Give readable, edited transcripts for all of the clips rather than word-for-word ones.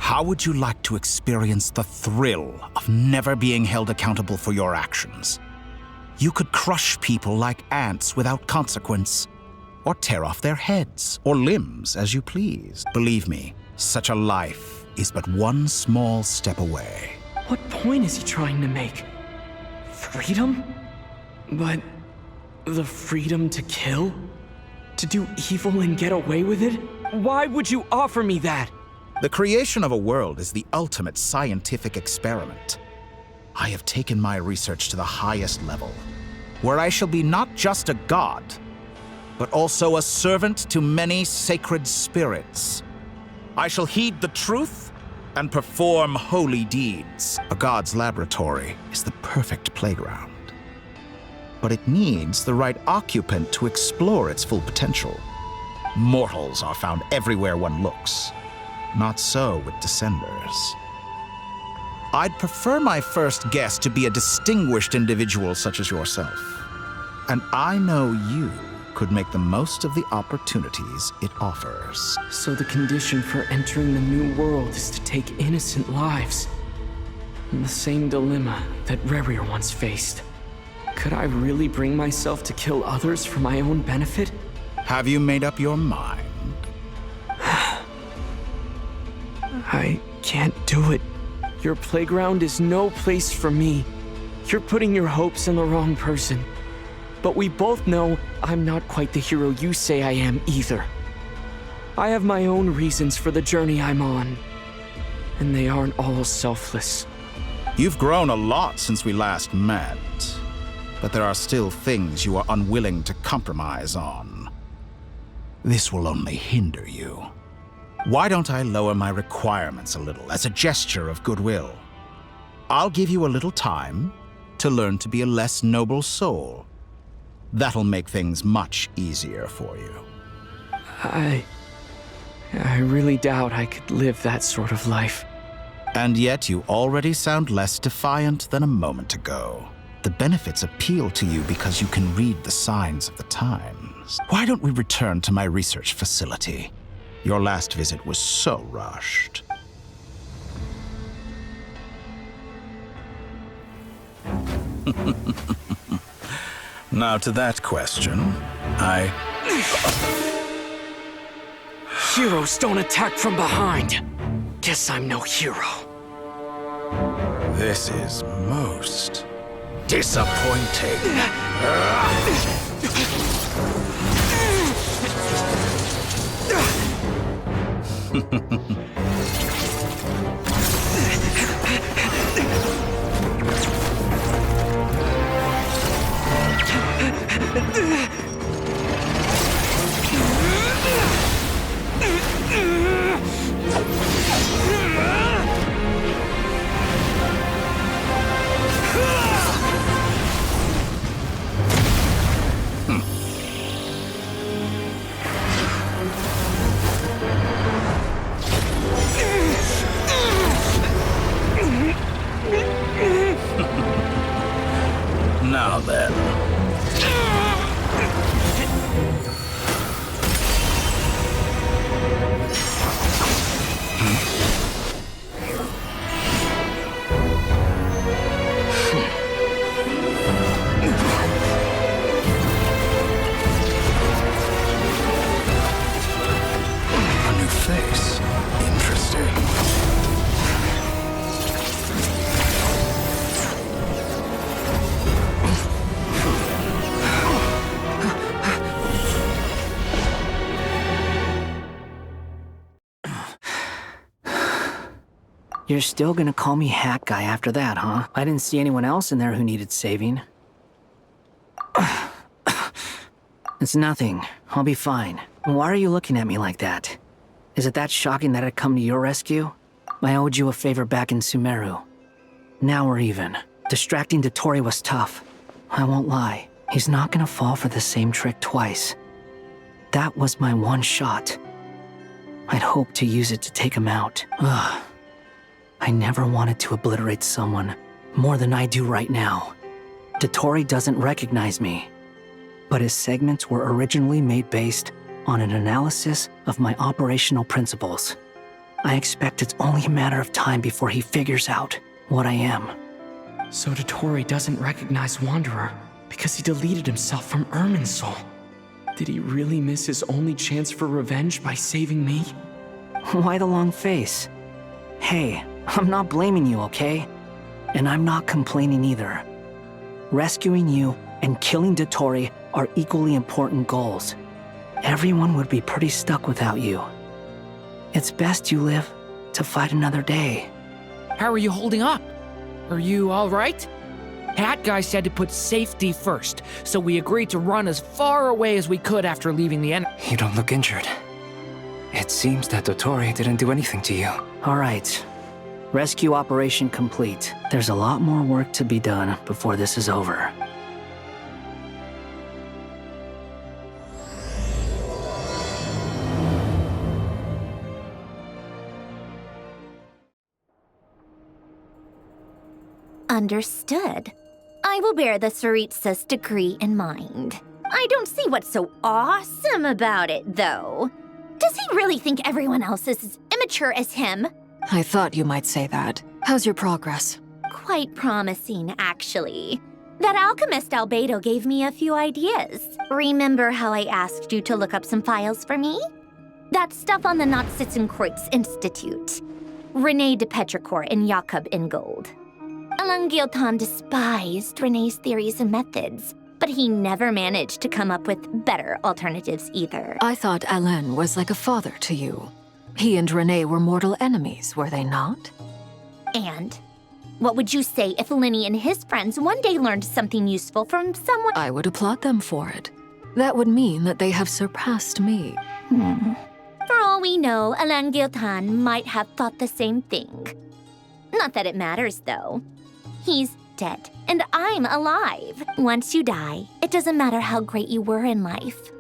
How would you like to experience the thrill of never being held accountable for your actions? You could crush people like ants without consequence, or tear off their heads or limbs as you please. Believe me, such a life is but one small step away. What point is he trying to make? Freedom? But the freedom to kill? To do evil and get away with it? Why would you offer me that? The creation of a world is the ultimate scientific experiment. I have taken my research to the highest level, where I shall be not just a god, but also a servant to many sacred spirits. I shall heed the truth and perform holy deeds. A god's laboratory is the perfect playground, but it needs the right occupant to explore its full potential. Mortals are found everywhere one looks. Not so with Descenders. I'd prefer my first guest to be a distinguished individual such as yourself. And I know you could make the most of the opportunities it offers. So the condition for entering the new world is to take innocent lives. The same dilemma that Rerir once faced. Could I really bring myself to kill others for my own benefit? Have you made up your mind? I can't do it. Your playground is no place for me. You're putting your hopes in the wrong person. But we both know I'm not quite the hero you say I am either. I have my own reasons for the journey I'm on. And they aren't all selfless. You've grown a lot since we last met. But there are still things you are unwilling to compromise on. This will only hinder you. Why don't I lower my requirements a little as a gesture of goodwill? I'll give you a little time to learn to be a less noble soul. That'll make things much easier for you. I really doubt I could live that sort of life. And yet you already sound less defiant than a moment ago. The benefits appeal to you because you can read the signs of the times. Why don't we return to my research facility? Your last visit was so rushed. Now to that question, Heroes don't attack from behind. Guess I'm no hero. This is most disappointing. Now then. A new face. Interesting. You're still gonna call me Hat Guy after that, huh? I didn't see anyone else in there who needed saving. It's nothing. I'll be fine. Why are you looking at me like that? Is it that shocking that I'd come to your rescue? I owed you a favor back in Sumeru. Now we're even. Distracting Dotori was tough. I won't lie. He's not gonna fall for the same trick twice. That was my one shot. I'd hoped to use it to take him out. Ugh. I never wanted to obliterate someone more than I do right now. Dotori doesn't recognize me, but his segments were originally made based on an analysis of my operational principles. I expect it's only a matter of time before he figures out what I am. So Dottore doesn't recognize Wanderer because he deleted himself from Irminsul. Did he really miss his only chance for revenge by saving me? Why the long face? Hey, I'm not blaming you, okay? And I'm not complaining either. Rescuing you and killing Dottore are equally important goals. Everyone would be pretty stuck without you. It's best you live to fight another day. How are you holding up? Are you all right? Hat Guy said to put safety first, so we agreed to run as far away as we could after leaving the enemy. You don't look injured. It seems that Dottore didn't do anything to you. All right. Rescue operation complete. There's a lot more work to be done before this is over. Understood. I will bear the Tsaritsa's degree in mind. I don't see what's so awesome about it, though. Does he really think everyone else is as immature as him? I thought you might say that. How's your progress? Quite promising, actually. That alchemist Albedo gave me a few ideas. Remember how I asked you to look up some files for me? That stuff on the Nachtschitzenkreuz Institute. Rene de Petrichor and Jakob Ingold. Alain Guillotin despised Rene's theories and methods, but he never managed to come up with better alternatives either. I thought Alain was like a father to you. He and Rene were mortal enemies, were they not? And what would you say if Lenny and his friends one day learned something useful from someone? I would applaud them for it. That would mean that they have surpassed me. For all we know, Alain Guillotin might have thought the same thing. Not that it matters, though. He's dead, and I'm alive. Once you die, it doesn't matter how great you were in life.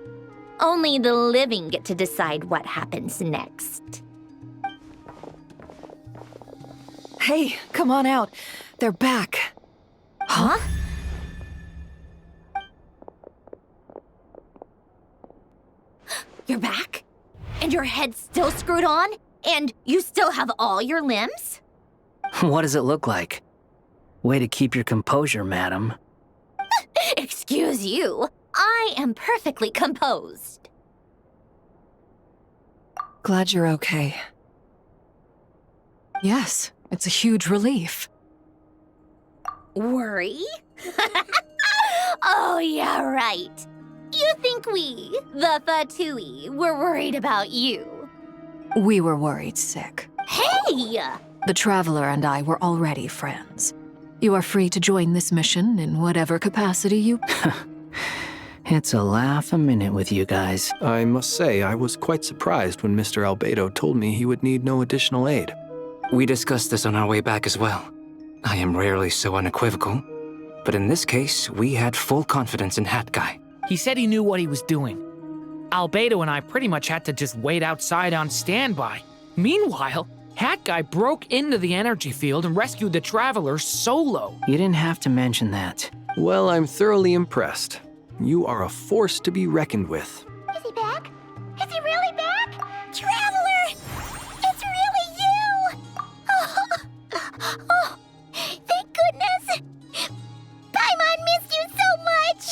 Only the living get to decide what happens next. Hey, come on out. They're back. Huh? You're back? And your head's still screwed on? And you still have all your limbs? What does it look like? Way to keep your composure, madam. Excuse you. I am perfectly composed. Glad you're okay. Yes, it's a huge relief. Worry? Oh, yeah, right. You think we, the Fatui, were worried about you? We were worried sick. Hey! The Traveler and I were already friends. You are free to join this mission in whatever capacity you... It's a laugh a minute with you guys. I must say, I was quite surprised when Mr. Albedo told me he would need no additional aid. We discussed this on our way back as well. I am rarely so unequivocal, but in this case, we had full confidence in Hat Guy. He said he knew what he was doing. Albedo and I pretty much had to just wait outside on standby. Meanwhile, Hat Guy broke into the energy field and rescued the Traveler solo. You didn't have to mention that. Well, I'm thoroughly impressed. You are a force to be reckoned with. Is he back? Is he really back? Traveler! It's really you! Oh, thank goodness! Paimon missed you so much!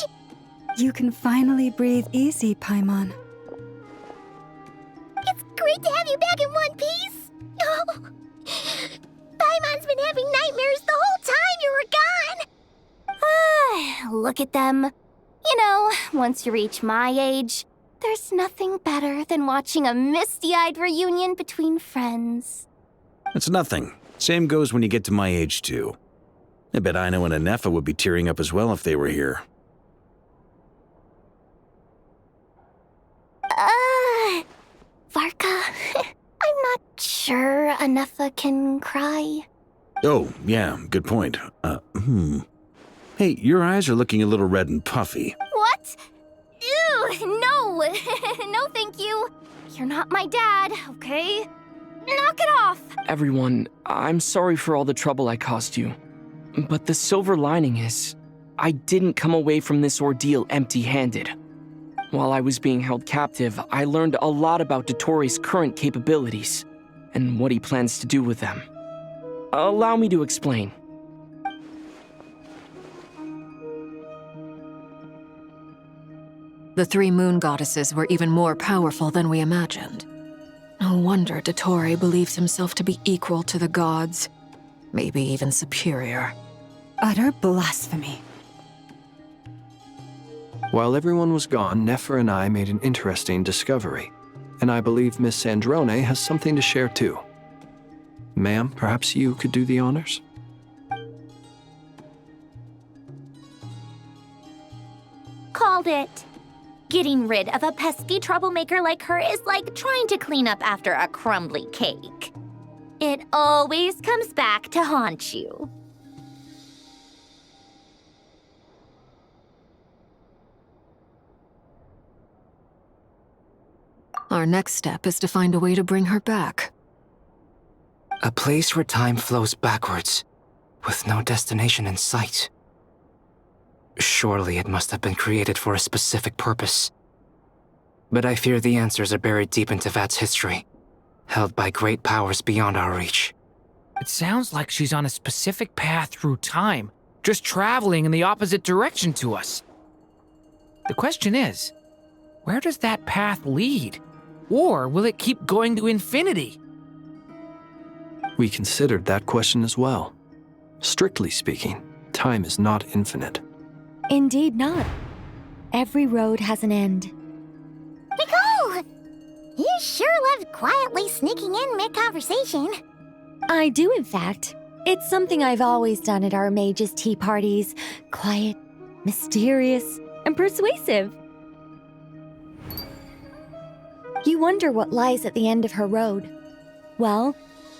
You can finally breathe easy, Paimon. It's great to have you back in one piece! Oh, Paimon's been having nightmares the whole time you were gone! Look at them. You know, once you reach my age, there's nothing better than watching a misty-eyed reunion between friends. That's nothing. Same goes when you get to my age, too. I bet Ino and Anefa would be tearing up as well if they were here. Varka, I'm not sure Anefa can cry. Oh, yeah, good point. Hey, your eyes are looking a little red and puffy. What? Ew, no. No, thank you. You're not my dad, okay? Knock it off. Everyone, I'm sorry for all the trouble I caused you. But the silver lining is, I didn't come away from this ordeal empty-handed. While I was being held captive, I learned a lot about Dottore's current capabilities. and what he plans to do with them. Allow me to explain. The three moon goddesses were even more powerful than we imagined. No wonder Dottore believes himself to be equal to the gods, maybe even superior. Utter blasphemy. While everyone was gone, Nefer and I made an interesting discovery, and I believe Miss Sandrone has something to share too. Ma'am, perhaps you could do the honors? Called it. Getting rid of a pesky troublemaker like her is like trying to clean up after a crumbly cake. It always comes back to haunt you. Our next step is to find a way to bring her back. A place where time flows backwards, with no destination in sight. Surely it must have been created for a specific purpose. But I fear the answers are buried deep in Tevat's history, held by great powers beyond our reach. It sounds like she's on a specific path through time, just traveling in the opposite direction to us. The question is, where does that path lead? Or will it keep going to infinity? We considered that question as well. Strictly speaking, time is not infinite. Indeed not. Every road has an end. Nicole! You sure loved quietly sneaking in mid-conversation. I do, in fact. It's something I've always done at our mages' tea parties. Quiet, mysterious, and persuasive. You wonder what lies at the end of her road. Well,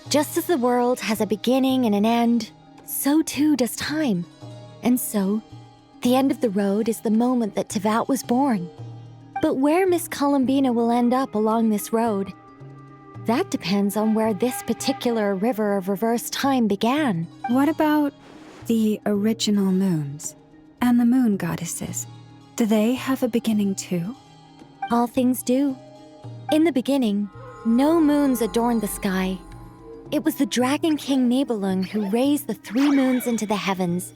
just as the world has a beginning and an end, so too does time. And so, the end of the road is the moment that Tevat was born. But where Miss Columbina will end up along this road, that depends on where this particular river of reverse time began. What about the original moons and the moon goddesses? Do they have a beginning too? All things do. In the beginning, no moons adorned the sky. It was the Dragon King Nibelung who raised the three moons into the heavens,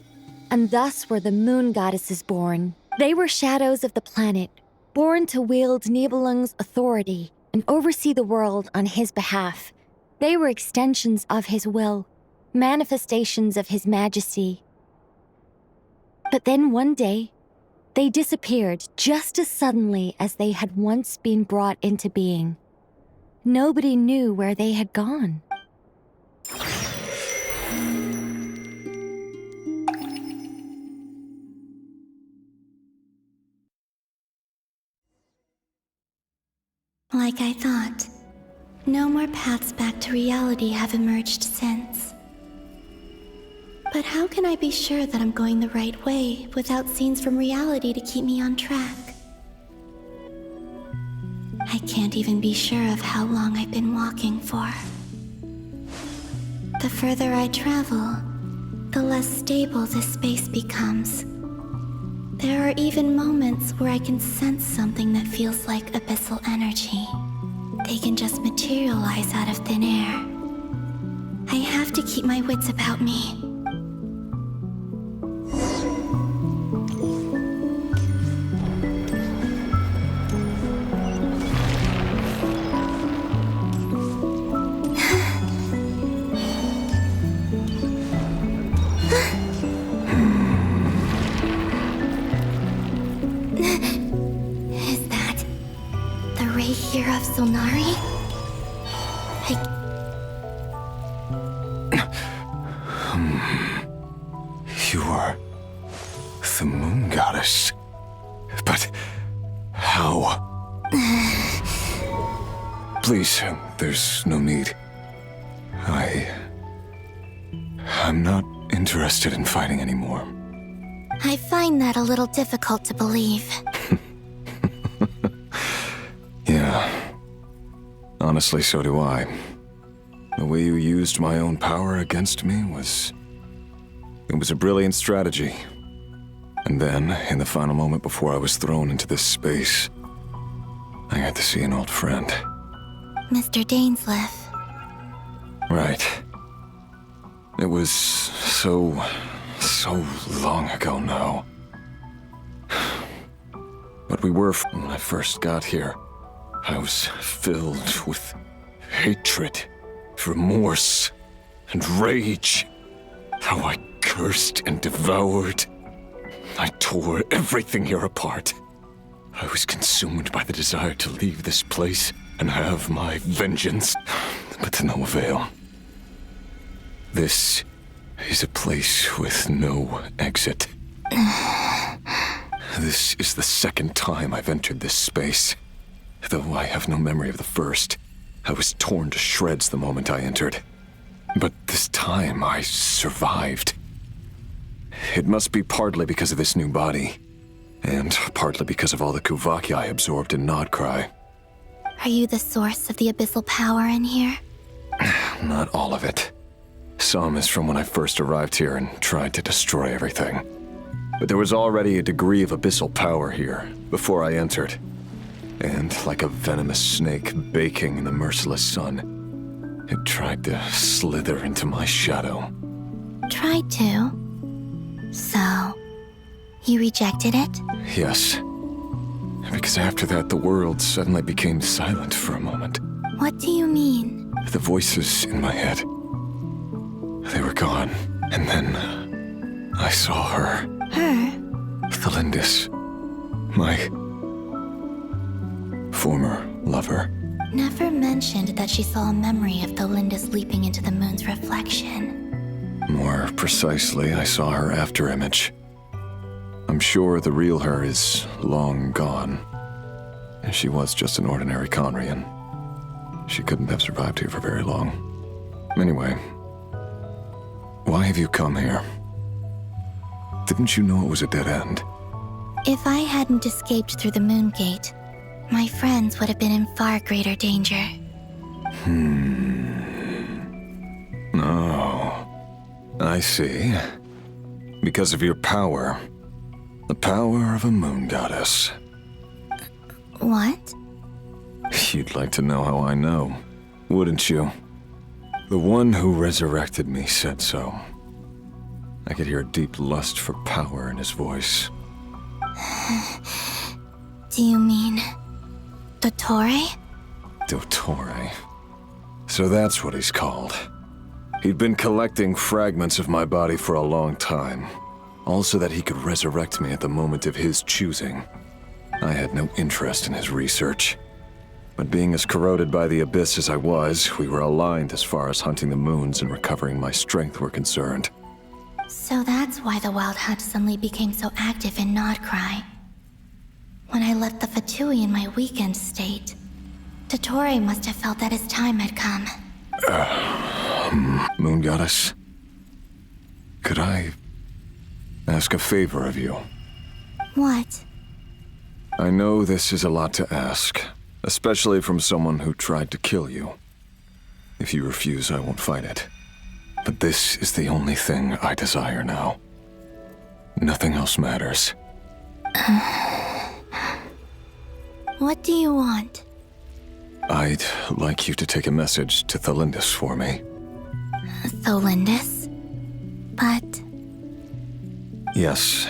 and thus were the moon goddesses born. They were shadows of the planet, born to wield Nibelung's authority and oversee the world on his behalf. They were extensions of his will, manifestations of his majesty. But then one day, they disappeared just as suddenly as they had once been brought into being. Nobody knew where they had gone. Like I thought, no more paths back to reality have emerged since. But how can I be sure that I'm going the right way without scenes from reality to keep me on track? I can't even be sure of how long I've been walking for. The further I travel, the less stable this space becomes. There are even moments where I can sense something that feels like abyssal energy. They can just materialize out of thin air. I have to keep my wits about me. Here of Solnari? You are the moon goddess. But how? Please, there's no need. I'm not interested in fighting anymore. I find that a little difficult to believe. Yeah. Honestly, so do I. The way you used my own power against me was a brilliant strategy. And then, in the final moment before I was thrown into this space, I got to see an old friend. Mr. Dainsleif. Right. It was so long ago now. But we were when I first got here. I was filled with hatred, remorse, and rage. How I cursed and devoured. I tore everything here apart. I was consumed by the desire to leave this place and have my vengeance, but to no avail. This is a place with no exit. This is the second time I've entered this space. Though I have no memory of the first, I was torn to shreds the moment I entered. But this time I survived. It must be partly because of this new body, and partly because of all the Kuvaki I absorbed in Nodcry. Are you the source of the abyssal power in here? Not all of it. Some is from when I first arrived here and tried to destroy everything. But there was already a degree of abyssal power here before I entered. And like a venomous snake baking in the merciless sun, it tried to slither into my shadow. Tried to? So, you rejected it? Yes. Because after that, the world suddenly became silent for a moment. What do you mean? The voices in my head, they were gone. And then I saw her. Her? Thalindis. My former lover. Never mentioned that she saw a memory of Thalindis leaping into the moon's reflection. More precisely, I saw her afterimage. I'm sure the real her is long gone. She was just an ordinary Conrian. She couldn't have survived here for very long. Anyway, why have you come here? Didn't you know it was a dead end? If I hadn't escaped through the moon gate, my friends would have been in far greater danger. Oh, I see. Because of your power. The power of a moon goddess. What? You'd like to know how I know, wouldn't you? The one who resurrected me said so. I could hear a deep lust for power in his voice. Do you mean... Dottore? Dottore. So that's what he's called. He'd been collecting fragments of my body for a long time. All so that he could resurrect me at the moment of his choosing. I had no interest in his research. But being as corroded by the abyss as I was, we were aligned as far as hunting the moons and recovering my strength were concerned. So that's why the Wild Hunt suddenly became so active in Nodcry. When I left the Fatui in my weakened state, Dottore must have felt that his time had come. Moon Goddess? Could I ask a favor of you? What? I know this is a lot to ask, especially from someone who tried to kill you. If you refuse, I won't fight it. But this is the only thing I desire now. Nothing else matters. What do you want? I'd like you to take a message to Thalindis for me. Thalindis? But... Yes,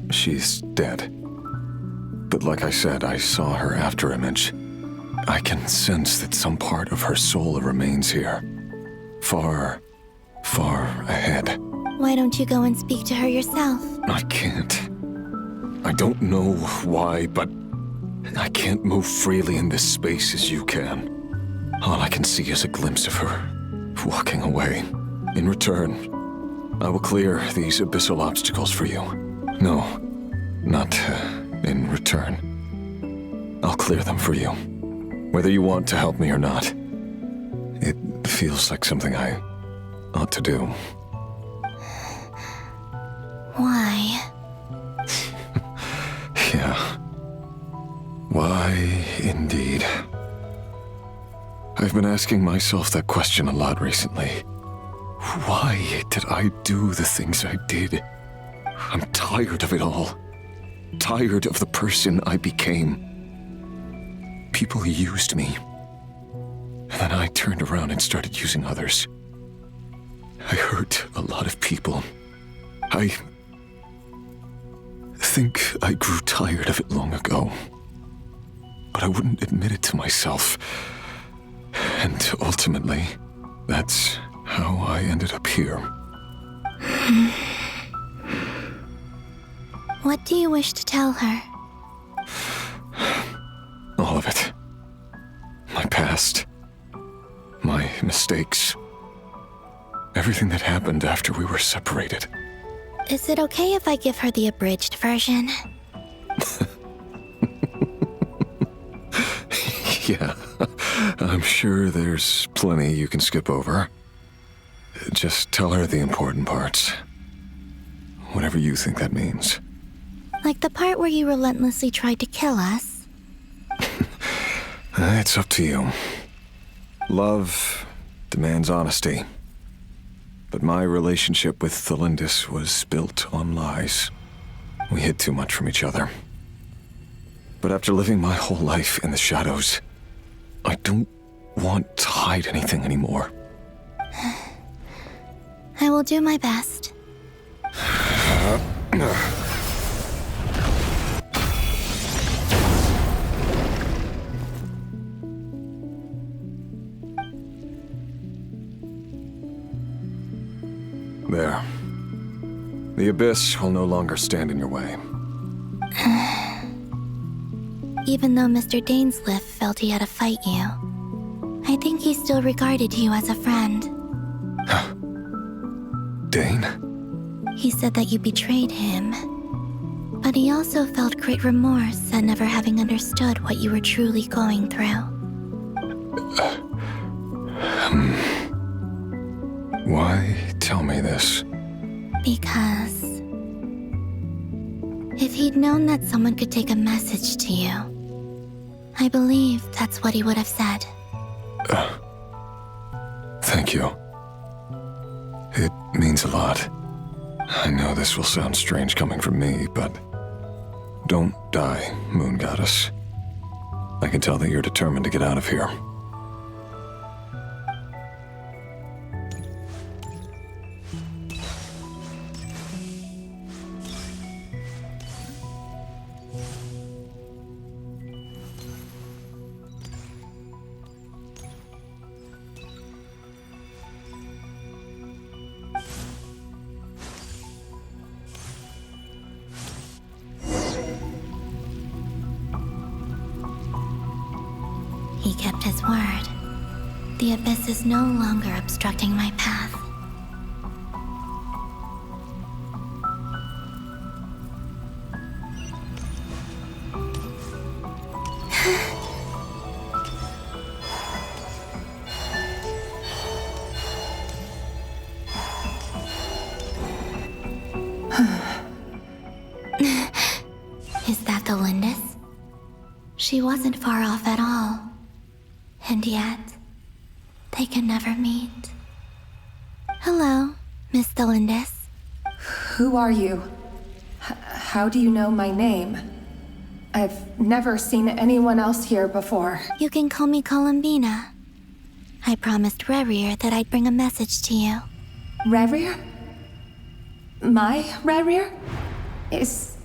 she's dead. But like I said, I saw her afterimage. I can sense that some part of her soul remains here. Far ahead. Why don't you go and speak to her yourself? I can't. I don't know why, but I can't move freely in this space as you can. All I can see is a glimpse of her, walking away. In return, I will clear these abyssal obstacles for you. No, not in return. I'll clear them for you. Whether you want to help me or not. It feels like something I ought to do. Why? Yeah. Why, indeed. I've been asking myself that question a lot recently. Why did I do the things I did? I'm tired of it all. Tired of the person I became. People used me. And then I turned around and started using others. I hurt a lot of people. I think I grew tired of it long ago. But I wouldn't admit it to myself. And ultimately, that's how I ended up here. What do you wish to tell her? All of it. My past. My mistakes. Everything that happened after we were separated. Is it okay if I give her the abridged version? Yeah, I'm sure there's plenty you can skip over. Just tell her the important parts. Whatever you think that means. Like the part where you relentlessly tried to kill us? It's up to you. Love demands honesty. But my relationship with Thelindis was built on lies. We hid too much from each other. But after living my whole life in the shadows, I don't want to hide anything anymore. I will do my best. There. The Abyss will no longer stand in your way. Even though Mr. Dainsliff felt he had to fight you, I think he still regarded you as a friend. Dane? He said that you betrayed him, but he also felt great remorse at never having understood what you were truly going through. Why tell me this? Because if he'd known that someone could take a message to you, I believe that's what he would have said. Thank you. It means a lot. I know this will sound strange coming from me, but don't die, Moon Goddess. I can tell that you're determined to get out of here. He kept his word. The Abyss is no longer obstructing my path. Is that the Lindis? She wasn't far off at all. And yet, they can never meet. Hello, Miss Thelindis. Who are you? How do you know my name? I've never seen anyone else here before. You can call me Columbina. I promised Rerir that I'd bring a message to you. Rerir? My Rerir? Is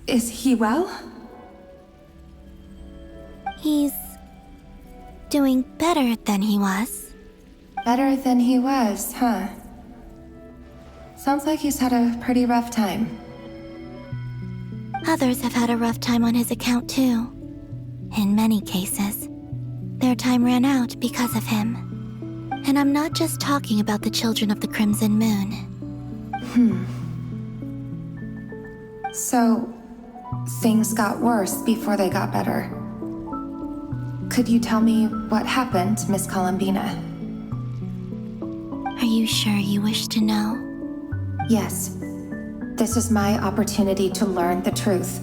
he well? He's doing better than he was. Better than he was, huh? Sounds like he's had a pretty rough time. Others have had a rough time on his account too. In many cases, their time ran out because of him. And I'm not just talking about the children of the Crimson Moon. So, things got worse before they got better. Could you tell me what happened, Miss Columbina? Are you sure you wish to know? Yes. This is my opportunity to learn the truth.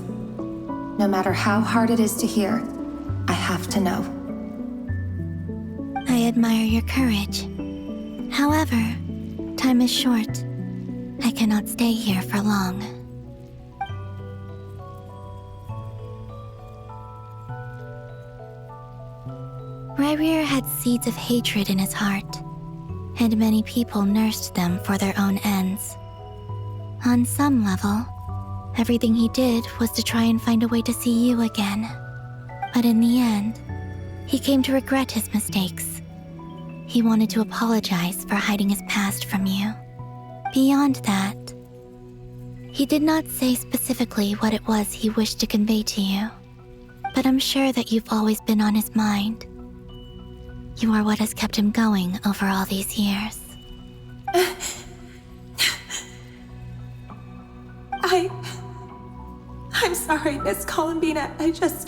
No matter how hard it is to hear, I have to know. I admire your courage. However, time is short. I cannot stay here for long. Rerir had seeds of hatred in his heart, and many people nursed them for their own ends. On some level, everything he did was to try and find a way to see you again. But in the end, he came to regret his mistakes. He wanted to apologize for hiding his past from you. Beyond that, he did not say specifically what it was he wished to convey to you, but I'm sure that you've always been on his mind. You are what has kept him going over all these years. I'm sorry, Miss Columbina. This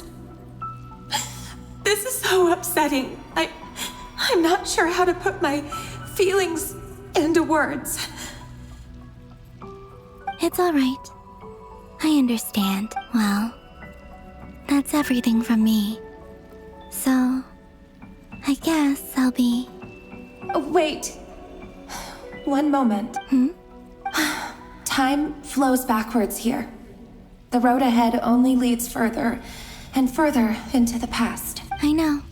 is so upsetting. I'm not sure how to put my feelings into words. It's all right. I understand. Well, that's everything from me. So, I guess I'll be... Wait. One moment. Time flows backwards here. The road ahead only leads further and further into the past. I know.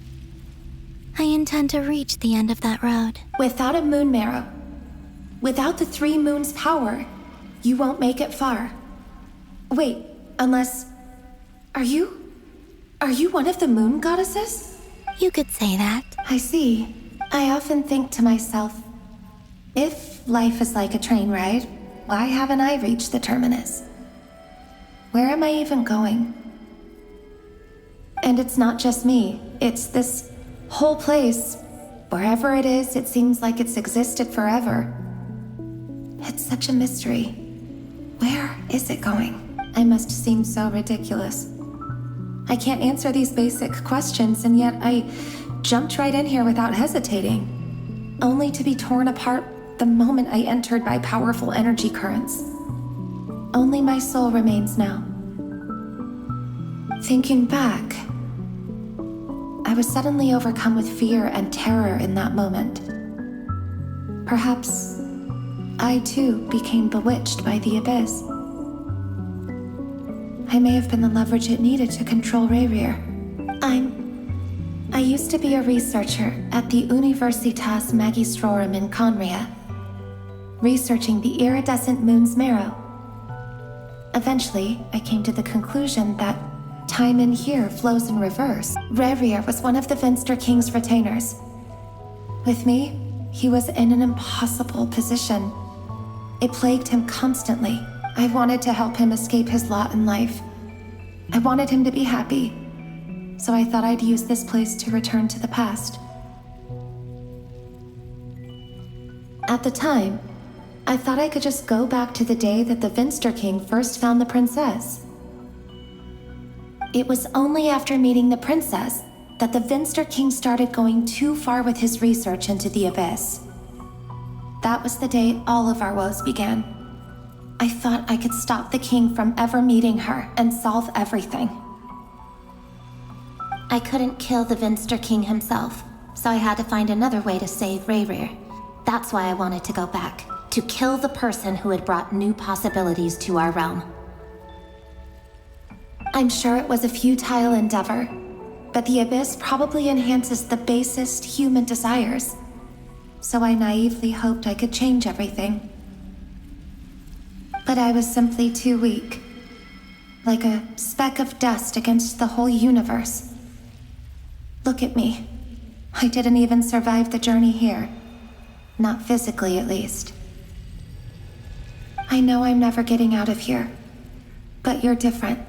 I intend to reach the end of that road. Without a moon marrow, without the 3 moons' power, you won't make it far. Wait, unless... Are you one of the moon goddesses? You could say that. I see. I often think to myself, if life is like a train ride, why haven't I reached the terminus? Where am I even going? And it's not just me. It's this whole place. Wherever it is, it seems like it's existed forever. It's such a mystery. Where is it going? I must seem so ridiculous. I can't answer these basic questions, and yet I jumped right in here without hesitating, only to be torn apart the moment I entered by powerful energy currents. Only my soul remains now. Thinking back, I was suddenly overcome with fear and terror in that moment. Perhaps I too became bewitched by the abyss. I may have been the leverage it needed to control Rerir. I used to be a researcher at the Universitas Magistrorum in Conria, researching the iridescent moon's marrow. Eventually, I came to the conclusion that time in here flows in reverse. Rerir was one of the Finster King's retainers. With me, he was in an impossible position. It plagued him constantly. I wanted to help him escape his lot in life. I wanted him to be happy, so I thought I'd use this place to return to the past. At the time, I thought I could just go back to the day that the Finster King first found the princess. It was only after meeting the princess that the Finster King started going too far with his research into the abyss. That was the day all of our woes began. I thought I could stop the king from ever meeting her and solve everything. I couldn't kill the Finster King himself, so I had to find another way to save Rerir. That's why I wanted to go back, to kill the person who had brought new possibilities to our realm. I'm sure it was a futile endeavor, but the abyss probably enhances the basest human desires. So I naively hoped I could change everything. But I was simply too weak. Like a speck of dust against the whole universe. Look at me. I didn't even survive the journey here. Not physically, at least. I know I'm never getting out of here. But you're different.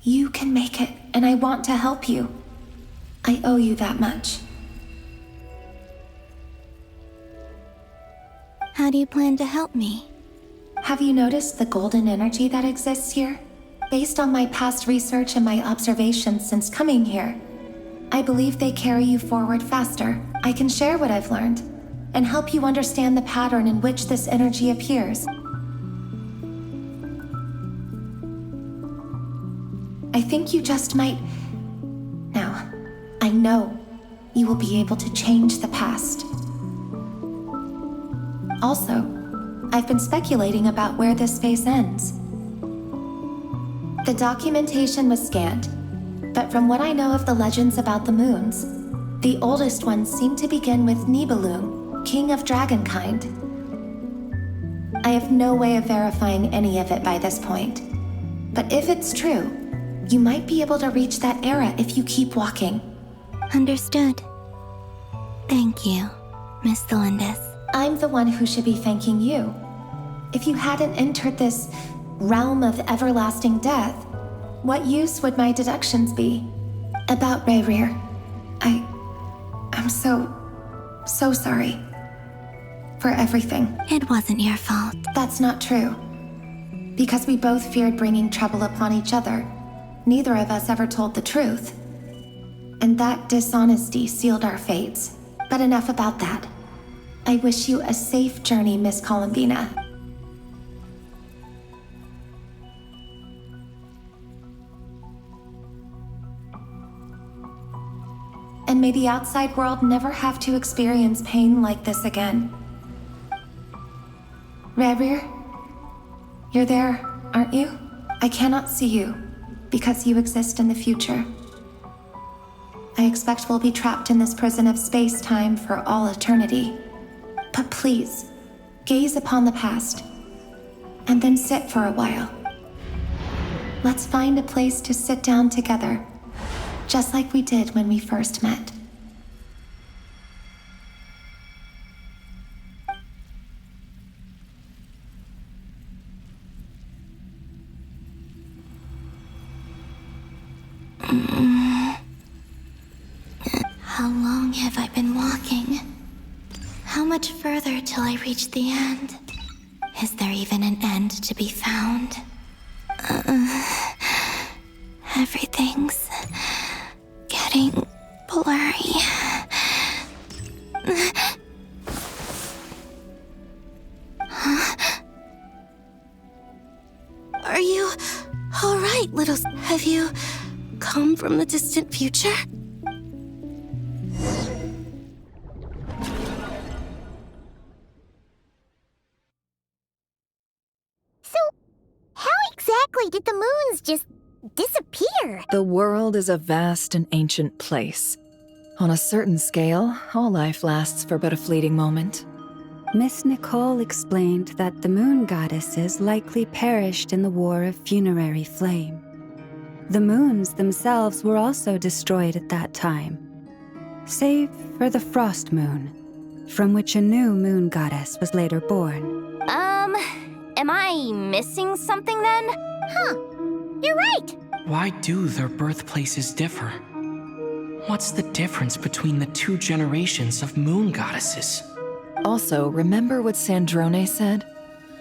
You can make it, and I want to help you. I owe you that much. How do you plan to help me? Have you noticed the golden energy that exists here? Based on my past research and my observations since coming here, I believe they carry you forward faster. I can share what I've learned and help you understand the pattern in which this energy appears. I think you just might... Now, I know you will be able to change the past. Also, I've been speculating about where this space ends. The documentation was scanned, but from what I know of the legends about the moons, The oldest ones seem to begin with Nibelung, king of dragonkind. I have no way of verifying any of it by this point. But if it's true, you might be able to reach that era if you keep walking. Understood. Thank you, Miss Thelindis. I'm the one who should be thanking you. If you hadn't entered this realm of everlasting death, what use would my deductions be? About Rayrir, I'm so sorry. For everything. It wasn't your fault. That's not true. Because we both feared bringing trouble upon each other, neither of us ever told the truth. And that dishonesty sealed our fates. But enough about that. I wish you a safe journey, Miss Columbina. And may the outside world never have to experience pain like this again. Rayrir, you're there, aren't you? I cannot see you, because you exist in the future. I expect we'll be trapped in this prison of space-time for all eternity. But please, gaze upon the past, and then sit for a while. Let's find a place to sit down together, just like we did when we first met. How long have I been walking? How much further till I reach the end? Is there even an end to be found? Everything's getting blurry. Huh? Are you all right, little... Have you come from the distant future? Did the moons just disappear? The world is a vast and ancient place. On a certain scale, all life lasts for but a fleeting moment. Miss Nicole explained that the moon goddesses likely perished in the War of Funerary Flame. The moons themselves were also destroyed at that time, save for the Frost Moon, from which a new moon goddess was later born. Am I missing something then? Huh, you're right. Why do their birthplaces differ? What's the difference between the two generations of moon goddesses? Also, remember what Sandrone said?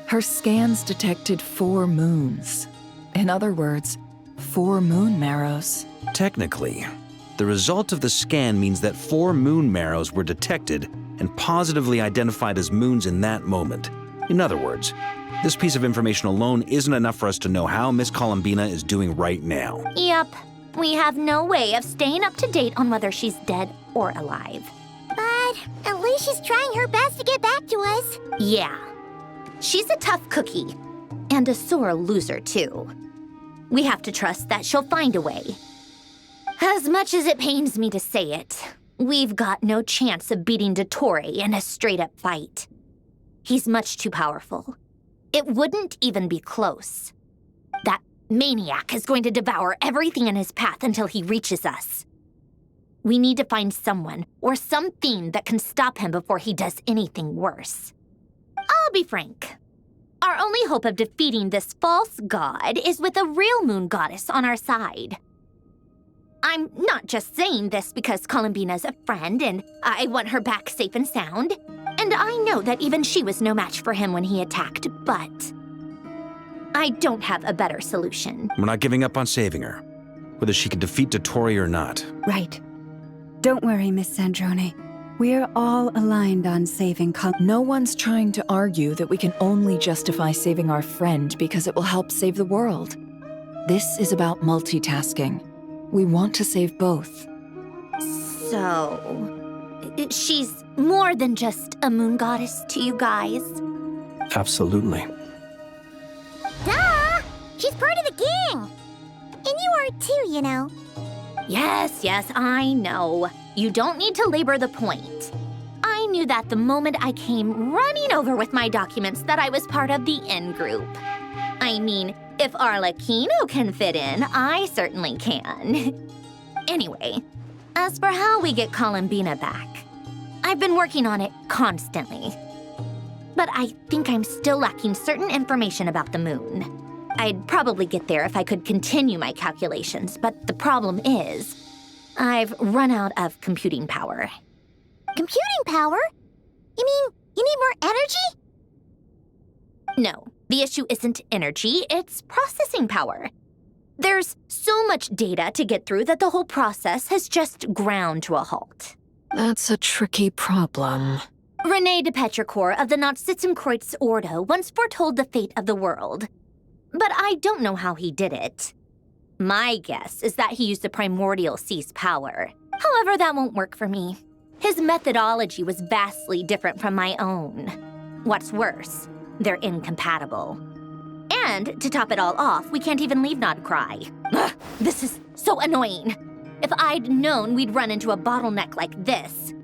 Her scans detected 4 moons. In other words, 4 moon marrows. Technically, the result of the scan means that 4 moon marrows were detected and positively identified as moons in that moment. In other words, this piece of information alone isn't enough for us to know how Miss Columbina is doing right now. Yep. We have no way of staying up to date on whether she's dead or alive. But at least she's trying her best to get back to us. Yeah. She's a tough cookie. And a sore loser, too. We have to trust that she'll find a way. As much as it pains me to say it, we've got no chance of beating Dottore in a straight-up fight. He's much too powerful. It wouldn't even be close. That maniac is going to devour everything in his path until he reaches us. We need to find someone or something that can stop him before he does anything worse. I'll be frank. Our only hope of defeating this false god is with a real moon goddess on our side. I'm not just saying this because Columbina's a friend and I want her back safe and sound. And I know that even she was no match for him when he attacked, but I don't have a better solution. We're not giving up on saving her, whether she can defeat Dottore or not. Right. Don't worry, Miss Sandrone. We're all aligned on saving No one's trying to argue that we can only justify saving our friend because it will help save the world. This is about multitasking. We want to save both. So, she's more than just a moon goddess to you guys? Absolutely. Duh! She's part of the gang! And you are too, you know. Yes, I know. you don't need to labor the point. I knew that the moment I came running over with my documents that I was part of the in-group. I mean, if Arlecchino can fit in, I certainly can. Anyway, as for how we get Columbina back, I've been working on it constantly. But I think I'm still lacking certain information about the moon. I'd probably get there if I could continue my calculations, but the problem is, I've run out of computing power. Computing power? You mean you need more energy? No, the issue isn't energy, it's processing power. There's so much data to get through that the whole process has just ground to a halt. That's a tricky problem. René de Petrichor of the Nazissenkreuz Ordo once foretold the fate of the world. But I don't know how he did it. My guess is that he used the primordial sea's power. However, that won't work for me. His methodology was vastly different from my own. What's worse, they're incompatible. And to top it all off, we can't even leave Nodcry. Ugh, this is so annoying. If I'd known we'd run into a bottleneck like this.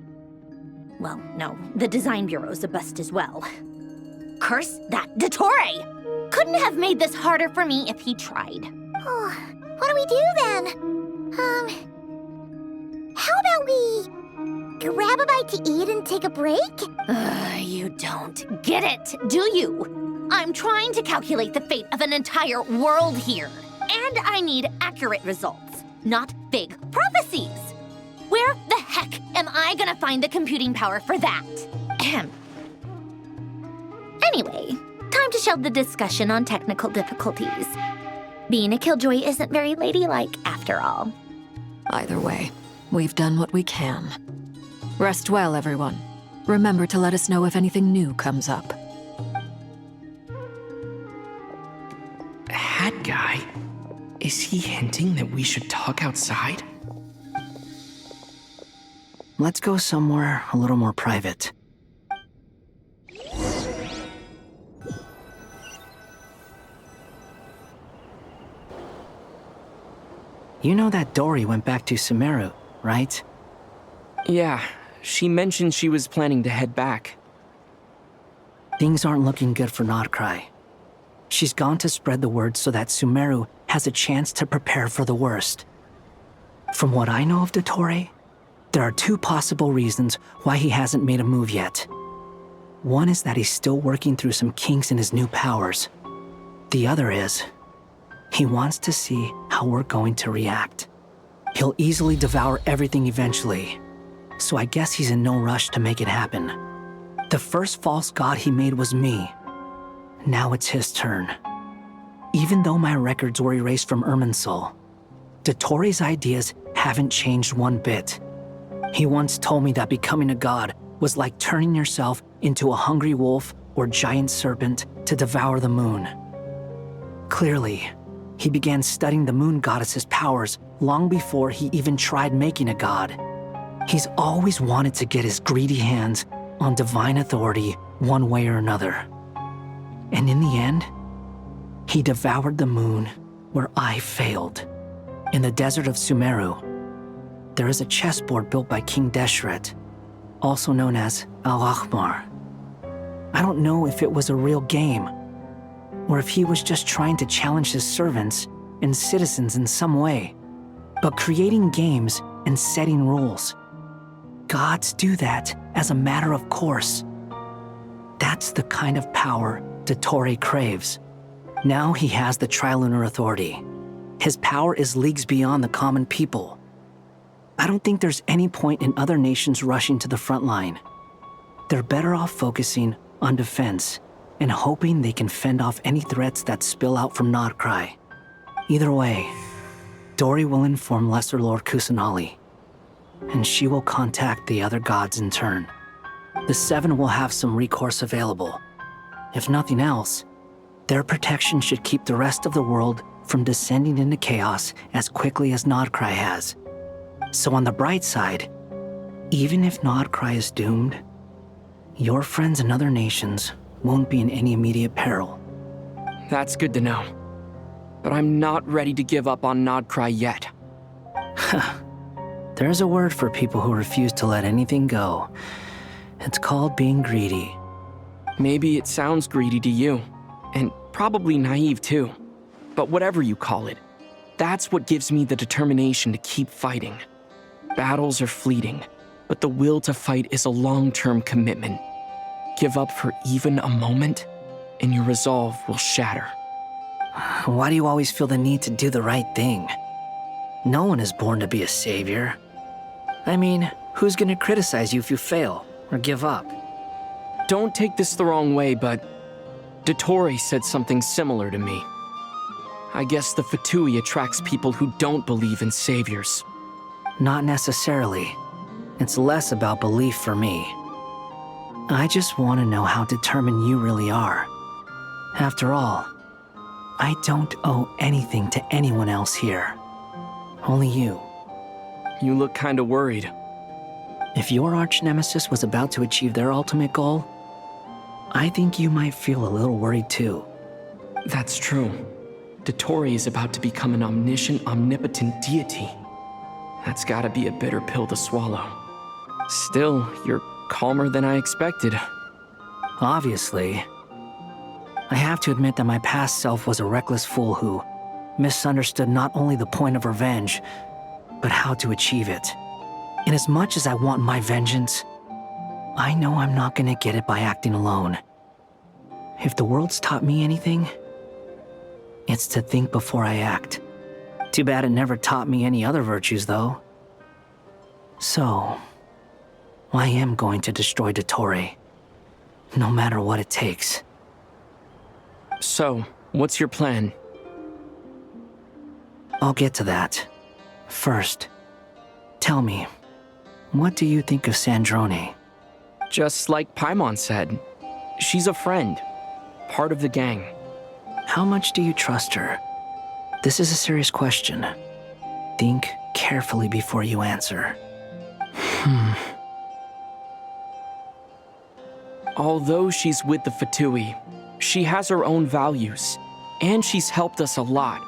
Well, no, the design bureau's a bust as well. Curse that Dottore! Couldn't have made this harder for me if he tried. Oh, what do we do then? How about we grab a bite to eat and take a break? You don't get it, do you? I'm trying to calculate the fate of an entire world here. And I need accurate results, not big prophecies. Where the heck am I gonna find the computing power for that? Ahem. Anyway, time to shelve the discussion on technical difficulties. Being a killjoy isn't very ladylike, after all. Either way, we've done what we can. Rest well, everyone. Remember to let us know if anything new comes up. Hat guy? Is he hinting that we should talk outside? Let's go somewhere a little more private. You know that Dory went back to Sumeru, right? Yeah, she mentioned she was planning to head back. Things aren't looking good for Nodcry. She's gone to spread the word so that Sumeru has a chance to prepare for the worst. From what I know of Dottore, there are two possible reasons why he hasn't made a move yet. One is that he's still working through some kinks in his new powers. The other is, he wants to see how we're going to react. He'll easily devour everything eventually, so I guess he's in no rush to make it happen. The first false god he made was me. Now it's his turn. Even though my records were erased from Irminsul, Dottore's ideas haven't changed one bit. He once told me that becoming a god was like turning yourself into a hungry wolf or giant serpent to devour the moon. Clearly, he began studying the moon goddess's powers long before he even tried making a god. He's always wanted to get his greedy hands on divine authority one way or another. And in the end, he devoured the moon where I failed. In the desert of Sumeru, there is a chessboard built by King Deshret, also known as Al-Ahmar. I don't know if it was a real game, or if he was just trying to challenge his servants and citizens in some way. But creating games and setting rules, gods do that as a matter of course. That's the kind of power Dottore craves. Now he has the Trilunar Authority. His power is leagues beyond the common people. I don't think there's any point in other nations rushing to the front line. They're better off focusing on defense and hoping they can fend off any threats that spill out from Nodcry. Either way, Dory will inform Lesser Lord Kusanali, and she will contact the other gods in turn. The Seven will have some recourse available. If nothing else, their protection should keep the rest of the world from descending into chaos as quickly as Nodcry has. So on the bright side, even if Nodcry is doomed, your friends in other nations won't be in any immediate peril. That's good to know. But I'm not ready to give up on Nodcry yet. There's a word for people who refuse to let anything go. It's called being greedy. Maybe it sounds greedy to you, and probably naive too. But whatever you call it, that's what gives me the determination to keep fighting. Battles are fleeting, but the will to fight is a long-term commitment. Give up for even a moment, and your resolve will shatter. Why do you always feel the need to do the right thing? No one is born to be a savior. I mean, who's gonna criticize you if you fail or give up? Don't take this the wrong way, but Dottore said something similar to me. I guess the Fatui attracts people who don't believe in saviors. Not necessarily. It's less about belief for me. I just want to know how determined you really are. After all, I don't owe anything to anyone else here. Only you. You look kinda worried. If your arch-nemesis was about to achieve their ultimate goal, I think you might feel a little worried too. That's true. Dottore is about to become an omniscient, omnipotent deity. That's gotta be a bitter pill to swallow. Still, you're calmer than I expected. Obviously. I have to admit that my past self was a reckless fool who misunderstood not only the point of revenge, but how to achieve it. And as much as I want my vengeance, I know I'm not gonna get it by acting alone. If the world's taught me anything, it's to think before I act. Too bad it never taught me any other virtues, though. So, I am going to destroy Dottore, no matter what it takes. So, what's your plan? I'll get to that. First, tell me, what do you think of Sandrone? Just like Paimon said, she's a friend, part of the gang. How much do you trust her? This is a serious question. Think carefully before you answer. Although she's with the Fatui, she has her own values, and she's helped us a lot.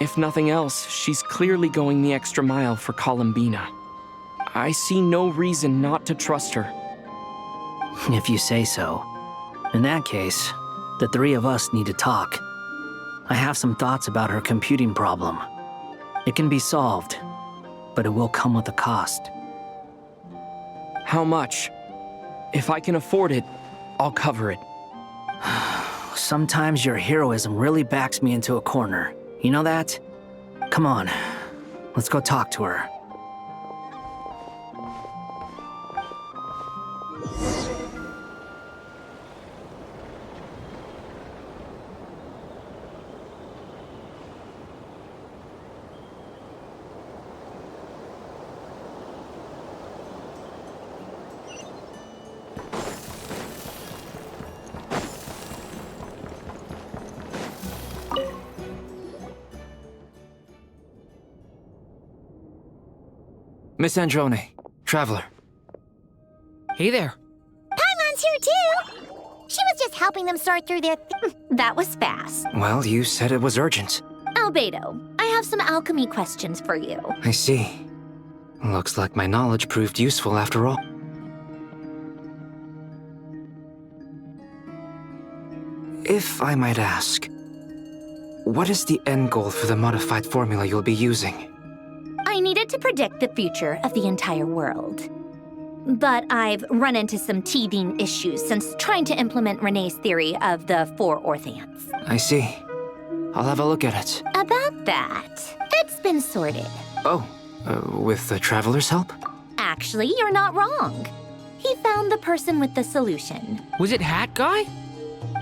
If nothing else, she's clearly going the extra mile for Columbina. I see no reason not to trust her. If you say so. In that case, the three of us need to talk. I have some thoughts about her computing problem. It can be solved, but it will come with a cost. How much? If I can afford it, I'll cover it. Sometimes your heroism really backs me into a corner. You know that? Come on, let's go talk to her. Miss Sandrone, Traveler. Hey there. Paimon's here too! She was just helping them sort through their That was fast. Well, you said it was urgent. Albedo, I have some alchemy questions for you. I see. Looks like my knowledge proved useful after all. If I might ask, what is the end goal for the modified formula you'll be using? I needed to predict the future of the entire world. But I've run into some teething issues since trying to implement Renee's theory of the 4 Orthants. I see. I'll have a look at it. About that, it's been sorted. Oh, with the Traveler's help? Actually, you're not wrong. He found the person with the solution. Was it Hat Guy?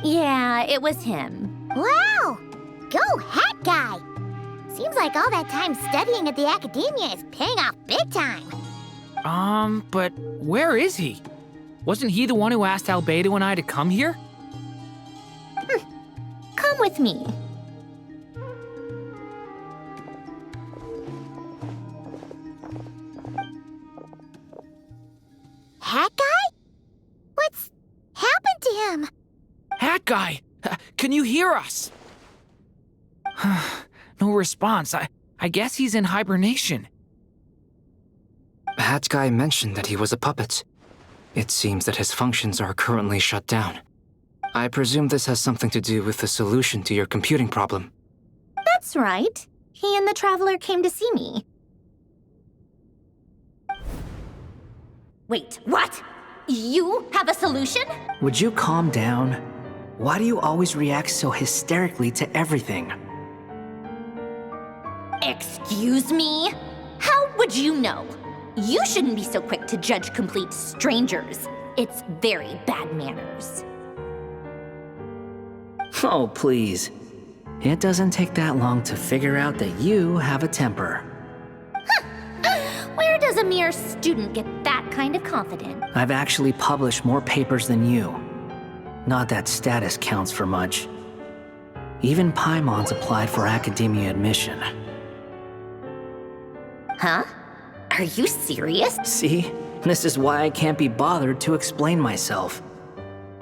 Yeah, it was him. Wow! Go Hat Guy! Seems like all that time studying at the academia is paying off big time. But where is he? Wasn't he the one who asked Albedo and I to come here? Come with me. Hat Guy? What's happened to him? Hat Guy! Can you hear us? No response. I guess he's in hibernation. hat guy mentioned that he was a puppet. It seems that his functions are currently shut down. I presume this has something to do with the solution to your computing problem. That's right. He and the Traveler came to see me. Wait, what? You have a solution? Would you calm down? Why do you always react so hysterically to everything? Excuse me? How would you know? You shouldn't be so quick to judge complete strangers. It's very bad manners. Oh, please. It doesn't take that long to figure out that you have a temper. Where does a mere student get that kind of confidence? I've actually published more papers than you. Not that status counts for much. Even Paimon's applied for academia admission. Huh? Are you serious? See? This is why I can't be bothered to explain myself.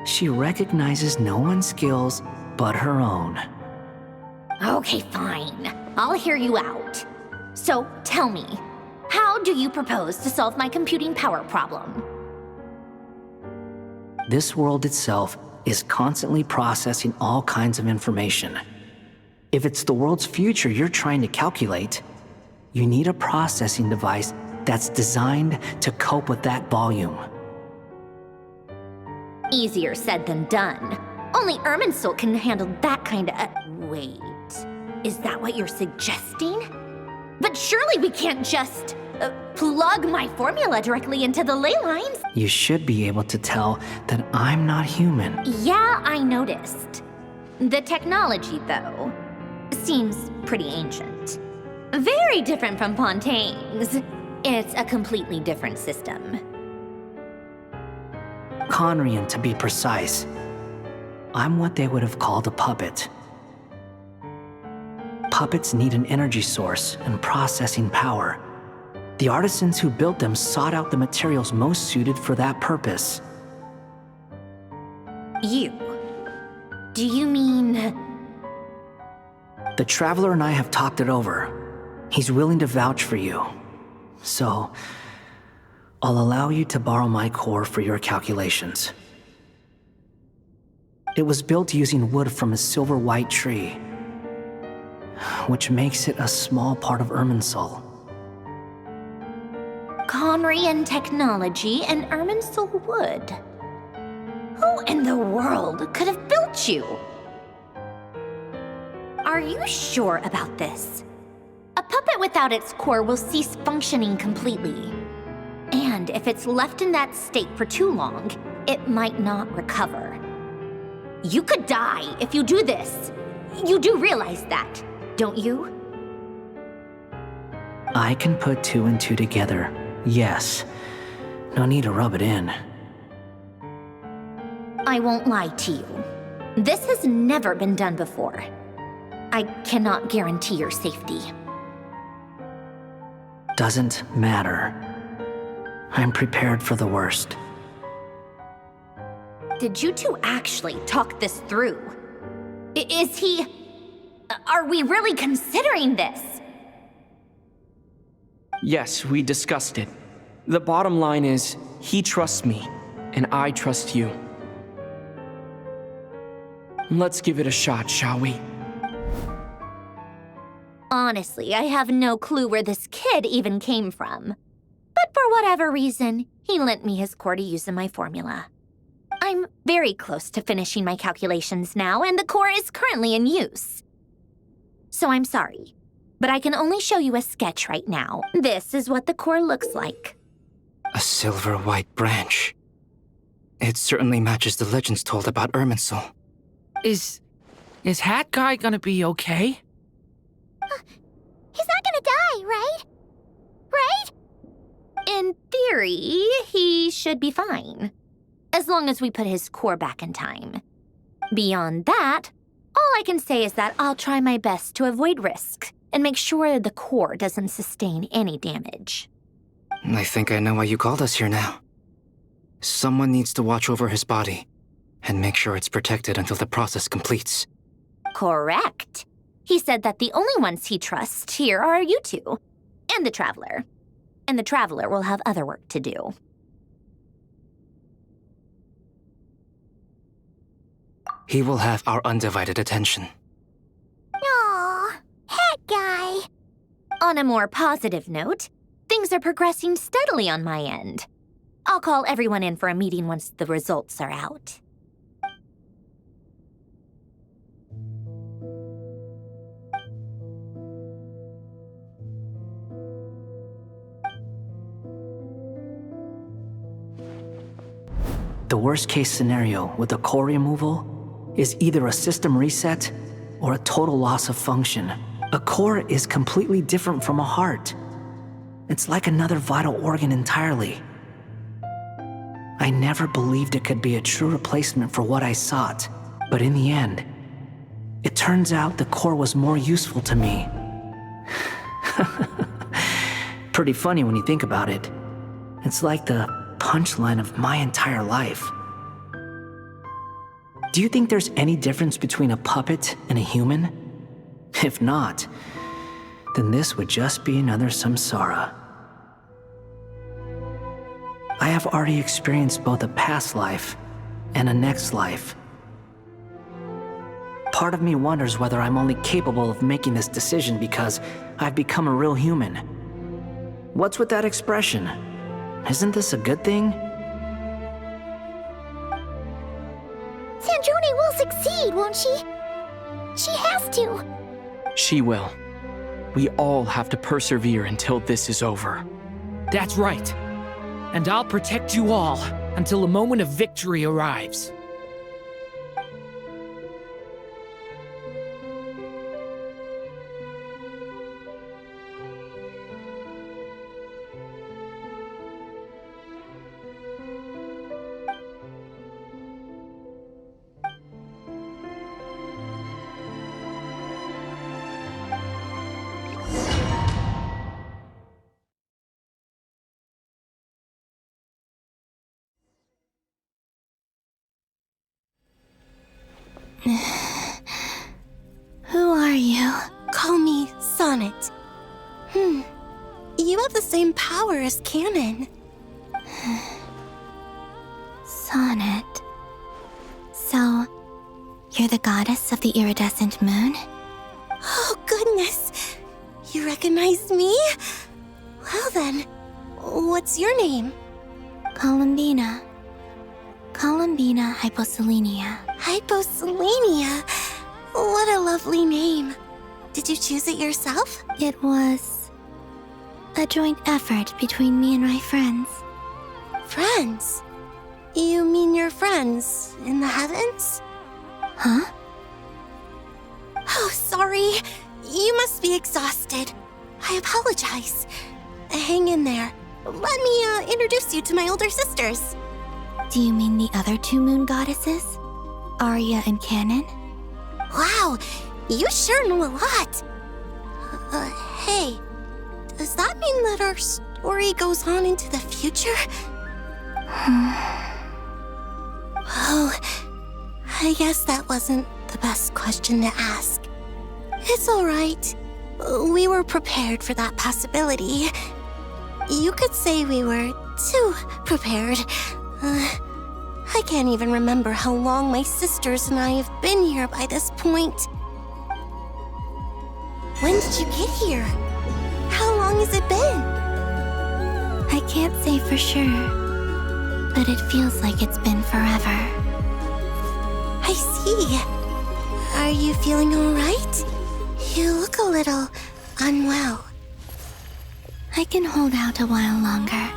She recognizes no one's skills but her own. Okay, fine. I'll hear you out. So, tell me, how do you propose to solve my computing power problem? This world itself is constantly processing all kinds of information. If it's the world's future you're trying to calculate, you need a processing device that's designed to cope with that volume. Easier said than done. Only Irminsul can handle that kind of... wait, is that what you're suggesting? But surely we can't just... plug my formula directly into the ley lines. You should be able to tell that I'm not human. Yeah, I noticed. The technology, though, seems pretty ancient. Very different from Fontaine's. It's a completely different system. Conrian, to be precise. I'm what they would have called a puppet. Puppets need an energy source and processing power. The artisans who built them sought out the materials most suited for that purpose. You? Do you mean... The Traveler and I have talked it over. He's willing to vouch for you. So, I'll allow you to borrow my core for your calculations. It was built using wood from a silver white tree, which makes it a small part of Irminsul. Conrian technology and Irminsul wood. Who in the world could have built you? Are you sure about this? A puppet without its core will cease functioning completely. And if it's left in that state for too long, it might not recover. You could die if you do this. You do realize that, don't you? I can put two and two together, yes. No need to rub it in. I won't lie to you. This has never been done before. I cannot guarantee your safety. Doesn't matter. I'm prepared for the worst. Did you two actually talk this through? Is he... Are we really considering this? Yes, we discussed it. The bottom line is, he trusts me, and I trust you. Let's give it a shot, shall we? Honestly, I have no clue where this kid even came from. But for whatever reason, he lent me his core to use in my formula. I'm very close to finishing my calculations now, and the core is currently in use. So I'm sorry, but I can only show you a sketch right now. This is what the core looks like. A silver white branch. It certainly matches the legends told about Irminsul. Is Hat Guy gonna be okay? He's not gonna die, right? Right? In theory, he should be fine. As long as we put his core back in time. Beyond that, all I can say is that I'll try my best to avoid risk and make sure the core doesn't sustain any damage. I think I know why you called us here now. Someone needs to watch over his body and make sure it's protected until the process completes. Correct. He said that the only ones he trusts here are you two, and the Traveler. and the Traveler will have other work to do. He will have our undivided attention. Aw, Hat Guy. On a more positive note, things are progressing steadily on my end. I'll call everyone in for a meeting once the results are out. The worst case scenario with the core removal is either a system reset or a total loss of function. A core is completely different from a heart. It's like another vital organ entirely. I never believed it could be a true replacement for what I sought, but in the end, it turns out the core was more useful to me. Pretty funny when you think about it. It's like the punchline of my entire life. Do you think there's any difference between a puppet and a human? If not, then this would just be another samsara. I have already experienced both a past life and a next life. Part of me wonders whether I'm only capable of making this decision because I've become a real human. What's with that expression? Isn't this a good thing? Sandrone will succeed, won't she? She has to. She will. We all have to persevere until this is over. That's right. And I'll protect you all until a moment of victory arrives. Who are you? Call me Sonnet. You have the same power as Canon. Sonnet. So, you're the goddess of the iridescent moon? Oh, goodness! You recognize me? Well then, what's your name? Columbina. Columbina Hyposelenia. Hyposelenia? What a lovely name. Did you choose it yourself? It was a joint effort between me and my friends. Friends? You mean your friends in the heavens? Huh? Oh, sorry. You must be exhausted. I apologize. Hang in there. Let me introduce you to my older sisters. Do you mean the other two moon goddesses? Arya and Canon? Wow, you sure know a lot. Hey, does that mean that our story goes on into the future? Oh, I guess that wasn't the best question to ask. It's all right. We were prepared for that possibility. You could say we were too prepared. I can't even remember how long my sisters and I have been here by this point. When did you get here? How long has it been? I can't say for sure, but it feels like it's been forever. I see. Are you feeling all right? You look a little unwell. I can hold out a while longer.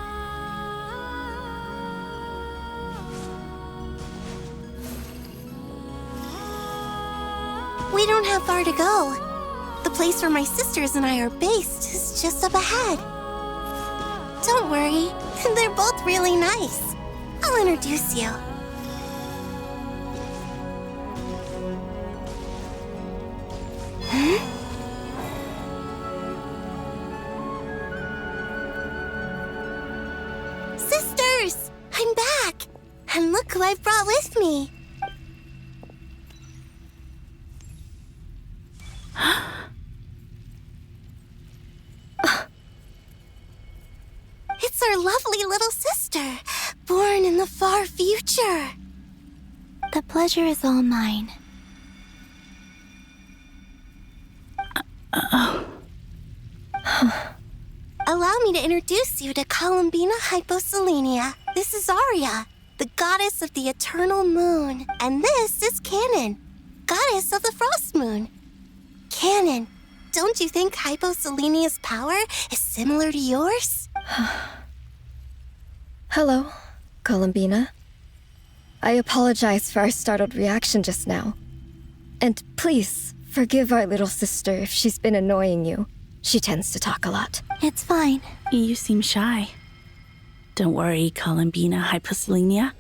We don't have far to go. The place where my sisters and I are based is just up ahead. Don't worry, they're both really nice. I'll introduce you. Sisters! I'm back! And look who I've brought with me. picture! The pleasure is all mine. Allow me to introduce you to Columbina Hyposelenia. This is Arya, the goddess of the eternal moon. And this is Canon, goddess of the frost moon. Canon, don't you think Hyposelenia's power is similar to yours? Hello, Columbina. I apologize for our startled reaction just now. And please, forgive our little sister if she's been annoying you. She tends to talk a lot. It's fine. You seem shy. Don't worry, Columbina Hyposelenia.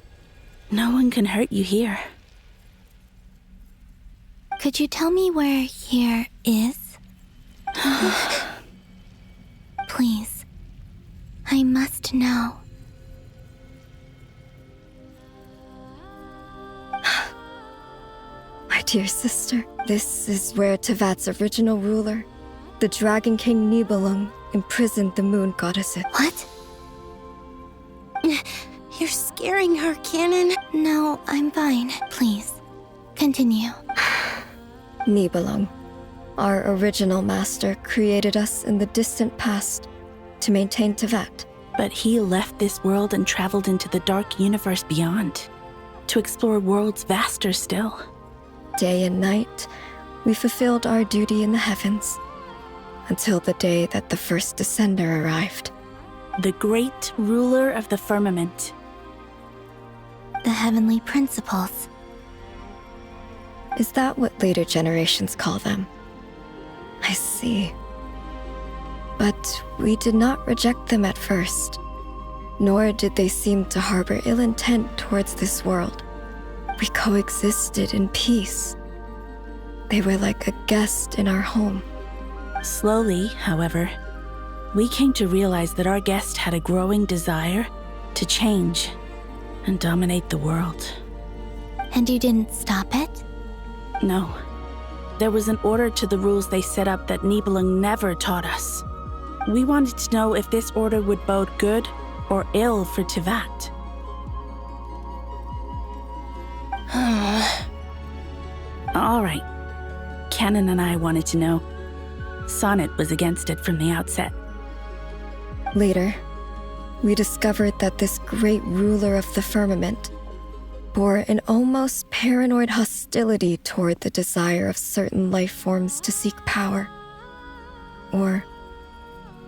No one can hurt you here. Could you tell me where here is? Please. I must know. My dear sister, this is where Tevat's original ruler, the Dragon King Nibelung, imprisoned the moon goddesses. What? You're scaring her, Canon. No, I'm fine. Please, continue. Nibelung, our original master, created us in the distant past to maintain Tevat. But he left this world and traveled into the dark universe beyond, to explore worlds vaster still. Day and night, we fulfilled our duty in the heavens, until the day that the first descender arrived. The great ruler of the firmament. The heavenly principles. Is that what later generations call them? I see. But we did not reject them at first, nor did they seem to harbor ill intent towards this world. We coexisted in peace. They were like a guest in our home. Slowly, however, we came to realize that our guest had a growing desire to change and dominate the world. And you didn't stop it? No. There was an order to the rules they set up that Nibelung never taught us. We wanted to know if this order would bode good or ill for Tevat. All right. Canon and I wanted to know. Sonnet was against it from the outset. Later, we discovered that this great ruler of the firmament bore an almost paranoid hostility toward the desire of certain life forms to seek power. Or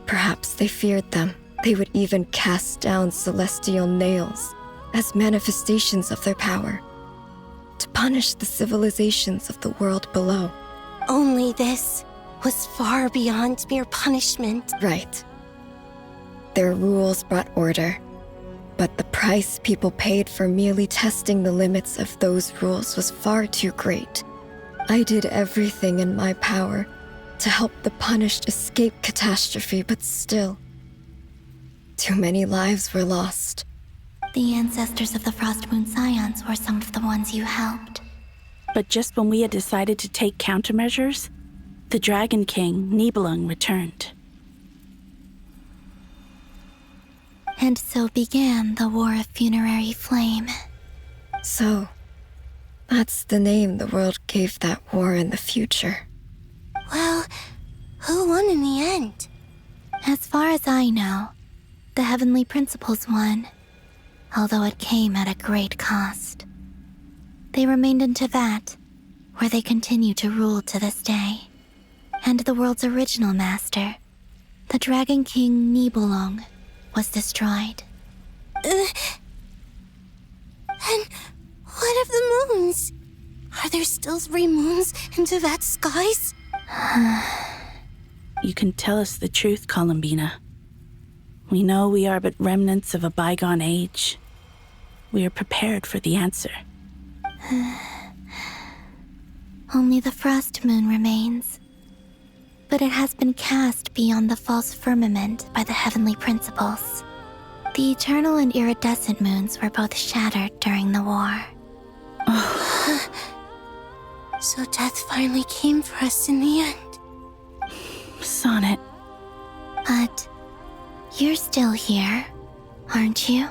perhaps they feared them. They would even cast down celestial nails as manifestations of their power, to punish the civilizations of the world below. Only this was far beyond mere punishment. Right. Their rules brought order, but the price people paid for merely testing the limits of those rules was far too great. I did everything in my power to help the punished escape catastrophe, but still, too many lives were lost. The ancestors of the Frost Moon Scions were some of the ones you helped. But just when we had decided to take countermeasures, the Dragon King, Nibelung, returned. And so began the War of Funerary Flame. So, that's the name the world gave that war in the future. Well, who won in the end? As far as I know, the Heavenly Principles won, although it came at a great cost. They remained in Tevat, where they continue to rule to this day. And the world's original master, the Dragon King Nibelung, was destroyed. And what of the moons? Are there still 3 moons in Tevat's skies? You can tell us the truth, Columbina. We know we are but remnants of a bygone age. We are prepared for the answer. Only the Frost Moon remains. But it has been cast beyond the false firmament by the Heavenly Principles. The eternal and iridescent moons were both shattered during the war. So death finally came for us in the end. Sonnet. But you're still here, aren't you?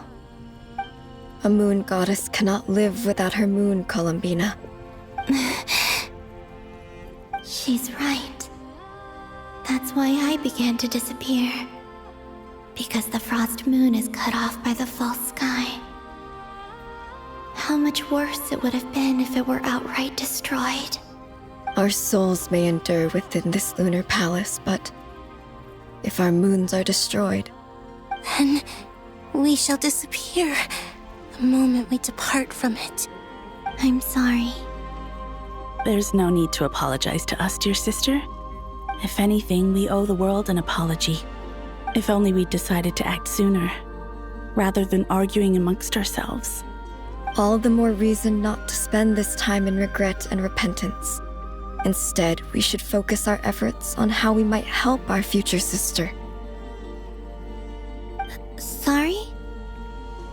A moon goddess cannot live without her moon, Columbina. She's right. That's why I began to disappear. Because the frost moon is cut off by the false sky. How much worse it would have been if it were outright destroyed. Our souls may endure within this lunar palace, but if our moons are destroyed, Then we shall disappear the moment we depart from it. I'm sorry. There's no need to apologize to us, dear sister. If anything, we owe the world an apology. If only we'd decided to act sooner, rather than arguing amongst ourselves. all the more reason not to spend this time in regret and repentance. Instead, we should focus our efforts on how we might help our future sister. Sorry?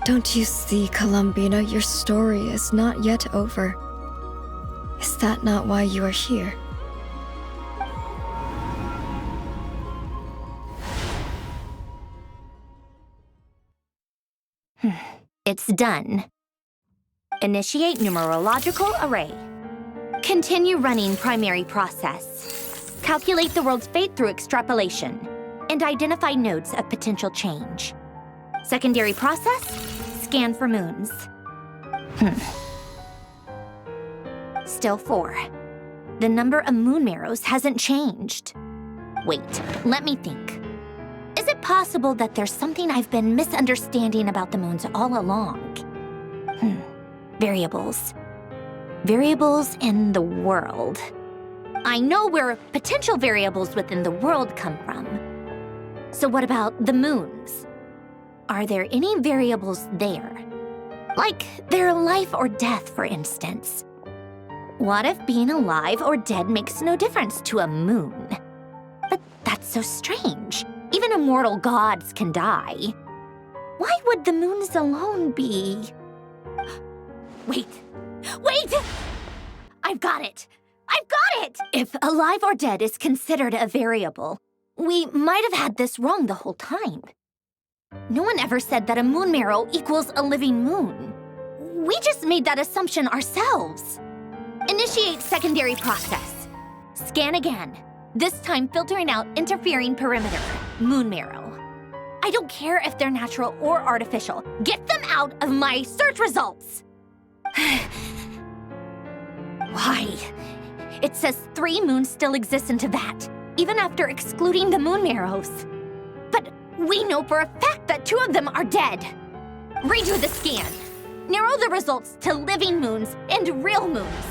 Don't you see, Columbina, your story is not yet over. Is that not why you are here? It's done. Initiate numerological array. Continue running primary process. Calculate the world's fate through extrapolation. And identify nodes of potential change. Secondary process, scan for moons. Still 4. The number of moon marrows hasn't changed. Wait, let me think. Is it possible that there's something I've been misunderstanding about the moons all along? Variables. Variables in the world. I know where potential variables within the world come from. So what about the moons? Are there any variables there? Like their life or death, for instance. What if being alive or dead makes no difference to a moon? But that's so strange. Even immortal gods can die. Why would the moons alone be? Wait! I've got it! If alive or dead is considered a variable, we might have had this wrong the whole time. No one ever said that a moon marrow equals a living moon. We just made that assumption ourselves. Initiate secondary process. Scan again. This time filtering out interfering perimeter, moon marrow. I don't care if they're natural or artificial. Get them out of my search results! Why? It says 3 moons still exist in Tibet, even after excluding the moon marrows. But we know for a fact that 2 of them are dead. Redo the scan. Narrow the results to living moons and real moons.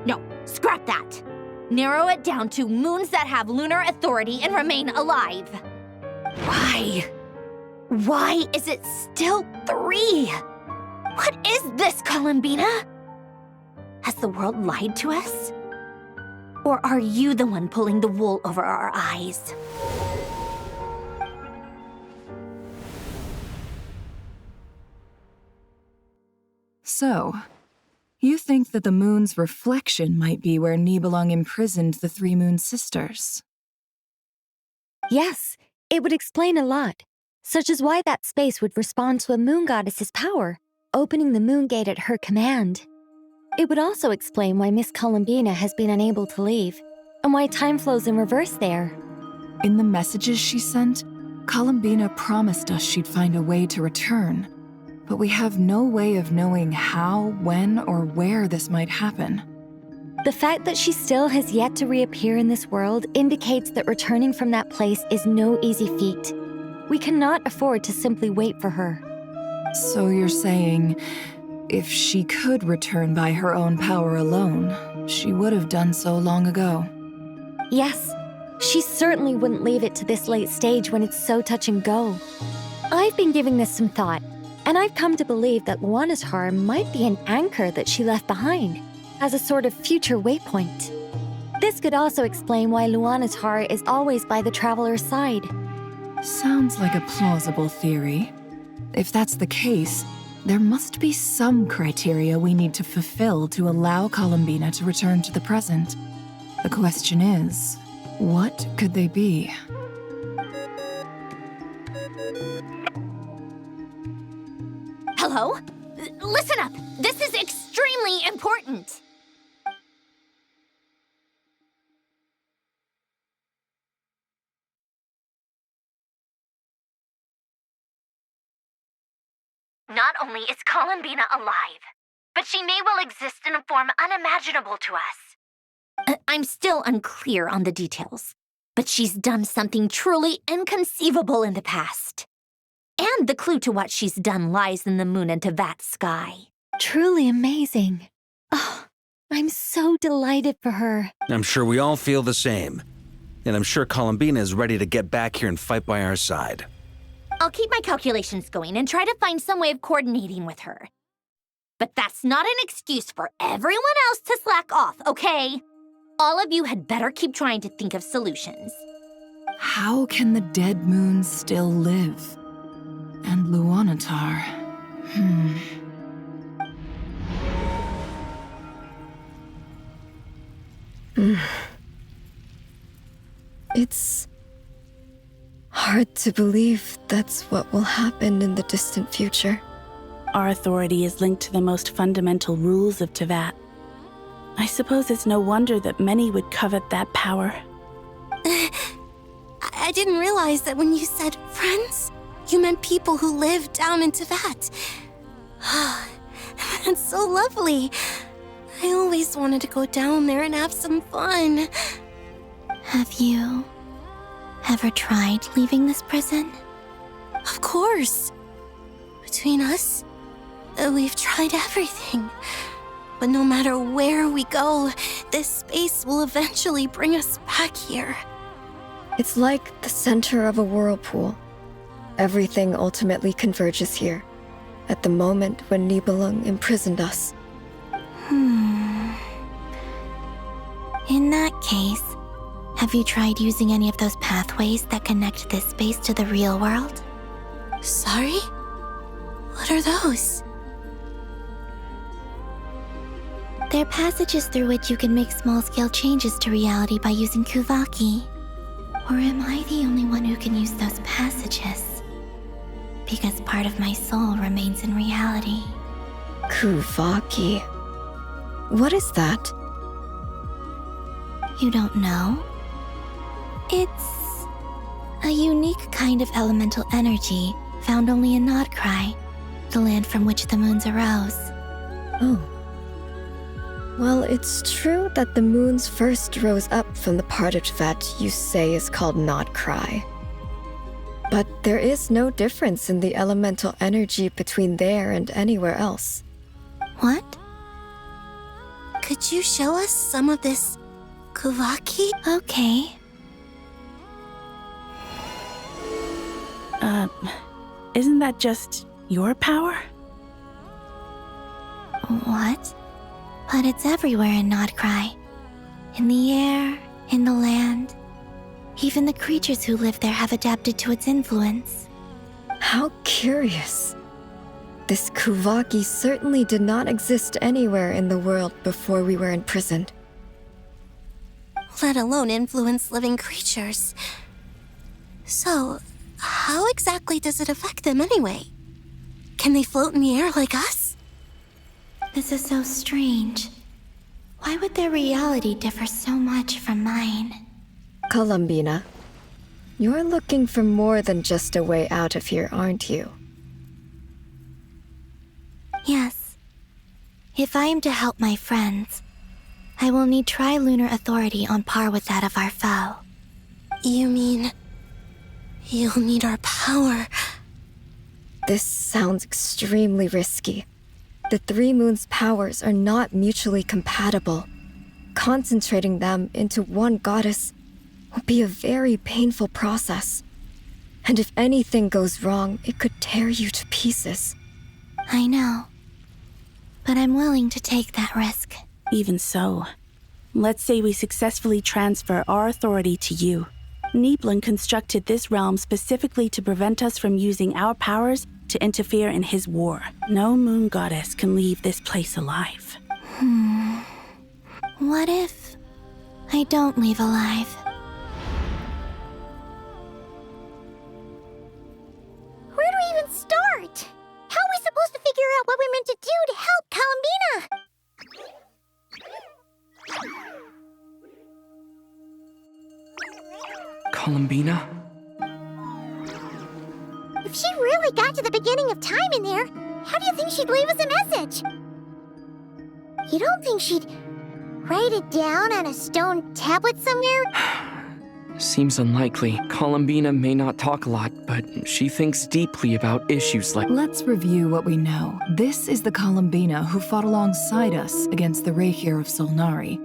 No, scrap that. Narrow it down to moons that have lunar authority and remain alive. Why? Why is it still 3? What is this, Columbina? Has the world lied to us? Or are you the one pulling the wool over our eyes? So, you think that the moon's reflection might be where Nibelung imprisoned the 3 moon sisters? Yes, it would explain a lot, such as why that space would respond to a moon goddess's power, opening the moon gate at her command. It would also explain why Miss Columbina has been unable to leave, and why time flows in reverse there. In the messages she sent, Columbina promised us she'd find a way to return, but we have no way of knowing how, when, or where this might happen. The fact that she still has yet to reappear in this world indicates that returning from that place is no easy feat. We cannot afford to simply wait for her. So you're saying, if she could return by her own power alone, she would have done so long ago? Yes, she certainly wouldn't leave it to this late stage when it's so touch and go. I've been giving this some thought, and I've come to believe that Luanatar might be an anchor that she left behind, as a sort of future waypoint. This could also explain why Luanatar is always by the traveler's side. Sounds like a plausible theory. If that's the case, there must be some criteria we need to fulfill to allow Columbina to return to the present. The question is, what could they be? Hello? Listen up! This is extremely important! Not only is Columbina alive, but she may well exist in a form unimaginable to us. I'm still unclear on the details, but she's done something truly inconceivable in the past. And the clue to what she's done lies in the moon and Tevat sky. Truly amazing. Oh, I'm so delighted for her. I'm sure we all feel the same. And I'm sure Columbina is ready to get back here and fight by our side. I'll keep my calculations going and try to find some way of coordinating with her. But that's not an excuse for everyone else to slack off, okay? All of you had better keep trying to think of solutions. How can the dead moon still live? And Luanatar... It's hard to believe that's what will happen in the distant future. Our authority is linked to the most fundamental rules of Tevat. I suppose it's no wonder that many would covet that power. I didn't realize that when you said friends, you meant people who live down in Tevat. That's so lovely. I always wanted to go down there and have some fun. Have you ever tried leaving this prison? Of course. Between us, we've tried everything. But no matter where we go, this space will eventually bring us back here. It's like the center of a whirlpool. Everything ultimately converges here, at the moment when Nibelung imprisoned us. In that case, have you tried using any of those pathways that connect this space to the real world? Sorry? What are those? They're passages through which you can make small-scale changes to reality by using Kuvaki. Or am I the only one who can use those passages? Because part of my soul remains in reality. Kuvaki. What is that? You don't know? It's a unique kind of elemental energy found only in Nodcry, the land from which the moons arose. Oh. Well, it's true that the moons first rose up from the part of Tevat you say is called Nodcry. But there is no difference in the elemental energy between there and anywhere else. What? Could you show us some of this Kuvaki? Okay. Isn't that just your power? What? But it's everywhere in Nodcry. In the air, in the land. Even the creatures who live there have adapted to its influence. How curious. This Kuvaki certainly did not exist anywhere in the world before we were imprisoned. Let alone influence living creatures. So, how exactly does it affect them anyway? Can they float in the air like us? This is so strange. Why would their reality differ so much from mine? Columbina, you're looking for more than just a way out of here, aren't you? Yes. If I am to help my friends, I will need tri-lunar authority on par with that of our foe. You mean... you'll need our power? This sounds extremely risky. The three moons' powers are not mutually compatible. Concentrating them into one goddess will be a very painful process. And if anything goes wrong, it could tear you to pieces. I know. But I'm willing to take that risk. Even so, let's say we successfully transfer our authority to you. Nibelung constructed this realm specifically to prevent us from using our powers to interfere in his war. No moon goddess can leave this place alive. What if I don't leave alive? Where do we even start? How are we supposed to figure out what we're meant Columbina? If she really got to the beginning of time in there, how do you think she'd leave us a message? You don't think she'd write it down on a stone tablet somewhere? Seems unlikely. Columbina may not talk a lot, but she thinks deeply about issues like... Let's review what we know. This is the Columbina who fought alongside us against the Reikir of Solnari,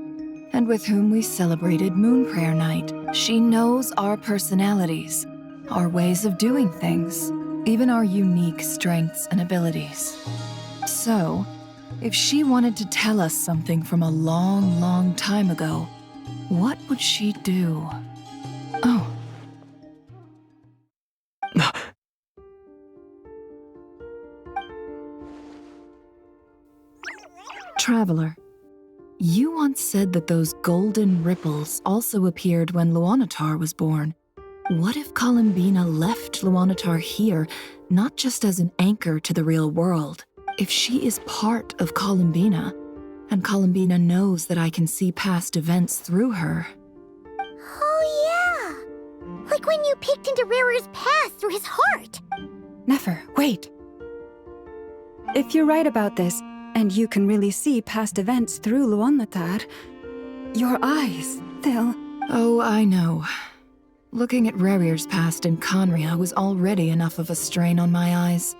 and with whom we celebrated Moon Prayer Night. She knows our personalities, our ways of doing things, even our unique strengths and abilities. So, if she wanted to tell us something from a long, long time ago, what would she do? Oh. Traveler, you once said that those golden ripples also appeared when Luanatar was born. What if Columbina left Luanatar here, not just as an anchor to the real world? If she is part of Columbina, and Columbina knows that I can see past events through her. Oh yeah! Like when you peeked into Rarer's past through his heart! Nefer, wait. If you're right about this, and you can really see past events through Luanatar, your eyes, they'll... Oh, I know. Looking at Rerir's past in Conria was already enough of a strain on my eyes.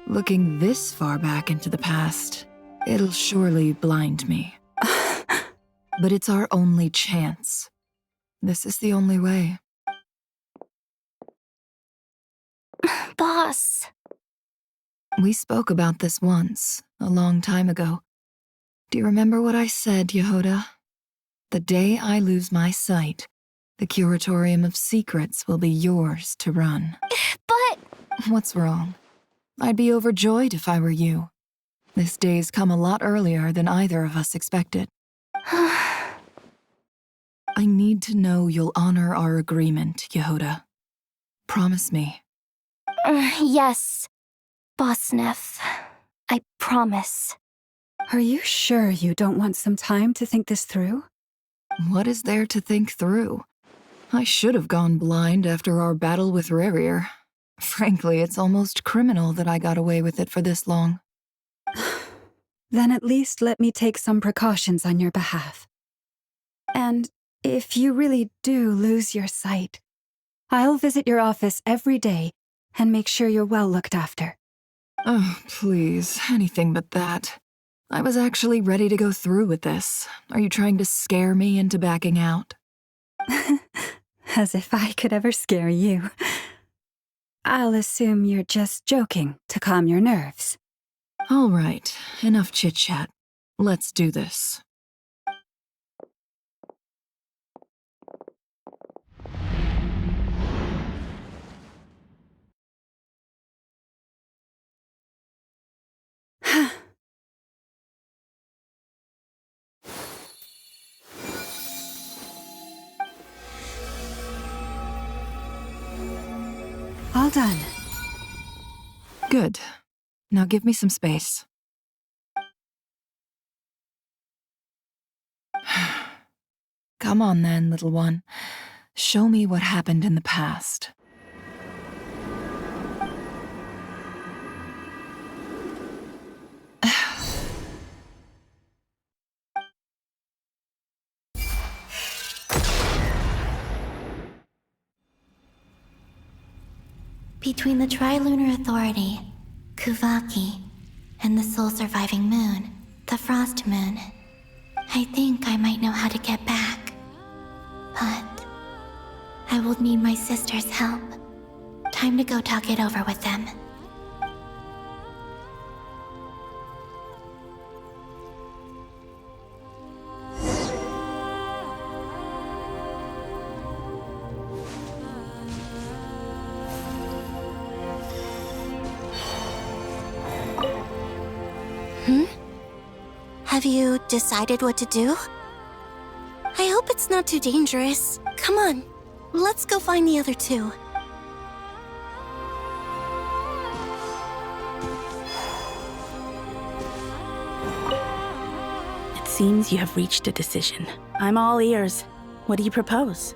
Looking this far back into the past, it'll surely blind me. But it's our only chance. This is the only way. Boss. We spoke about this once, a long time ago. Do you remember what I said, Yehoda? The day I lose my sight, the Curatorium of Secrets will be yours to run. But... What's wrong? I'd be overjoyed if I were you. This day's come a lot earlier than either of us expected. I need to know you'll honor our agreement, Yehoda. Promise me. Yes, Boss Neff. I promise. Are you sure you don't want some time to think this through? What is there to think through? I should have gone blind after our battle with Rerir. Frankly, it's almost criminal that I got away with it for this long. Then at least let me take some precautions on your behalf. And if you really do lose your sight, I'll visit your office every day and make sure you're well looked after. Oh, please, anything but that. I was actually ready to go through with this. Are you trying to scare me into backing out? As if I could ever scare you. I'll assume you're just joking to calm your nerves. All right, enough chit-chat. Let's do this. All done. Good. Now give me some space. Come on then, little one. Show me what happened in the past. Between the Trilunar Authority, Kuvaki, and the sole-surviving moon, the Frost Moon, I think I might know how to get back. But I will need my sister's help. Time to go talk it over with them. Have you decided what to do? I hope it's not too dangerous. Come on, let's go find the other two. It seems you have reached a decision. I'm all ears. What do you propose?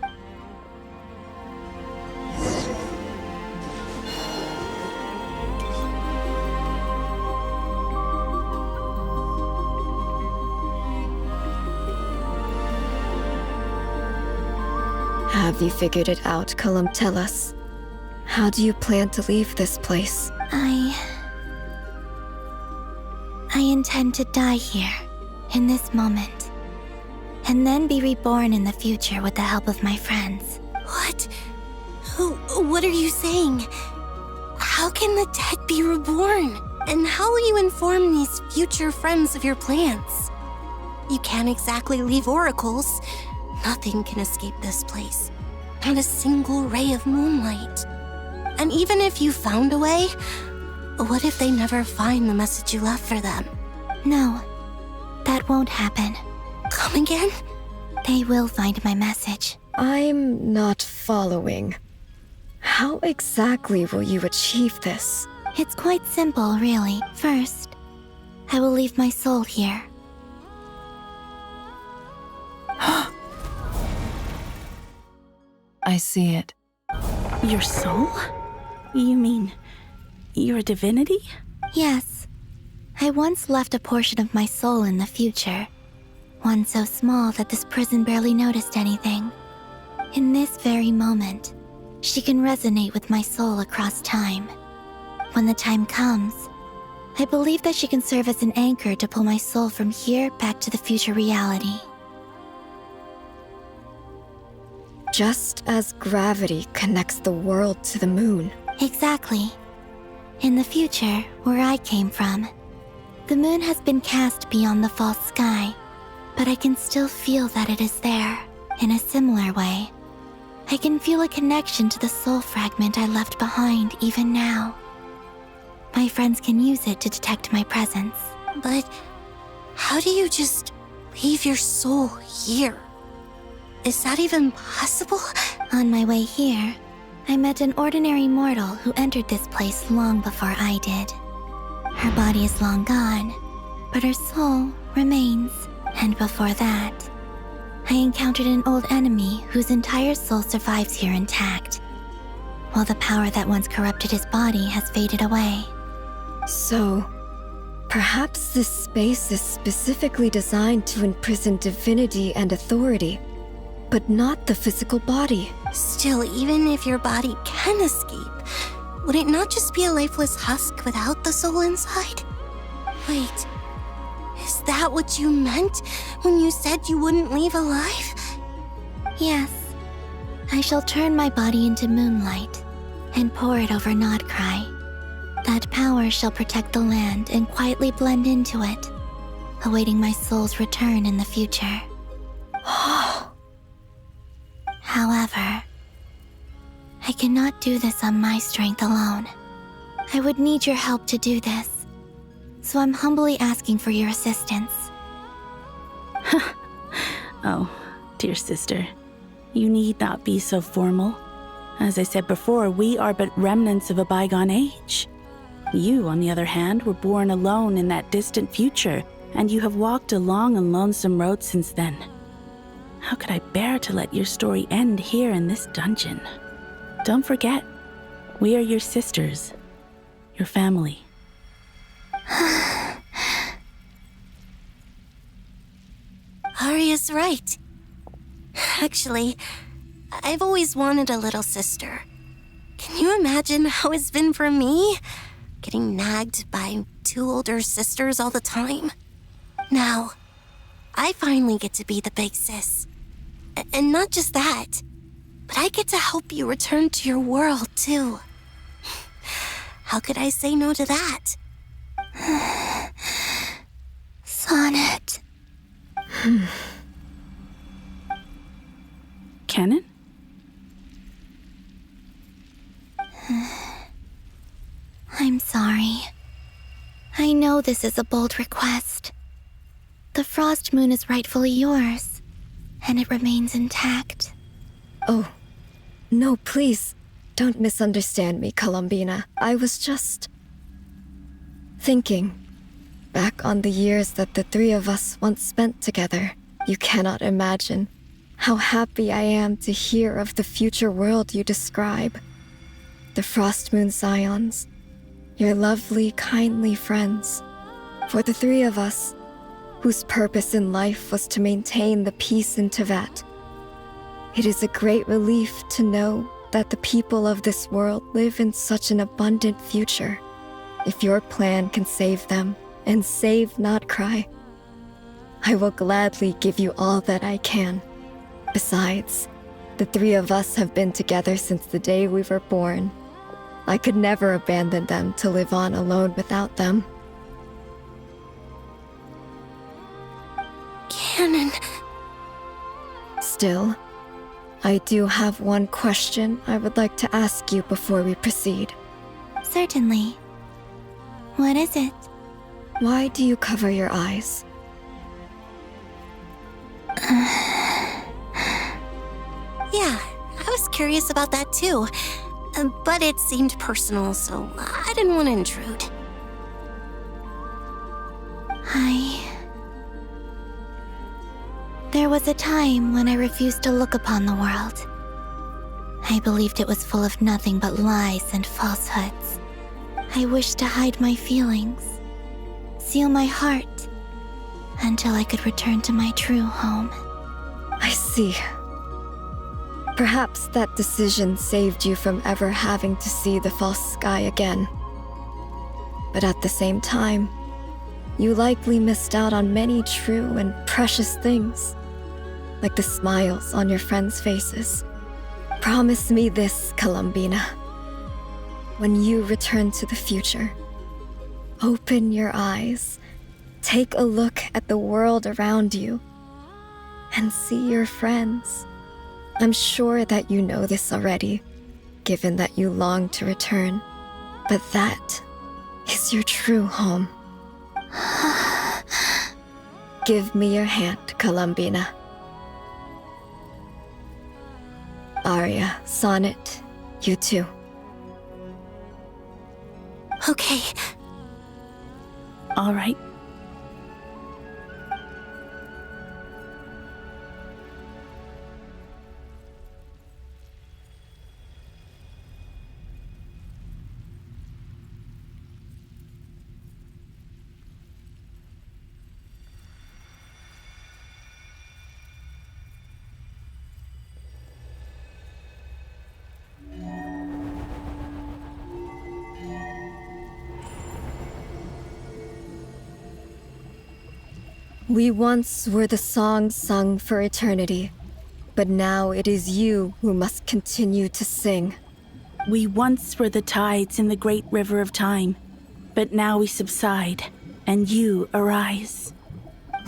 Have you figured it out, Cullum? Tell us. How do you plan to leave this place? I intend to die here, in this moment, and then be reborn in the future with the help of my friends. What? What are you saying? How can the dead be reborn? And how will you inform these future friends of your plans? You can't exactly leave oracles. Nothing can escape this place. Not a single ray of moonlight. And even if you found a way, what if they never find the message you left for them? No, that won't happen. Come again? They will find my message. I'm not following. How exactly will you achieve this? It's quite simple, really. First, I will leave my soul here. I see it. Your soul? You mean your divinity? Yes. I once left a portion of my soul in the future. One so small that this prison barely noticed anything. In this very moment, she can resonate with my soul across time. When the time comes, I believe that she can serve as an anchor to pull my soul from here back to the future reality. Just as gravity connects the world to the moon. Exactly. In the future, where I came from, the moon has been cast beyond the false sky, but I can still feel that it is there, in a similar way. I can feel a connection to the soul fragment I left behind even now. My friends can use it to detect my presence. But how do you just leave your soul here? Is that even possible? On my way here, I met an ordinary mortal who entered this place long before I did. Her body is long gone, but her soul remains. And before that, I encountered an old enemy whose entire soul survives here intact, while the power that once corrupted his body has faded away. So, perhaps this space is specifically designed to imprison divinity and authority, but not the physical body. Still, even if your body can escape, would it not just be a lifeless husk without the soul inside? Wait, is that what you meant when you said you wouldn't leave alive? Yes. I shall turn my body into moonlight and pour it over Nodcry. That power shall protect the land and quietly blend into it, awaiting my soul's return in the future. However, I cannot do this on my strength alone. I would need your help to do this, so I'm humbly asking for your assistance. Oh, dear sister, you need not be so formal. As I said before, we are but remnants of a bygone age. You, on the other hand, were born alone in that distant future, and you have walked a long and lonesome road since then. How could I bear to let your story end here in this dungeon? Don't forget, we are your sisters, your family. Arya's right. Actually, I've always wanted a little sister. Can you imagine how it's been for me? Getting nagged by two older sisters all the time. Now, I finally get to be the big sis. And not just that, but I get to help you return to your world, too. How could I say no to that? Sonnet. Canon? I'm sorry. I know this is a bold request. The Frost Moon is rightfully yours, and it remains intact. Oh, no, please, don't misunderstand me, Columbina. I was just thinking back on the years that the three of us once spent together. You cannot imagine how happy I am to hear of the future world you describe. The Frost Moon Scions, your lovely, kindly friends. For the three of us, whose purpose in life was to maintain the peace in Teyvat. It is a great relief to know that the people of this world live in such an abundant future. If your plan can save them, and save not cry, I will gladly give you all that I can. Besides, the three of us have been together since the day we were born. I could never abandon them to live on alone without them. Canon. Still, I do have one question I would like to ask you before we proceed. Certainly. What is it? Why do you cover your eyes? Yeah, I was curious about that too. But it seemed personal, so I didn't want to intrude. There was a time when I refused to look upon the world. I believed it was full of nothing but lies and falsehoods. I wished to hide my feelings, seal my heart, until I could return to my true home. I see. Perhaps that decision saved you from ever having to see the false sky again. But at the same time, you likely missed out on many true and precious things, like the smiles on your friends' faces. Promise me this, Columbina. When you return to the future, open your eyes, take a look at the world around you, and see your friends. I'm sure that you know this already, given that you long to return, but that is your true home. Give me your hand, Columbina. Aria, Sonnet, you too. Okay. All right. We once were the songs sung for eternity, but now it is you who must continue to sing. We once were the tides in the great river of time, but now we subside, and you arise.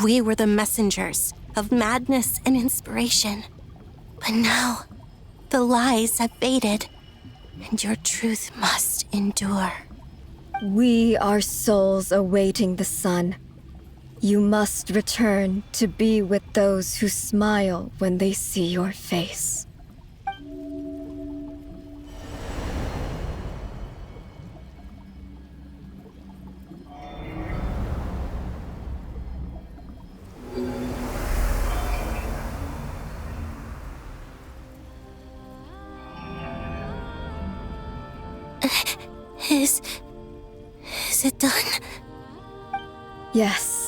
We were the messengers of madness and inspiration, but now the lies have faded, and your truth must endure. We are souls awaiting the sun. You must return to be with those who smile when they see your face. Is it done? Yes.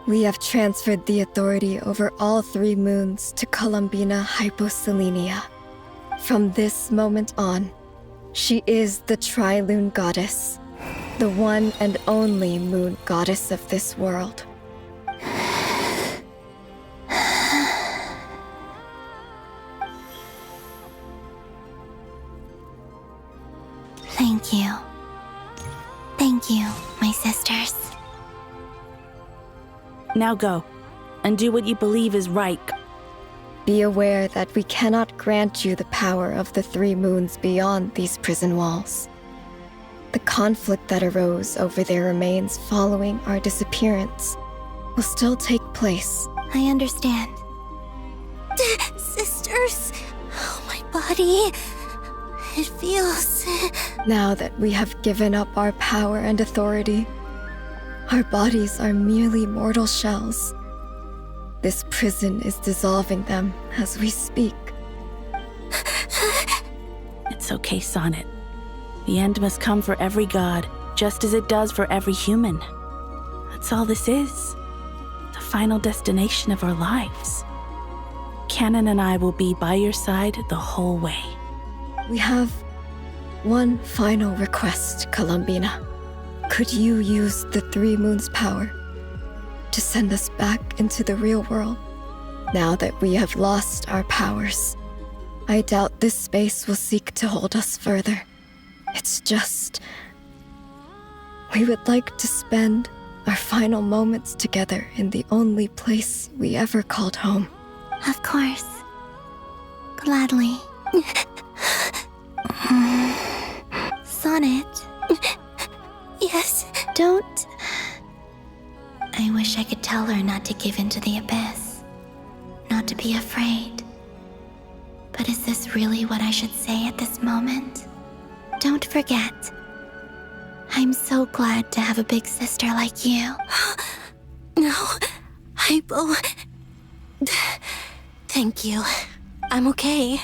We have transferred the authority over all 3 moons to Columbina Hyposelenia. From this moment on, she is the Tri-Lune Goddess, the one and only moon goddess of this world. Thank you. Thank you, my sisters. Now go, and do what you believe is right. Be aware that we cannot grant you the power of the 3 moons beyond these prison walls. The conflict that arose over their remains following our disappearance will still take place. I understand. Sisters, oh, my body. It feels... Now that we have given up our power and authority, our bodies are merely mortal shells. This prison is dissolving them as we speak. It's okay, Sonnet. The end must come for every god, just as it does for every human. That's all this is. The final destination of our lives. Canon and I will be by your side the whole way. We have one final request, Columbina. Could you use the Three Moons' power to send us back into the real world? Now that we have lost our powers, I doubt this space will seek to hold us further. It's just... we would like to spend our final moments together in the only place we ever called home. Of course. Gladly. Sonnet. Yes. Don't... I wish I could tell her not to give in to the abyss. Not to be afraid. But is this really what I should say at this moment? Don't forget. I'm so glad to have a big sister like you. No, I will... Thank you. I'm okay.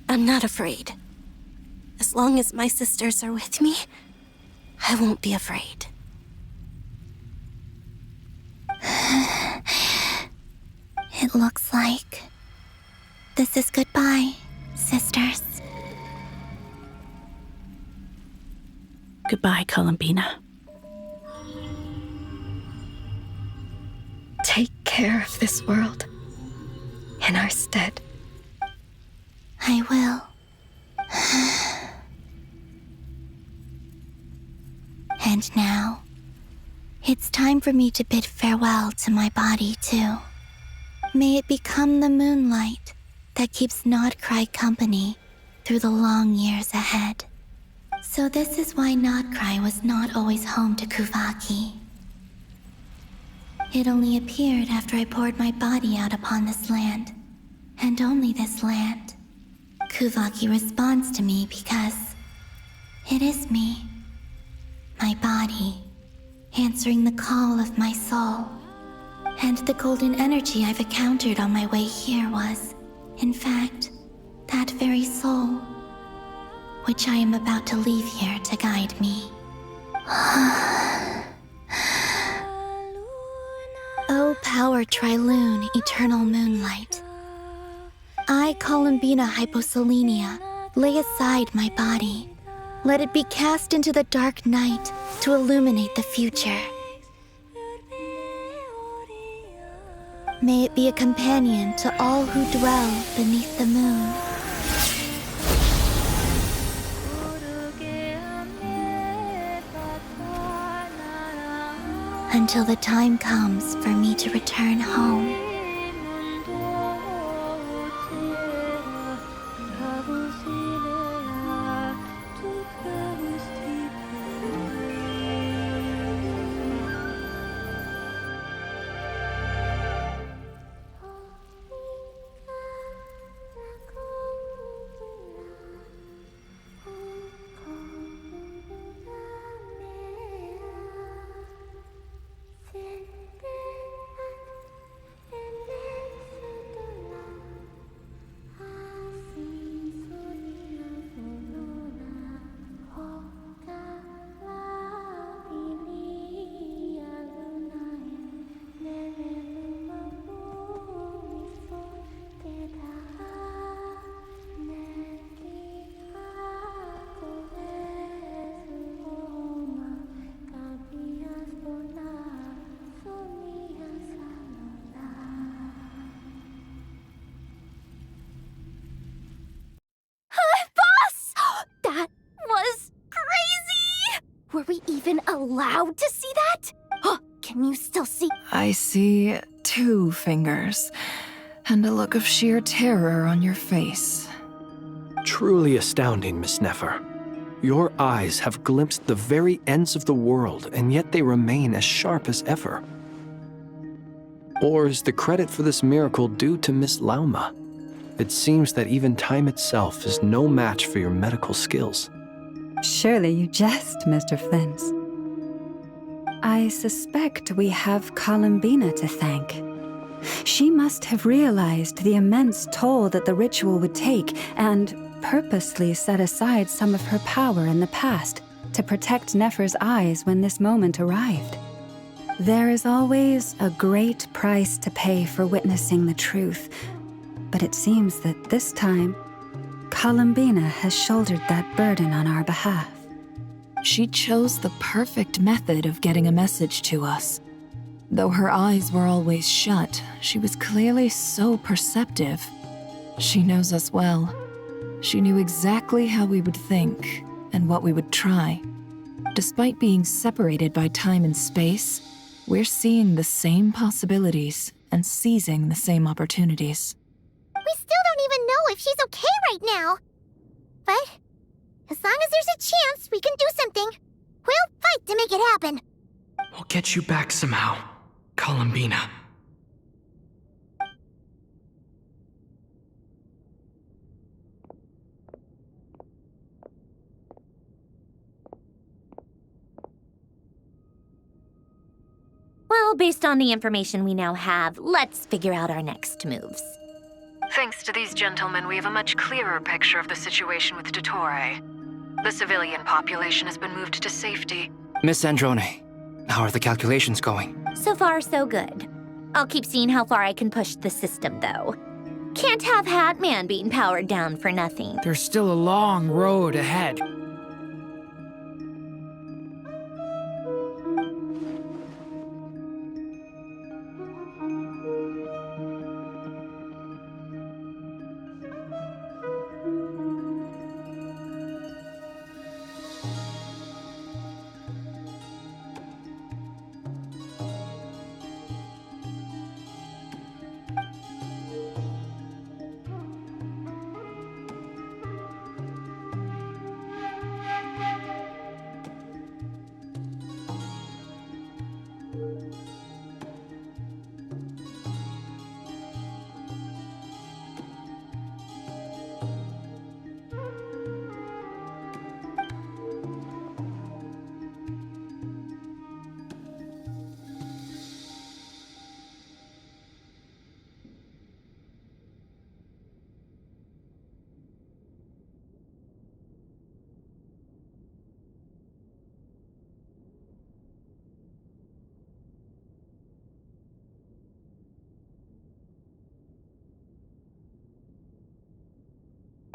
I'm not afraid. As long as my sisters are with me, I won't be afraid. It looks like this is goodbye, sisters. Goodbye, Columbina. Take care of this world in our stead. I will. And now, it's time for me to bid farewell to my body, too. May it become the moonlight that keeps Nodcry company through the long years ahead. So this is why Nodcry was not always home to Kuvaki. It only appeared after I poured my body out upon this land, and only this land. Kuvaki responds to me because it is me, my body, answering the call of my soul. And the golden energy I've encountered on my way here was, in fact, that very soul, which I am about to leave here to guide me. O power Trilune, eternal moonlight. I, Columbina Hyposelenia, lay aside my body. Let it be cast into the dark night to illuminate the future. May it be a companion to all who dwell beneath the moon. Until the time comes for me to return home. Were we even allowed to see that? Can you still see? I see 2 fingers, and a look of sheer terror on your face. Truly astounding, Miss Nefer. Your eyes have glimpsed the very ends of the world, and yet they remain as sharp as ever. Or is the credit for this miracle due to Miss Lauma? It seems that even time itself is no match for your medical skills. Surely you jest, Mr. Flint. I suspect we have Columbina to thank. She must have realized the immense toll that the ritual would take and purposely set aside some of her power in the past to protect Nefer's eyes when this moment arrived. There is always a great price to pay for witnessing the truth, But it seems that this time, Columbina has shouldered that burden on our behalf. She chose the perfect method of getting a message to us. Though her eyes were always shut, she was clearly so perceptive. She knows us well. She knew exactly how we would think and what we would try. Despite being separated by time and space, we're seeing the same possibilities and seizing the same opportunities. We still don't even know if she's okay right now. But as long as there's a chance we can do something, we'll fight to make it happen. We'll get you back somehow, Columbina. Well, based on the information we now have, let's figure out our next moves. Thanks to these gentlemen, we have a much clearer picture of the situation with Dottore. The civilian population has been moved to safety. Miss Sandrone, how are the calculations going? So far, so good. I'll keep seeing how far I can push the system, though. Can't have Hat Man being powered down for nothing. There's still a long road ahead.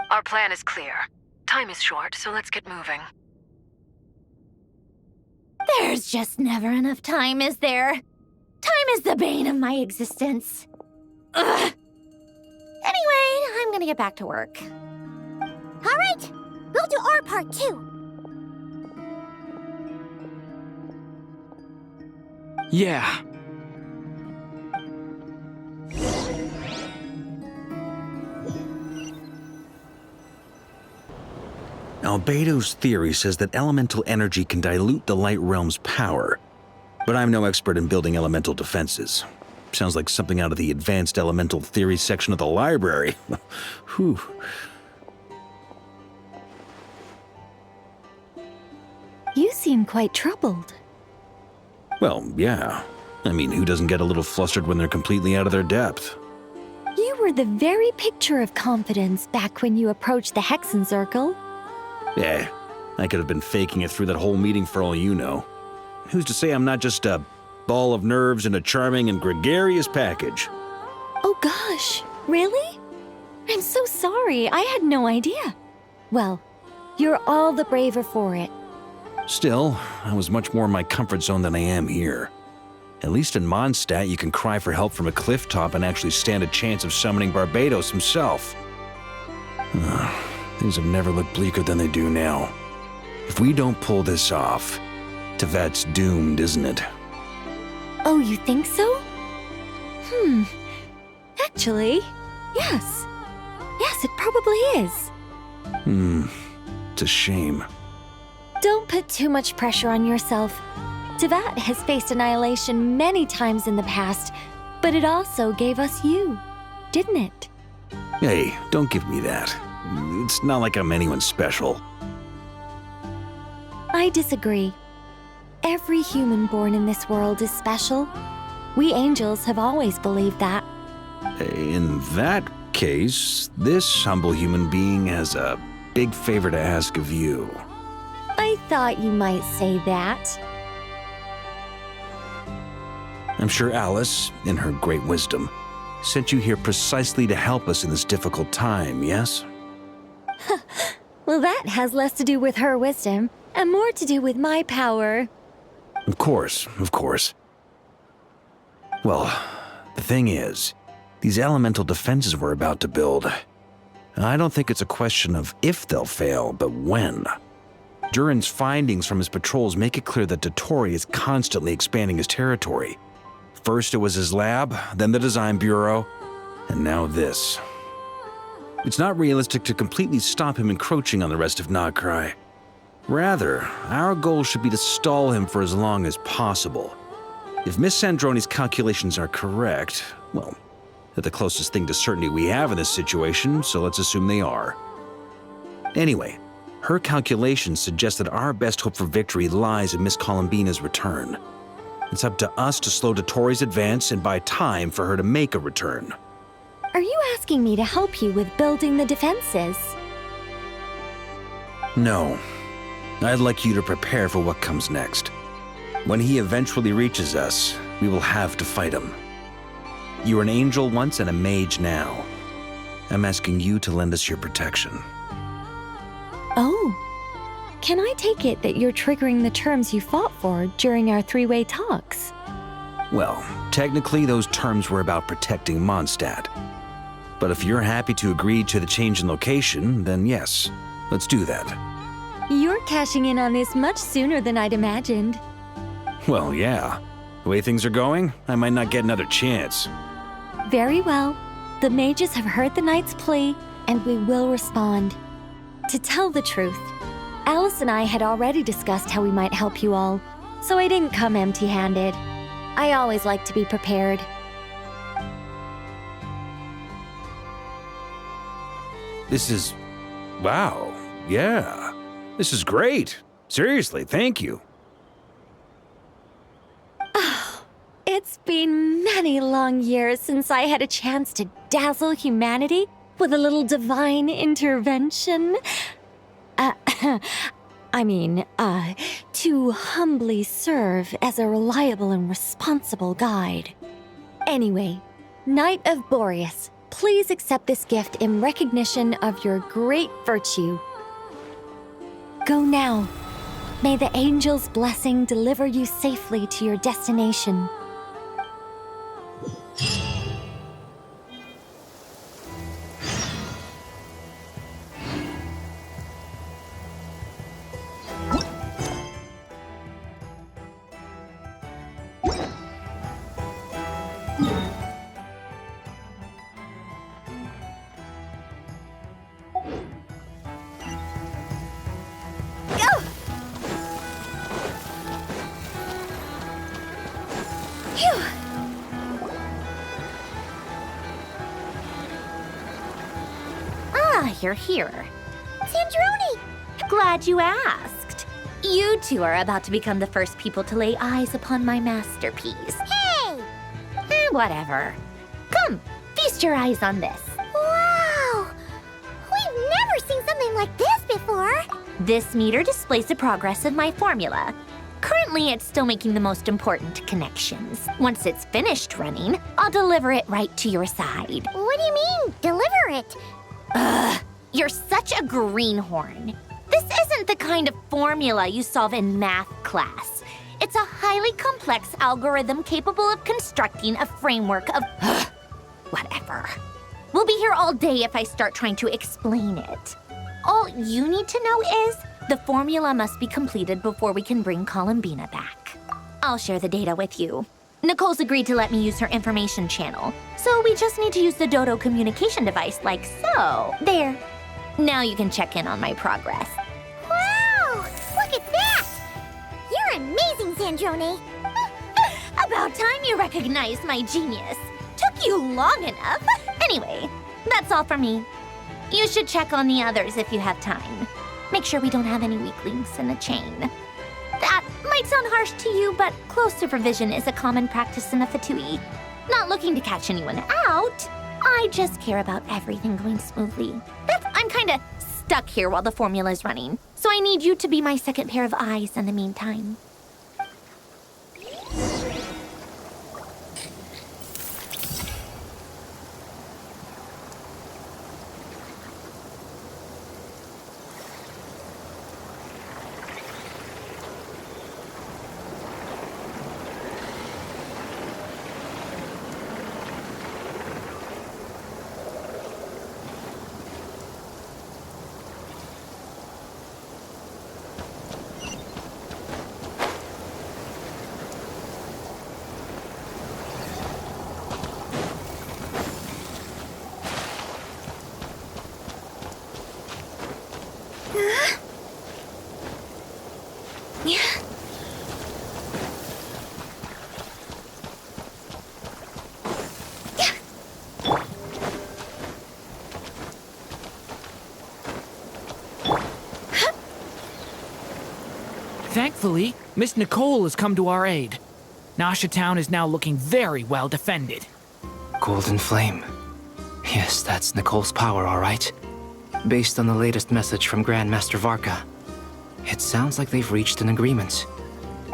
Our plan is clear. Time is short, so let's get moving. There's just never enough time, is there? Time is the bane of my existence. Ugh. Anyway, I'm gonna get back to work. All right, we'll do our part too. Yeah. Albedo's theory says that elemental energy can dilute the light realm's power, but I'm no expert in building elemental defenses. Sounds like something out of the advanced elemental theory section of the library. Whew. You seem quite troubled. Well, yeah. I mean, who doesn't get a little flustered when they're completely out of their depth? You were the very picture of confidence back when you approached the Hexen Circle. Yeah, I could have been faking it through that whole meeting for all you know. Who's to say I'm not just a ball of nerves in a charming and gregarious package? Oh gosh, really? I'm so sorry, I had no idea. Well, you're all the braver for it. Still, I was much more in my comfort zone than I am here. At least in Mondstadt, you can cry for help from a cliff top and actually stand a chance of summoning Barbados himself. Things have never looked bleaker than they do now. If we don't pull this off, Tevat's doomed, isn't it? Oh, you think so? Actually, yes. Yes, it probably is. It's a shame. Don't put too much pressure on yourself. Tevat has faced annihilation many times in the past, but it also gave us you, didn't it? Hey, don't give me that. It's not like I'm anyone special. I disagree. Every human born in this world is special. We angels have always believed that. In that case, this humble human being has a big favor to ask of you. I thought you might say that. I'm sure Alice, in her great wisdom, sent you here precisely to help us in this difficult time, yes? Well, that has less to do with her wisdom and more to do with my power. Of course, of course. Well, the thing is, these elemental defenses we're about to build, I don't think it's a question of if they'll fail, but when. Durin's findings from his patrols make it clear that Dottore is constantly expanding his territory. First it was his lab, then the design bureau, and now this. It's not realistic to completely stop him encroaching on the rest of Nagcry. Rather, our goal should be to stall him for as long as possible. If Miss Sandrone's calculations are correct, well, they're the closest thing to certainty we have in this situation, so let's assume they are. Anyway, her calculations suggest that our best hope for victory lies in Miss Columbina's return. It's up to us to slow Dottore's advance and buy time for her to make a return. Are you asking me to help you with building the defenses? No. I'd like you to prepare for what comes next. When he eventually reaches us, we will have to fight him. You were an angel once and a mage now. I'm asking you to lend us your protection. Oh. Can I take it that you're triggering the terms you fought for during our three-way talks? Well, technically those terms were about protecting Mondstadt. But if you're happy to agree to the change in location, then yes, let's do that. You're cashing in on this much sooner than I'd imagined. Well, yeah. The way things are going, I might not get another chance. Very well. The mages have heard the knight's plea, and we will respond. To tell the truth, Alice and I had already discussed how we might help you all, so I didn't come empty-handed. I always like to be prepared. This is... wow. Yeah. This is great. Seriously, thank you. It's been many long years since I had a chance to dazzle humanity with a little divine intervention. To humbly serve as a reliable and responsible guide. Anyway, Knight of Boreas, please accept this gift in recognition of your great virtue. Go now. May the angel's blessing deliver you safely to your destination. You're here. Sandrone! Glad you asked. You two are about to become the first people to lay eyes upon my masterpiece. Hey! Whatever. Come, feast your eyes on this. Wow! We've never seen something like this before. This meter displays the progress of my formula. Currently, it's still making the most important connections. Once it's finished running, I'll deliver it right to your side. What do you mean, deliver it? Ugh, you're such a greenhorn. This isn't the kind of formula you solve in math class. It's a highly complex algorithm capable of constructing a framework of... whatever. We'll be here all day if I start trying to explain it. All you need to know is the formula must be completed before we can bring Columbina back. I'll share the data with you. Nicole's agreed to let me use her information channel, so we just need to use the Dodo communication device like so. There. Now you can check in on my progress. Wow! Look at that! You're amazing, Sandrone. About time you recognized my genius. Took you long enough. Anyway, that's all for me. You should check on the others if you have time. Make sure we don't have any weak links in the chain. That might sound harsh to you, but close supervision is a common practice in the Fatui. Not looking to catch anyone out. I just care about everything going smoothly. I'm kinda stuck here while the formula is running, so I need you to be my second pair of eyes in the meantime. Thankfully, Miss Nicole has come to our aid. Nasha Town is now looking very well defended. Golden Flame. Yes, that's Nicole's power, all right. Based on the latest message from Grandmaster Varka, it sounds like they've reached an agreement.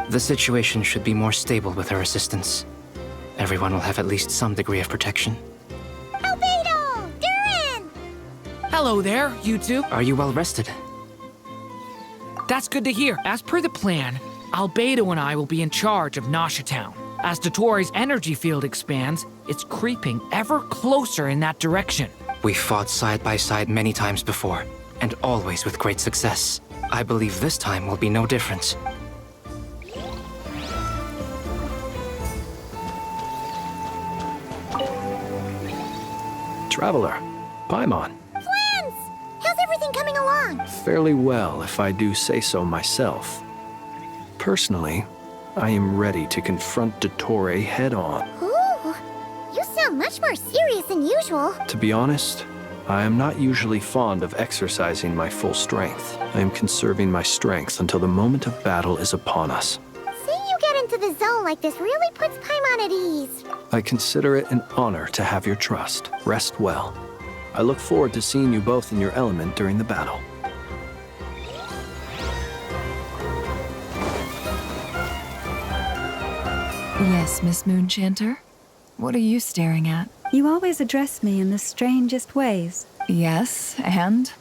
The situation should be more stable with her assistance. Everyone will have at least some degree of protection. Albedo! Durin! Hello there, you two. Are you well rested? That's good to hear. As per the plan, Albedo and I will be in charge of Nasha Town. As Dottoro's energy field expands, it's creeping ever closer in that direction. We fought side by side many times before, and always with great success. I believe this time will be no different. Traveler, Paimon. Plans! How's everything coming along? Fairly well, if I do say so myself. Personally, I am ready to confront Dottore head-on. Ooh, you sound much more serious than usual. To be honest, I am not usually fond of exercising my full strength. I am conserving my strength until the moment of battle is upon us. Seeing you get into the zone like this really puts Paimon at ease. I consider it an honor to have your trust. Rest well. I look forward to seeing you both in your element during the battle. Yes, Miss Moonchanter? What are you staring at? You always address me in the strangest ways. Yes, and?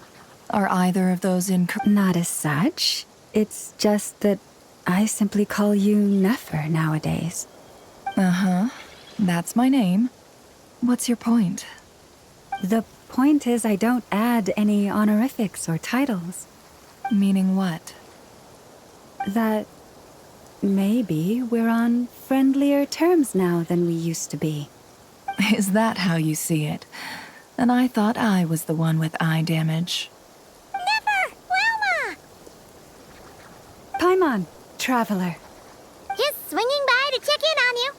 Are either of those Not as such. It's just that I simply call you Nefer nowadays. Uh-huh. That's my name. What's your point? The point is I don't add any honorifics or titles. Meaning what? That maybe we're on friendlier terms now than we used to be. Is that how you see it? And I thought I was the one with eye damage. Never! Wilma! Paimon, traveler. Just swinging by to check in on you.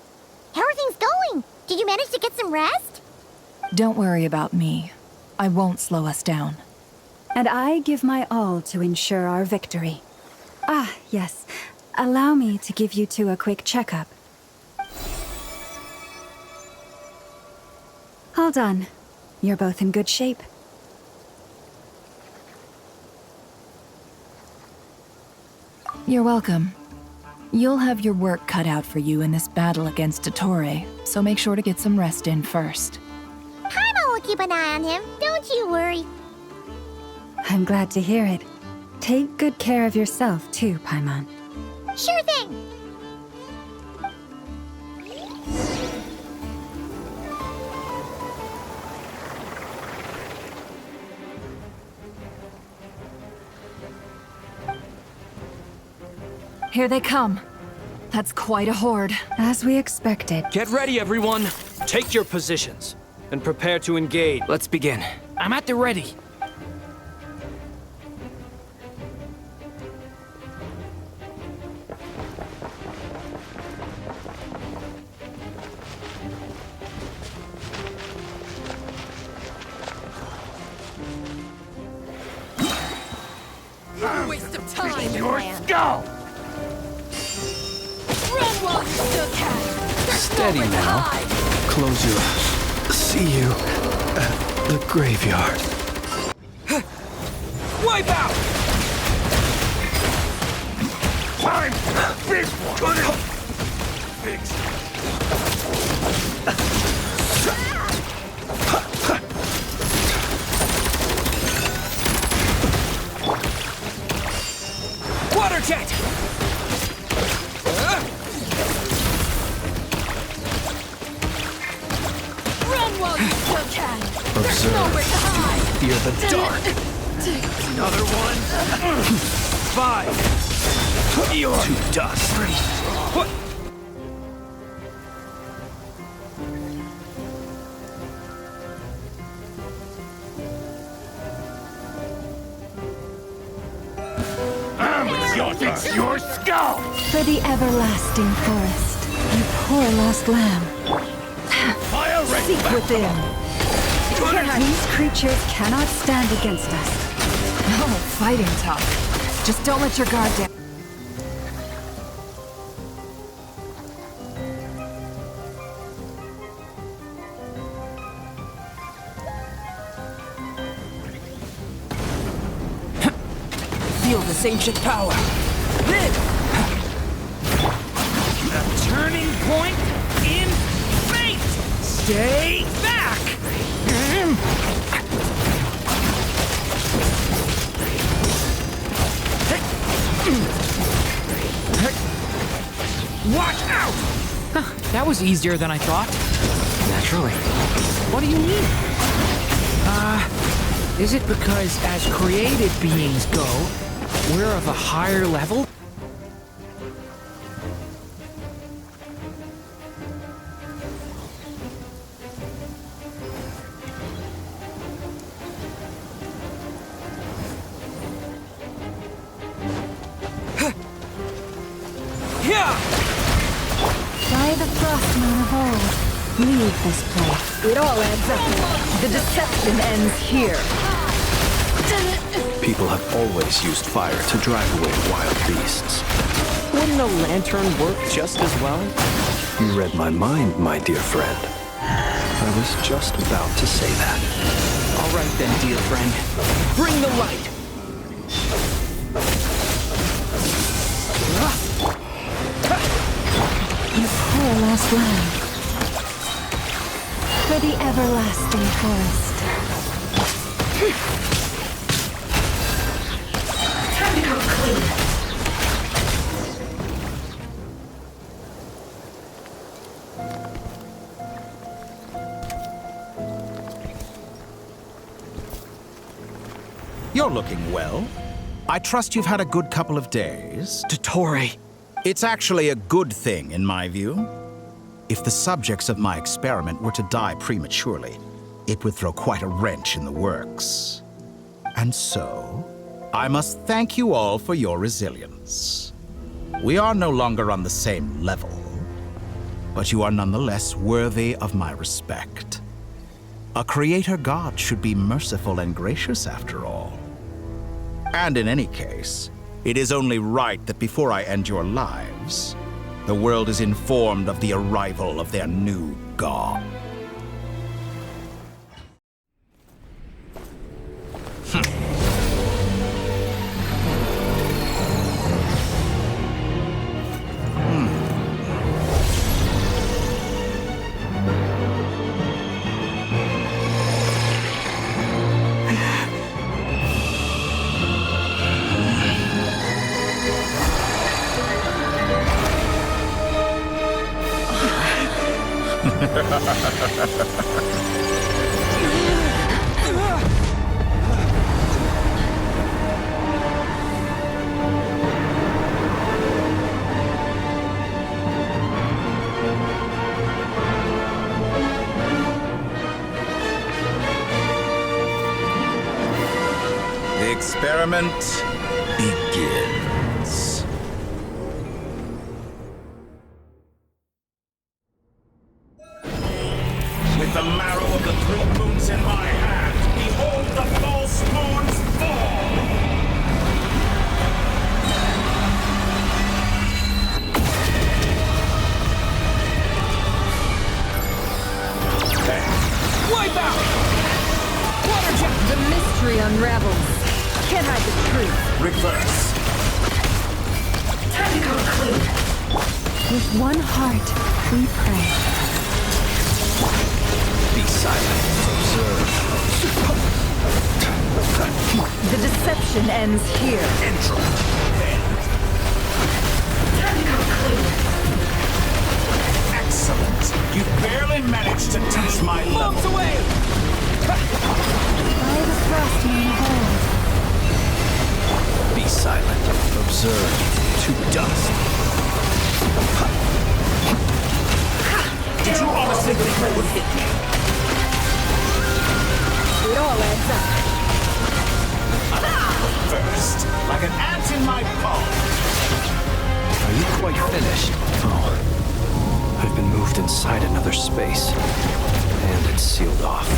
How are things going? Did you manage to get some rest? Don't worry about me. I won't slow us down. And I give my all to ensure our victory. Ah, yes. Allow me to give you two a quick checkup. All done. You're both in good shape. You're welcome. You'll have your work cut out for you in this battle against Dottore, so make sure to get some rest in first. Paimon will keep an eye on him, don't you worry. I'm glad to hear it. Take good care of yourself, too, Paimon. Sure thing. Here they come. That's quite a horde. As we expected. Get ready, everyone. Take your positions and prepare to engage. Let's begin. I'm at the ready. Waste of time. Your skull! Run while you still can. There's Steady nowhere to now. hide. Close your eyes. See you at the graveyard. Wipe out! Time! Big one! Fix. Water jet! Run while you still can. There's Observe. nowhere to hide. Fear the dark. Another one. 5. You're To dust. What? It's your skull! For the everlasting forest, you poor lost lamb. Seek within. These creatures cannot stand against us. Oh, fighting talk. Just don't let your guard down. feel this ancient power. Then, A turning point in fate! Stay back! Watch out! Huh, that was easier than I thought. Naturally. What do you mean? Is it because as created beings go, we're of a higher level? By the frost moon of old, leave this place. It all adds up. The deception ends here. People have always used fire to drive away wild beasts. wouldn't a lantern work just as well? You read my mind, my dear friend. I was just about to say that. All right then, dear friend. Bring the light! Your poor lost land. For the everlasting forest. Time to come clean. You're looking well. I trust you've had a good couple of days. Dottore. It's actually a good thing, in my view. If the subjects of my experiment were to die prematurely, it would throw quite a wrench in the works. And so, I must thank you all for your resilience. We are no longer on the same level, but you are nonetheless worthy of my respect. A creator god should be merciful and gracious after all. And in any case, it is only right that before I end your lives, the world is informed of the arrival of their new god. The experiment begins. With the marrow of the 3 moons in my hand, behold the false moons fall! Wipe out! Water jet! The mystery unravels. Can't hide the truth. Reverse. Time to come clean. With one heart, we pray. Be silent. Observe. The deception ends here. Intro. Time to come clean. Excellent. You barely managed to touch my level. Moves away! By the frost moon of old. Be silent. Observe. To dust. Did you honestly think that would hit me? It all adds up. First, like an ant in my palm. Are you quite finished? Oh. I've been moved inside another space. And it's sealed off.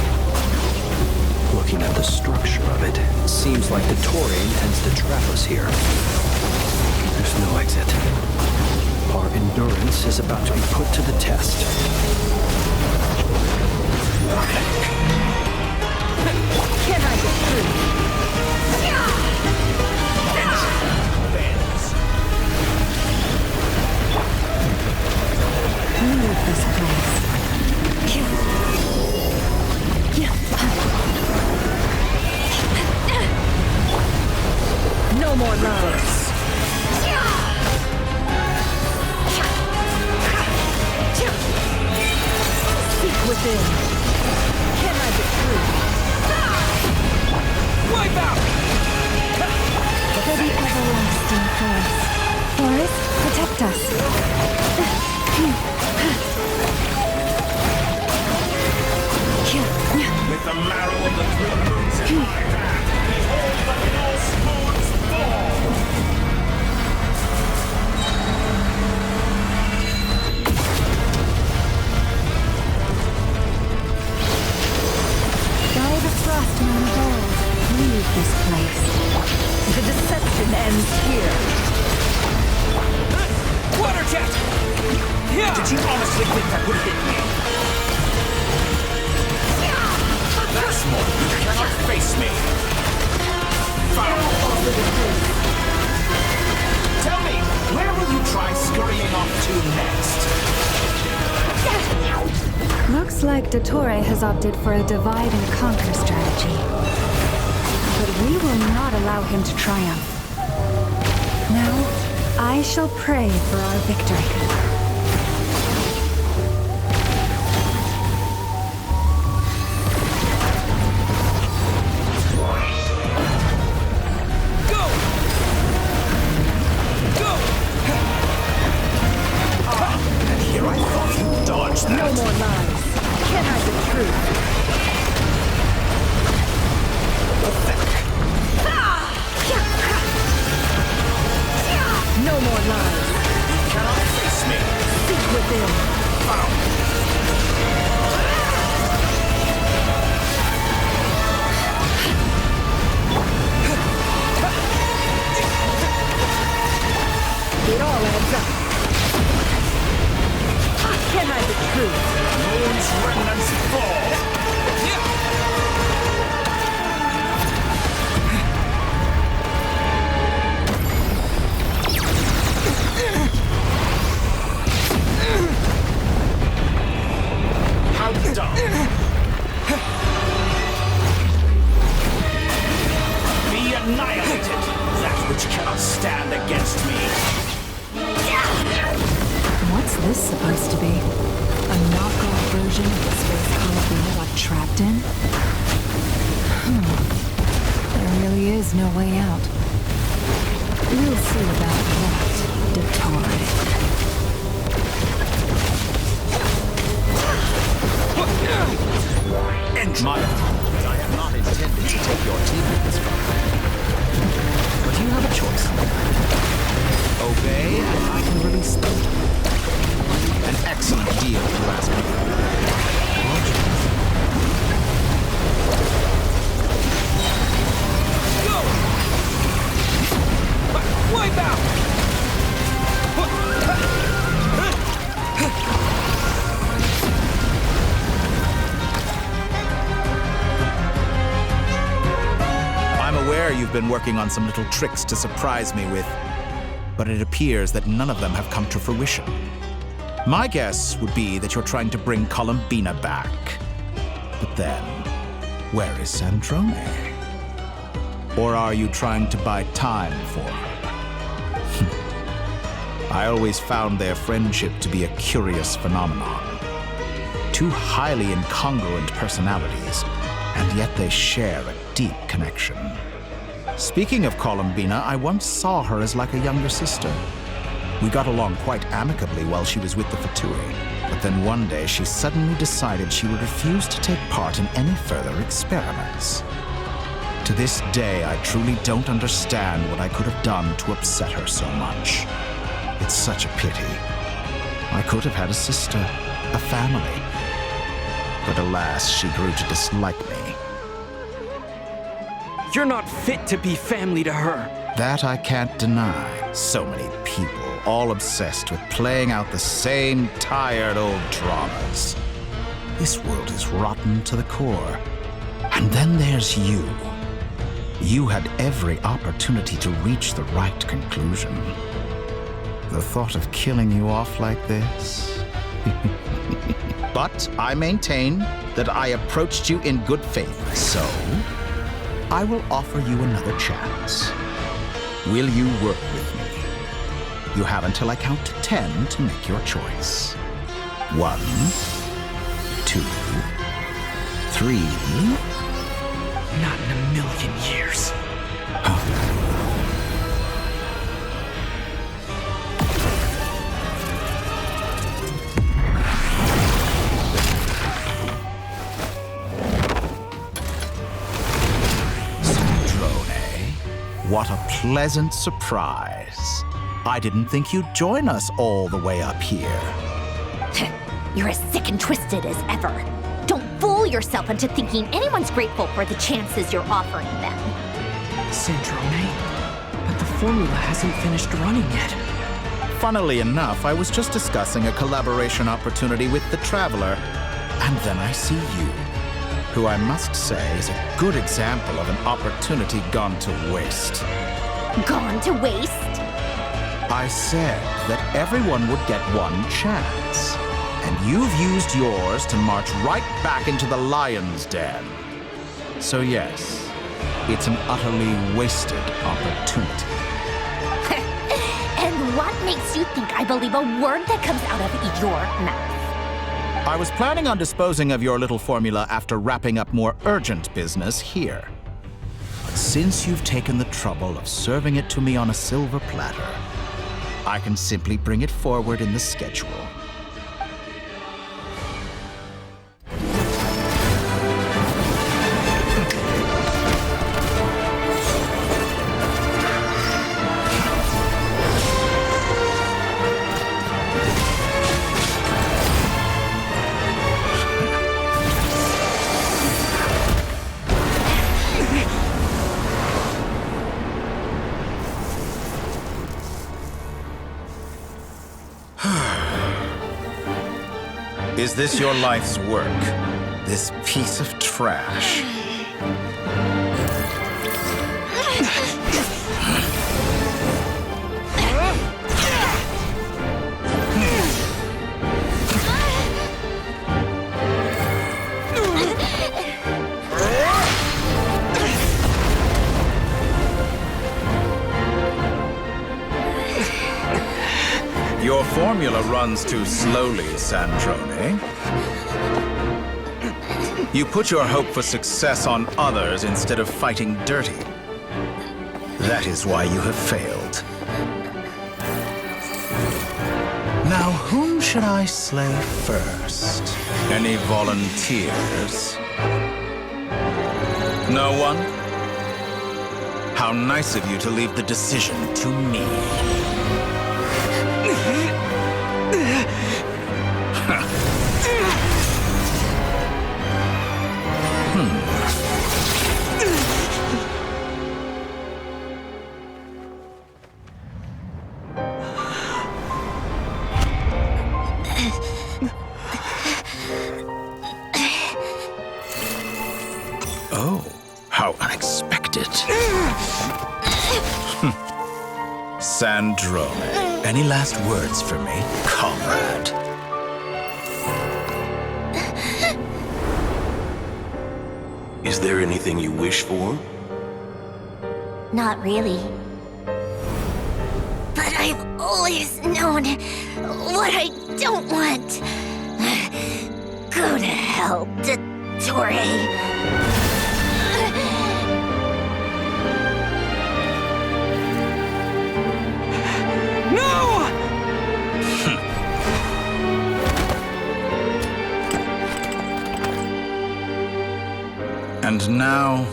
Looking at the structure of it, it seems like the Dottore intends to trap us here. There's no exit. Our endurance is about to be put to the test. Can't hide the truth. within. Can't hide the truth. Wipe out! For the everlasting forest. Forest, protect us. With the marrow of the three moons in my hand, behold the Norse moons fall! By the frost moon of old, leave this place. The deception ends here. Water jet! Did you honestly think that would hit me? That's more. You cannot face me. Foul. Tell me, where will you try scurrying off to next? Looks like Dottore has opted for a divide and conquer strategy. But we will not allow him to triumph. Now, I shall pray for our victory. No more lies. Can't hide the truth. No more lies. You cannot face me. Seek within. It all adds up. Can't hide the truth. Moon's remnants fall. How dumb. Be annihilated, that which cannot stand against me. What's this supposed to be? A knockoff version of the space Columbina got trapped in? There really is no way out. We'll see about that, Dottore. And my apologies, I have not intended to take your teammates from you. But you have a choice. Obey, and I can release them. An excellent deal, if you ask me. Go! Wipe out! I'm aware you've been working on some little tricks to surprise me with, but it appears that none of them have come to fruition. My guess would be that you're trying to bring Columbina back. But then, where is Sandrone? Or are you trying to buy time for her? I always found their friendship to be a curious phenomenon. Two highly incongruent personalities, and yet they share a deep connection. Speaking of Columbina, I once saw her as like a younger sister. We got along quite amicably while she was with the Fatui, but then one day she suddenly decided she would refuse to take part in any further experiments. To this day, I truly don't understand what I could have done to upset her so much. It's such a pity. I could have had a sister, a family. But alas, she grew to dislike me. You're not fit to be family to her. That I can't deny. So many people, all obsessed with playing out the same tired old dramas. This world is rotten to the core. And then there's you. You had every opportunity to reach the right conclusion. The thought of killing you off like this? But I maintain that I approached you in good faith, so I will offer you another chance. Will you work with me? You have until I count to 10 to make your choice. 1, 2, 2, 3. Not in a million years. Sandrone, what a pleasant surprise. I didn't think you'd join us all the way up here. You're as sick and twisted as ever. Don't fool yourself into thinking anyone's grateful for the chances you're offering them. Sandrone, but the formula hasn't finished running yet. Funnily enough, I was just discussing a collaboration opportunity with the Traveler, and then I see you, who I must say is a good example of an opportunity gone to waste. Gone to waste? I said that everyone would get one chance, and you've used yours to march right back into the lion's den. So yes, it's an utterly wasted opportunity. And what makes you think I believe a word that comes out of your mouth? I was planning on disposing of your little formula after wrapping up more urgent business here. But since you've taken the trouble of serving it to me on a silver platter, I can simply bring it forward in the schedule. Is this your life's work? This piece of trash? Your formula runs too slowly, Sandrone. You put your hope for success on others instead of fighting dirty. That is why you have failed. Now, whom should I slay first? Any volunteers? No one? How nice of you to leave the decision to me. Oh, how unexpected. Sandrone, any last words for me, comrade? Is there anything you wish for? Not really. But I've always known what I don't want. Go to hell, Dottore. And now,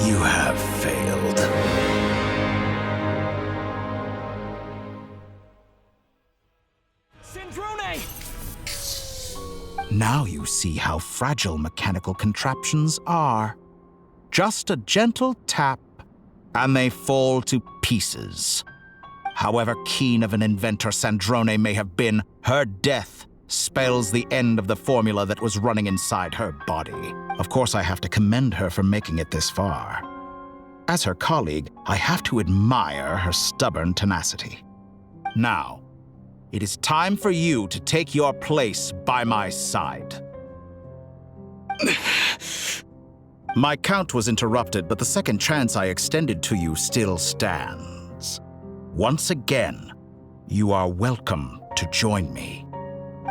you have failed. Sandrone! Now you see how fragile mechanical contraptions are. Just a gentle tap, and they fall to pieces. However keen of an inventor Sandrone may have been, her death spells the end of the formula that was running inside her body. Of course, I have to commend her for making it this far. As her colleague, I have to admire her stubborn tenacity. Now, it is time for you to take your place by my side. My count was interrupted, but the second chance I extended to you still stands. Once again, you are welcome to join me.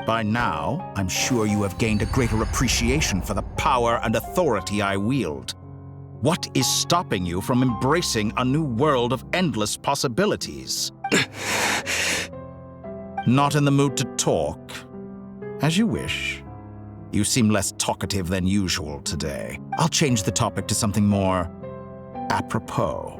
By now, I'm sure you have gained a greater appreciation for the power and authority I wield. What is stopping you from embracing a new world of endless possibilities? Not in the mood to talk? As you wish. You seem less talkative than usual today. I'll change the topic to something more apropos.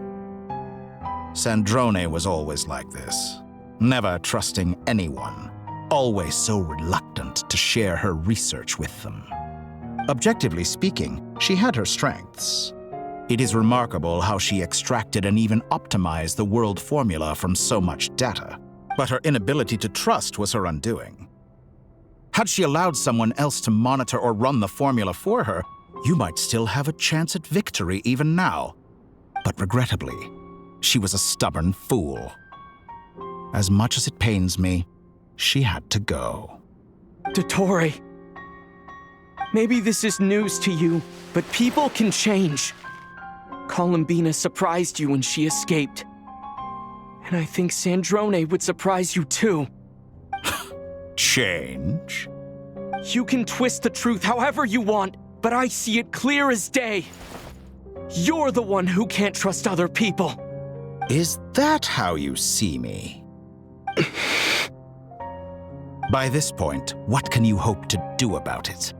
Sandrone was always like this, never trusting anyone, always so reluctant to share her research with them. Objectively speaking, she had her strengths. It is remarkable how she extracted and even optimized the world formula from so much data, but her inability to trust was her undoing. Had she allowed someone else to monitor or run the formula for her, you might still have a chance at victory even now. But regrettably, she was a stubborn fool. As much as it pains me, she had to go. Dottore, maybe this is news to you, but people can change. Columbina surprised you when she escaped. And I think Sandrone would surprise you too. Change? You can twist the truth however you want, but I see it clear as day. You're the one who can't trust other people. Is that how you see me? By this point, what can you hope to do about it?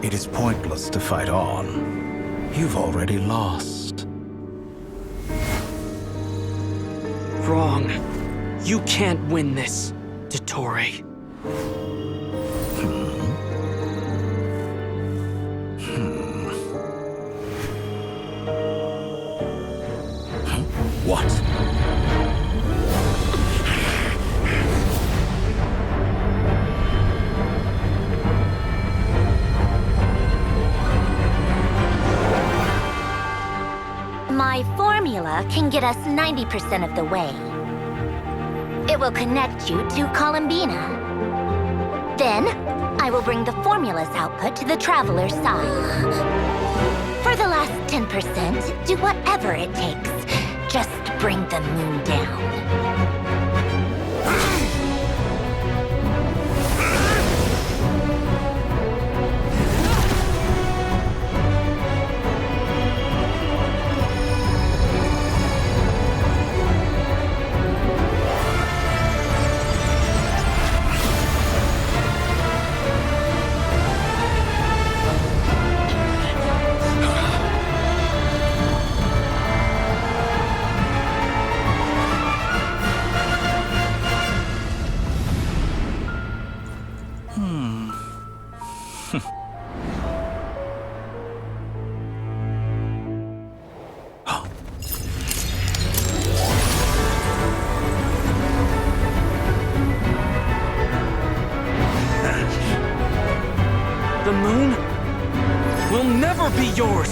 It is pointless to fight on. You've already lost. Wrong. You can't win this, Dottore. What? My formula can get us 90% of the way. It will connect you to Columbina. Then, I will bring the formula's output to the Traveler's side. For the last 10%, do whatever it takes. Just bring the moon down. The moon will never be yours!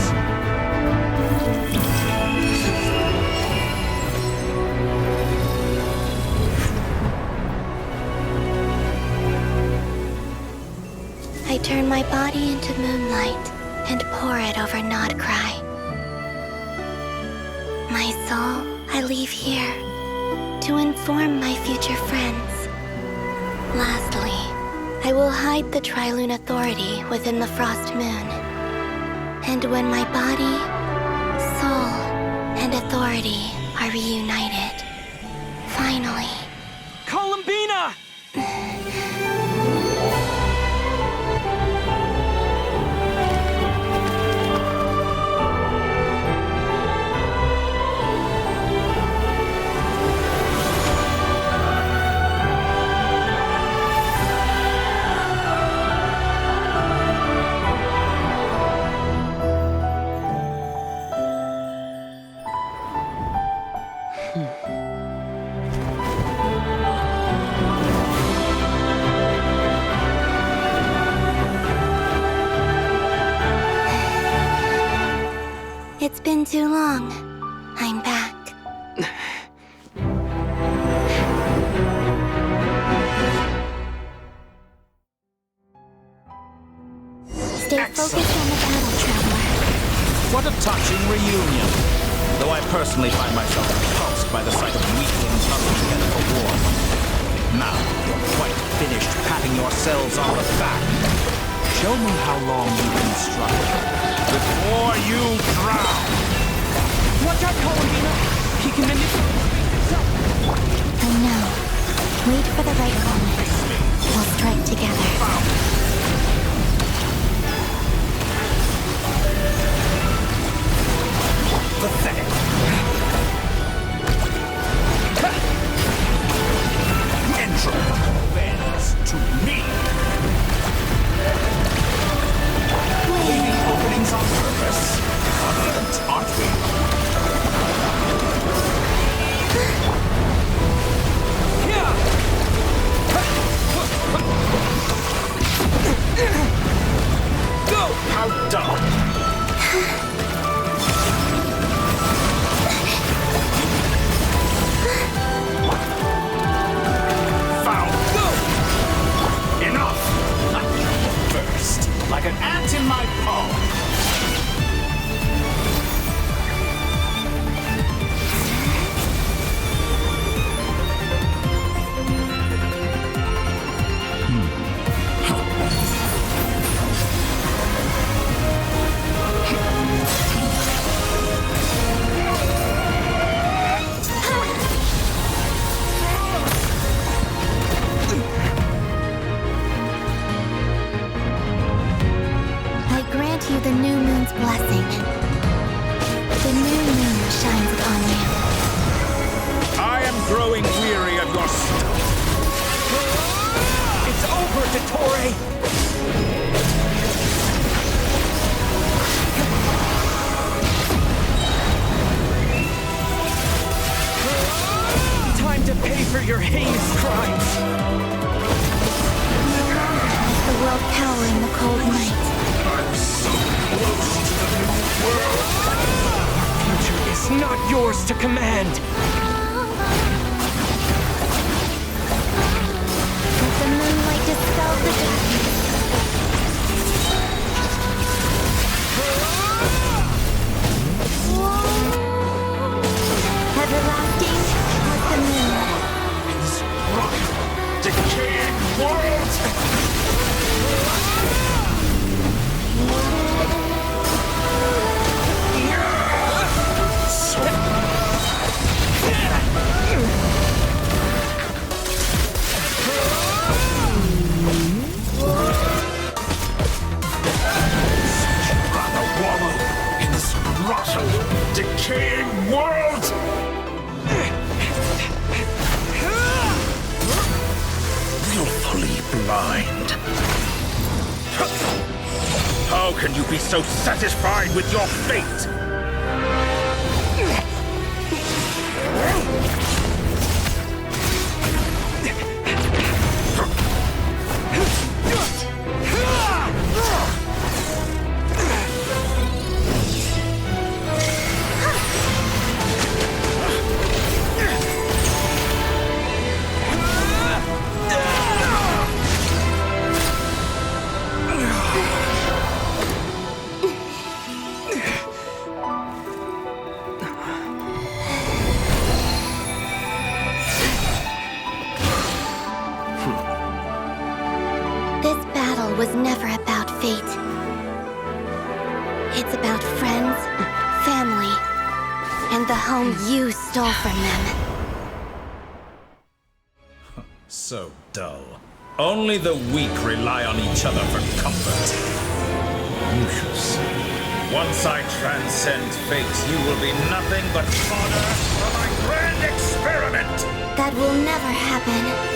I turn my body into moonlight and pour it over Nodcry. My soul, I leave here to inform my future friends. Lastly, I will hide the Trilune Authority within the Frost Moon. And when my body, soul, and authority are reunited, finally... Columbina! It's been too long. I'm back. Stay focused on the battle, Traveler. What a touching reunion. personally find myself repulsed by the sight of weaklings huddled together for war. Now you're quite finished patting yourselves on the back. Show me how long you can struggle before you drown. Watch out, Columbina! He can manipulate himself. I know. Wait for the right moment. We'll strike together. Pathetic. Entropy bends to me. Leaving openings on purpose. Aren't we? Go! How dumb! Like an ant in my palm. You the new moon's blessing. The new moon shines upon you. I am growing weary of your stuff. It's over, Dottore! Time to pay for your heinous crimes! No longer does the world cower in the cold night. I'm so close to the new world. Your future is not yours to command. Let the moonlight dispel the darkness. Everlasting was the moon. In this rotten, decaying world. Decaying world! Willfully blind. How can you be so satisfied with your fate? Was never about fate. It's about friends, family, and the home you stole from them. So dull. Only the weak rely on each other for comfort. You shall see. Once I transcend fate, you will be nothing but fodder for my grand experiment! That will never happen.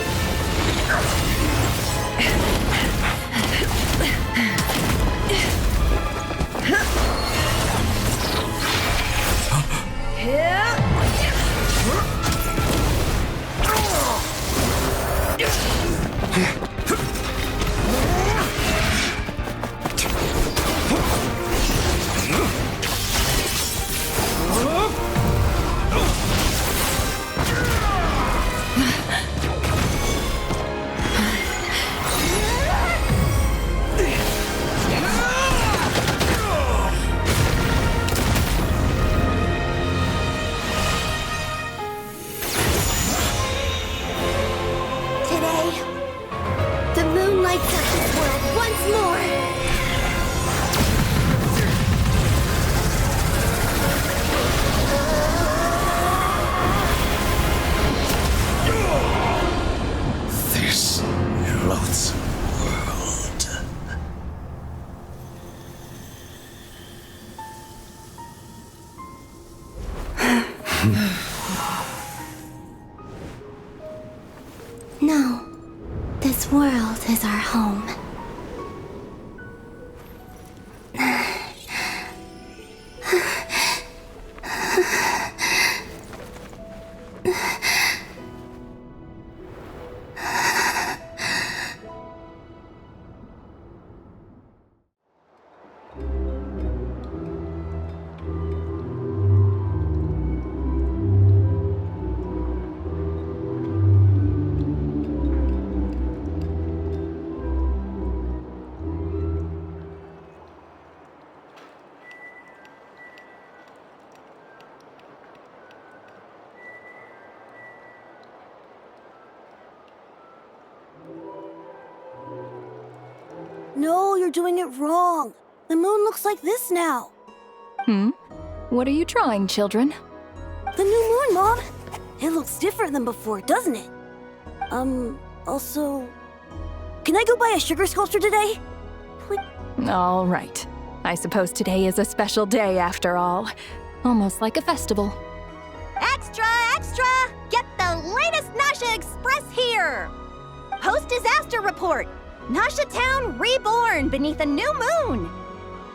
No. This world is our home. No, you're doing it wrong. The moon looks like this now. What are you drawing, children? The new moon, Mom. It looks different than before, doesn't it? Also... Can I go buy a sugar sculpture today? All right. I suppose today is a special day after all. Almost like a festival. Extra, extra! Get the latest Nasha Express here! Post-disaster report! Nasha Town reborn beneath a new moon!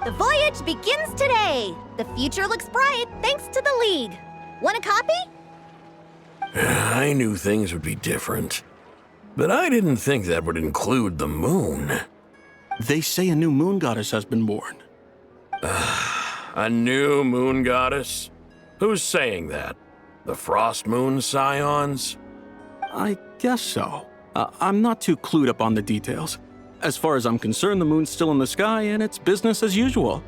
The voyage begins today! The future looks bright thanks to the League. Want a copy? I knew things would be different, but I didn't think that would include the moon. They say a new moon goddess has been born. A new moon goddess? Who's saying that? The Frost Moon Scions? I guess so. I'm not too clued up on the details. As far as I'm concerned, the moon's still in the sky and it's business as usual.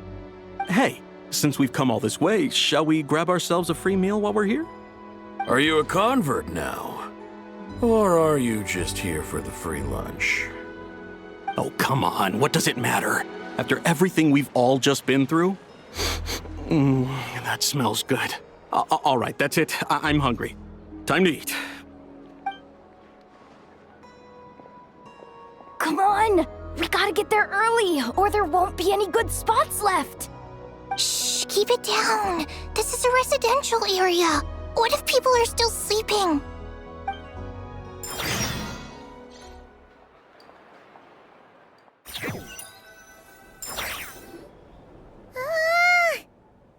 Hey, since we've come all this way, shall we grab ourselves a free meal while we're here? Are you a convert now? Or are you just here for the free lunch? Oh, come on, what does it matter? After everything we've all just been through? That smells good. All right, that's it. I'm hungry. Time to eat. Come on! We gotta get there early, or there won't be any good spots left! Shh, keep it down. This is a residential area. What if people are still sleeping?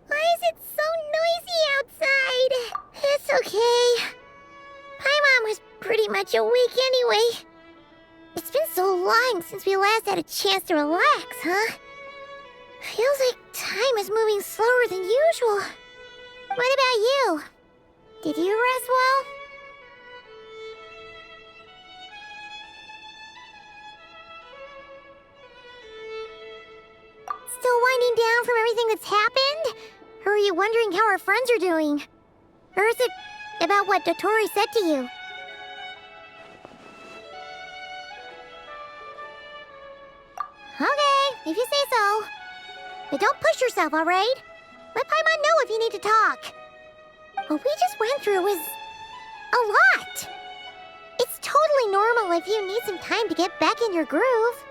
Why is it so noisy outside? It's okay. Paimon was pretty much awake anyway. It's been so long since we last had a chance to relax, huh? Feels like time is moving slower than usual. What about you? Did you rest well? Still winding down from everything that's happened? Or are you wondering how our friends are doing? Or is it about what Dotori said to you? Okay, if you say so. But don't push yourself, alright? Let Paimon know if you need to talk. What we just went through was a lot. It's totally normal if you need some time to get back in your groove.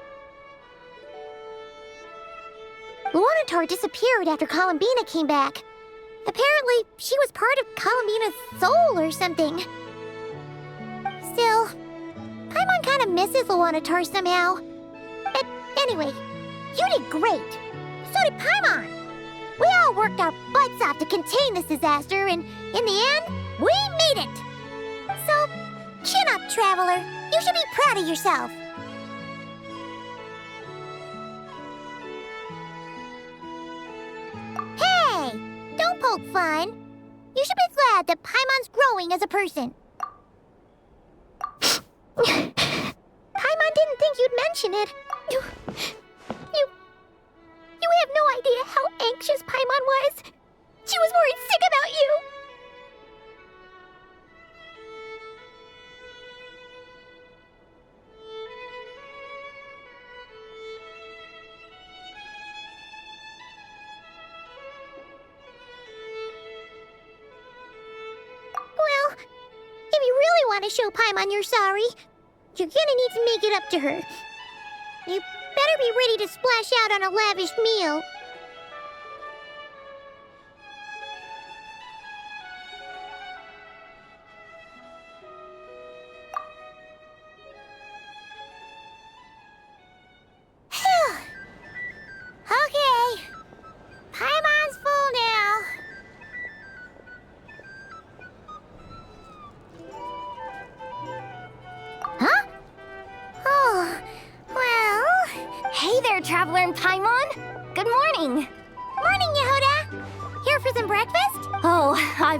Luonatar disappeared after Columbina came back. Apparently, she was part of Columbina's soul or something. Still, Paimon kind of misses Luonatar somehow. But anyway, you did great. So did Paimon. We all worked our butts off to contain this disaster, and in the end, we made it. So, chin up, Traveler. You should be proud of yourself. Hey, don't poke fun. You should be glad that Paimon's growing as a person. Paimon didn't think you'd mention it. You have no idea how anxious Paimon was. She was worried sick about you. Well, if you really want to show Paimon you're sorry, you're gonna need to make it up to her. You better be ready to splash out on a lavish meal.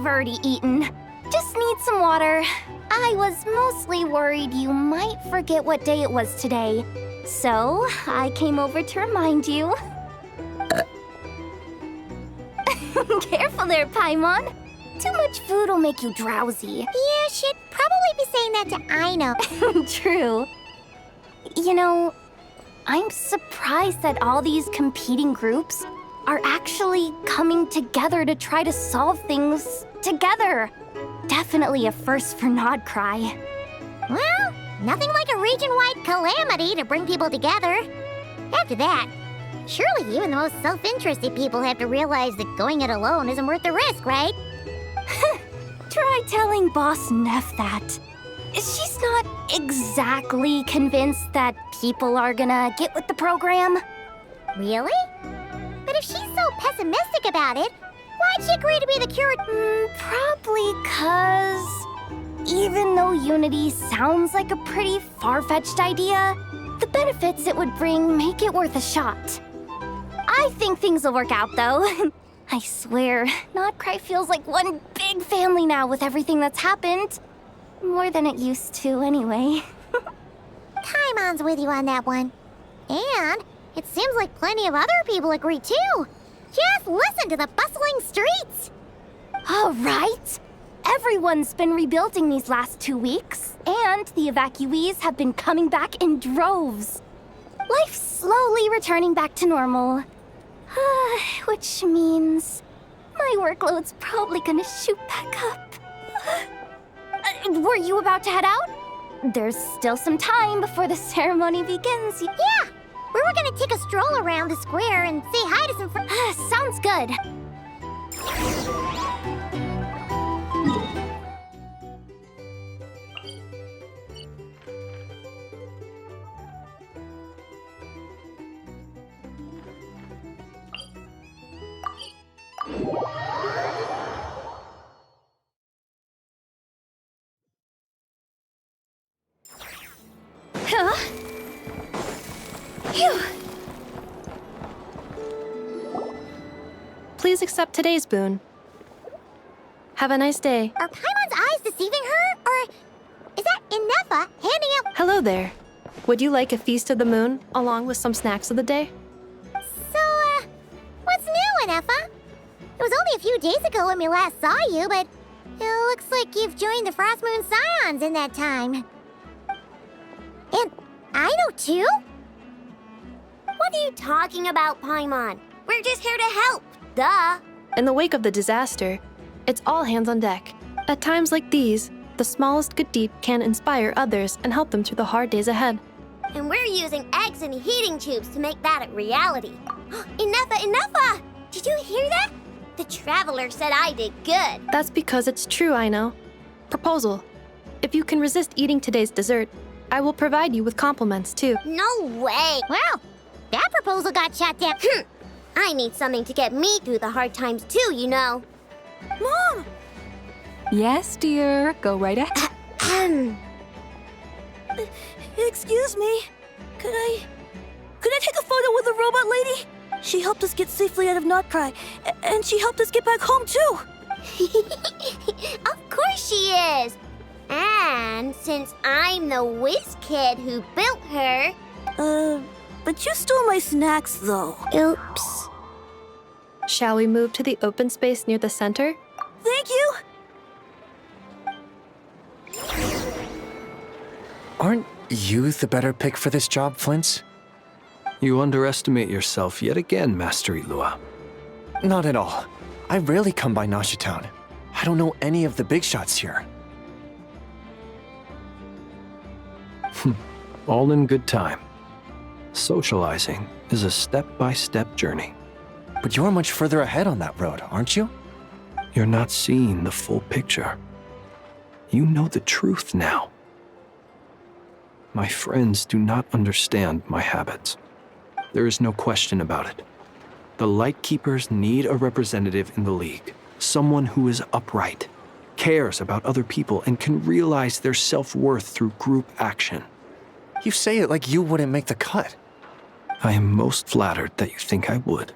I've already eaten. Just need some water. I was mostly worried you might forget what day it was today. So, I came over to remind you. Careful there, Paimon. Too much food will make you drowsy. You should probably be saying that to Aino. True. You know, I'm surprised that all these competing groups are actually coming together to try to solve things together. Definitely a first for Nodcry. Well, nothing like a region-wide calamity to bring people together. After that, surely even the most self-interested people have to realize that going it alone isn't worth the risk, right? Try telling Boss Neff that. She's not exactly convinced that people are gonna get with the program. Really? But if she's so pessimistic about it, why'd she agree to be the curator? Probably 'cause even though Unity sounds like a pretty far-fetched idea, the benefits it would bring make it worth a shot. I think things will work out, though. I swear, Nodcry feels like one big family now with everything that's happened. More than it used to, anyway. Paimon's with you on that one. And it seems like plenty of other people agree, too. Just listen to the bustling streets. All right. Everyone's been rebuilding these last 2 weeks, and the evacuees have been coming back in droves. Life's slowly returning back to normal. Which means my workload's probably gonna shoot back up. Were you about to head out? There's still some time before the ceremony begins. Yeah, we were gonna take a stroll around the square and say hi to some friends. Sounds good. Phew. Please accept today's boon. Have a nice day. Are Paimon's eyes deceiving her? Or is that Inefa handing out— Hello there. Would you like a feast of the moon, along with some snacks of the day? So, what's new, Inefa? It was only a few days ago when we last saw you, but it looks like you've joined the Frost Moon Scions in that time. And Aino too? What are you talking about, Paimon? We're just here to help, duh. In the wake of the disaster, it's all hands on deck. At times like these, the smallest good deed can inspire others and help them through the hard days ahead. And we're using eggs and heating tubes to make that a reality. Inefa! Did you hear that? The Traveler said I did good. That's because it's true, I know. Proposal. If you can resist eating today's dessert, I will provide you with compliments, too. No way! Well, that proposal got shot down. I need something to get me through the hard times, too, you know. Mom! Yes, dear. Go right ahead. Excuse me. Could I take a photo with the robot lady? She helped us get safely out of Nodcry, and she helped us get back home, too. Of course she is. And since I'm the whiz kid who built her... But you stole my snacks, though. Oops. Shall we move to the open space near the center? Thank you. Aren't you the better pick for this job, Flint's? You underestimate yourself yet again, Master Ilua. Not at all. I rarely come by Nasha Town. I don't know any of the big shots here. All in good time. Socializing is a step-by-step journey. But you're much further ahead on that road, aren't you? You're not seeing the full picture. You know the truth now. My friends do not understand my habits. There is no question about it. The Lightkeepers need a representative in the League. Someone who is upright, cares about other people, and can realize their self-worth through group action. You say it like you wouldn't make the cut. I am most flattered that you think I would.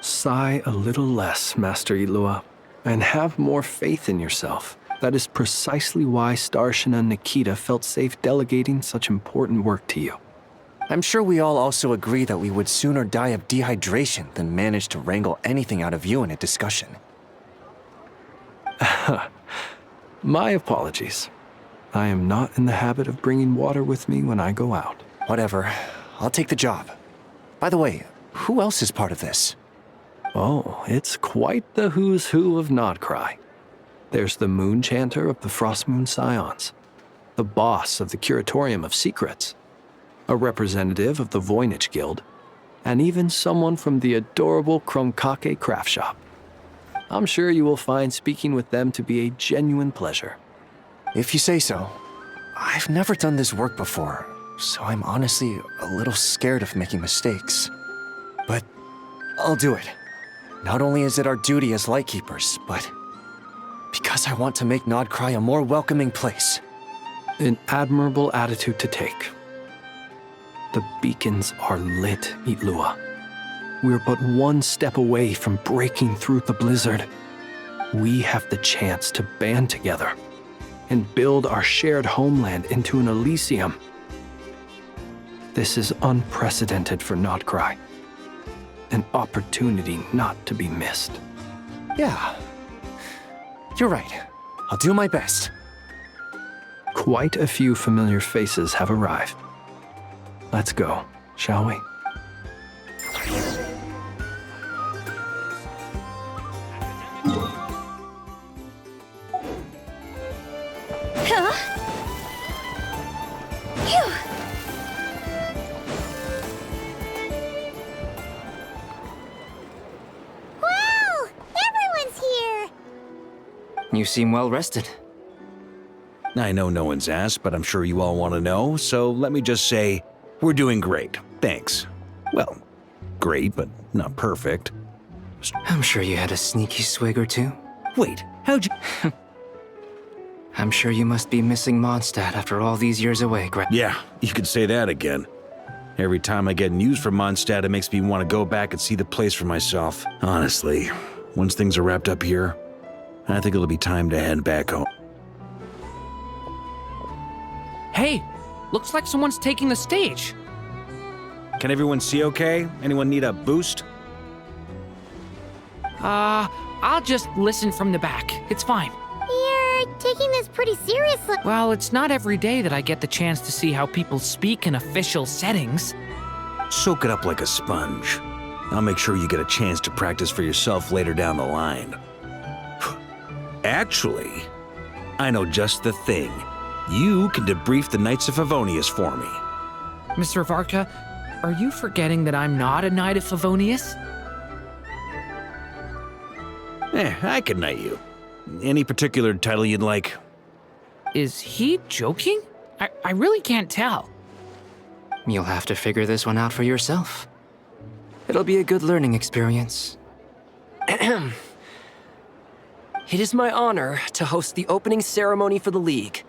Sigh a little less, Master Ilua. And have more faith in yourself. That is precisely why Starshina and Nikita felt safe delegating such important work to you. I'm sure we all also agree that we would sooner die of dehydration than manage to wrangle anything out of you in a discussion. My apologies. I am not in the habit of bringing water with me when I go out. Whatever. I'll take the job. By the way, who else is part of this? Oh, it's quite the who's who of Nodcry. There's the Moon Chanter of the Frostmoon Scions, the boss of the Curatorium of Secrets, a representative of the Voynich Guild, and even someone from the adorable Kromkake craft shop. I'm sure you will find speaking with them to be a genuine pleasure. If you say so. I've never done this work before, so I'm honestly a little scared of making mistakes. But I'll do it. Not only is it our duty as Lightkeepers, but because I want to make Nodcry a more welcoming place. An admirable attitude to take. The beacons are lit, Itlua. We're but one step away from breaking through the blizzard. We have the chance to band together and build our shared homeland into an Elysium. This is unprecedented for Nodcry. An opportunity not to be missed. Yeah. You're right. I'll do my best. Quite a few familiar faces have arrived. Let's go, shall we? You seem well rested. I know no one's asked, but I'm sure you all want to know, so let me just say, we're doing great. Thanks. Well, great, but not perfect. I'm sure you had a sneaky swig or two. Wait, how'd you... I'm sure you must be missing Mondstadt after all these years away, Greg. Yeah, you could say that again. Every time I get news from Mondstadt, it makes me want to go back and see the place for myself. Honestly, once things are wrapped up here, I think it'll be time to head back home. Hey, looks like someone's taking the stage. Can everyone see okay? Anyone need a boost? I'll just listen from the back. It's fine. You're taking this pretty seriously. Well, it's not every day that I get the chance to see how people speak in official settings. Soak it up like a sponge. I'll make sure you get a chance to practice for yourself later down the line. Actually, I know just the thing. You can debrief the Knights of Favonius for me. Mr. Varka, are you forgetting that I'm not a Knight of Favonius? I can knight you. Any particular title you'd like? Is he joking? I really can't tell. You'll have to figure this one out for yourself. It'll be a good learning experience. It is my honor to host the opening ceremony for the League,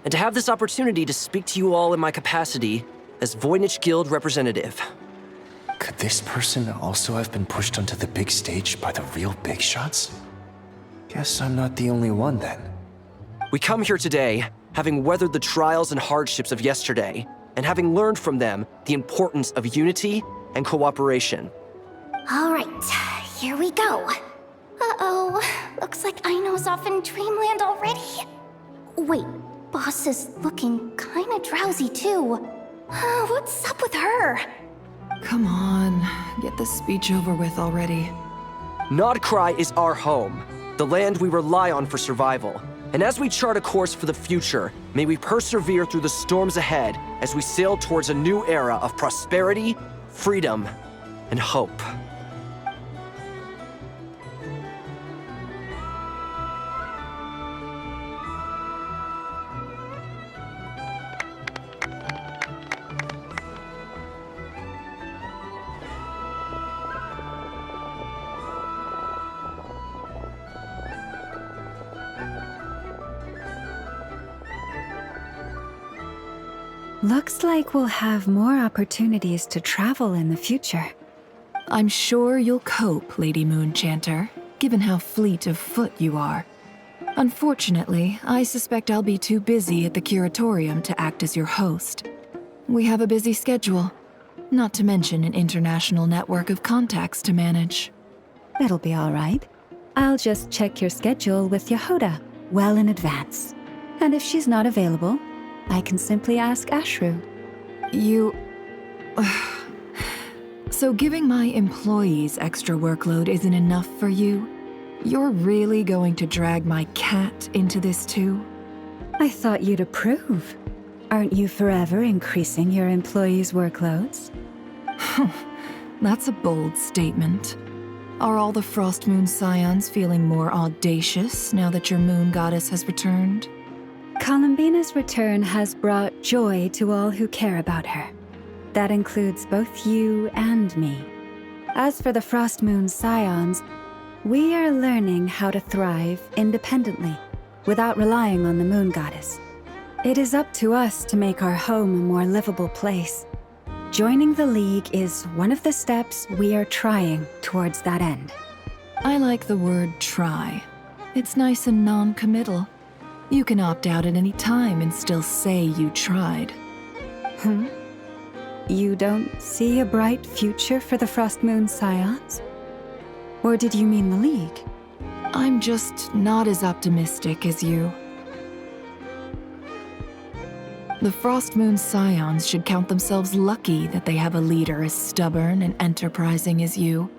and to have this opportunity to speak to you all in my capacity as Voynich Guild representative. Could this person also have been pushed onto the big stage by the real big shots? Guess I'm not the only one then. We come here today, having weathered the trials and hardships of yesterday, and having learned from them the importance of unity and cooperation. All right, here we go. Uh-oh, looks like Aino's off in Dreamland already. Wait, Boss is looking kinda drowsy too. What's up with her? Come on, get this speech over with already. Nodcry is our home, the land we rely on for survival. And as we chart a course for the future, may we persevere through the storms ahead as we sail towards a new era of prosperity, freedom, and hope. Looks like we'll have more opportunities to travel in the future. I'm sure you'll cope, Lady Moon Chanter. given how fleet of foot you are. Unfortunately, I suspect I'll be too busy at the curatorium to act as your host. We have a busy schedule, not to mention an international network of contacts to manage. That'll be all right. I'll just check your schedule with Yehoda well in advance. And if she's not available, I can simply ask Ashru. So giving my employees extra workload isn't enough for you? You're really going to drag my cat into this too? I thought you'd approve. Aren't you forever increasing your employees' workloads? That's a bold statement. Are all the Frost Moon Scions feeling more audacious now that your moon goddess has returned? Columbina's return has brought joy to all who care about her. That includes both you and me. As for the Frost Moon Scions, we are learning how to thrive independently, without relying on the moon goddess. It is up to us to make our home a more livable place. Joining the League is one of the steps we are trying towards that end. I like the word try. It's nice and non-committal. You can opt out at any time and still say you tried. You don't see a bright future for the Frost Moon Scions? Or did you mean the League? I'm just not as optimistic as you. The Frost Moon Scions should count themselves lucky that they have a leader as stubborn and enterprising as you.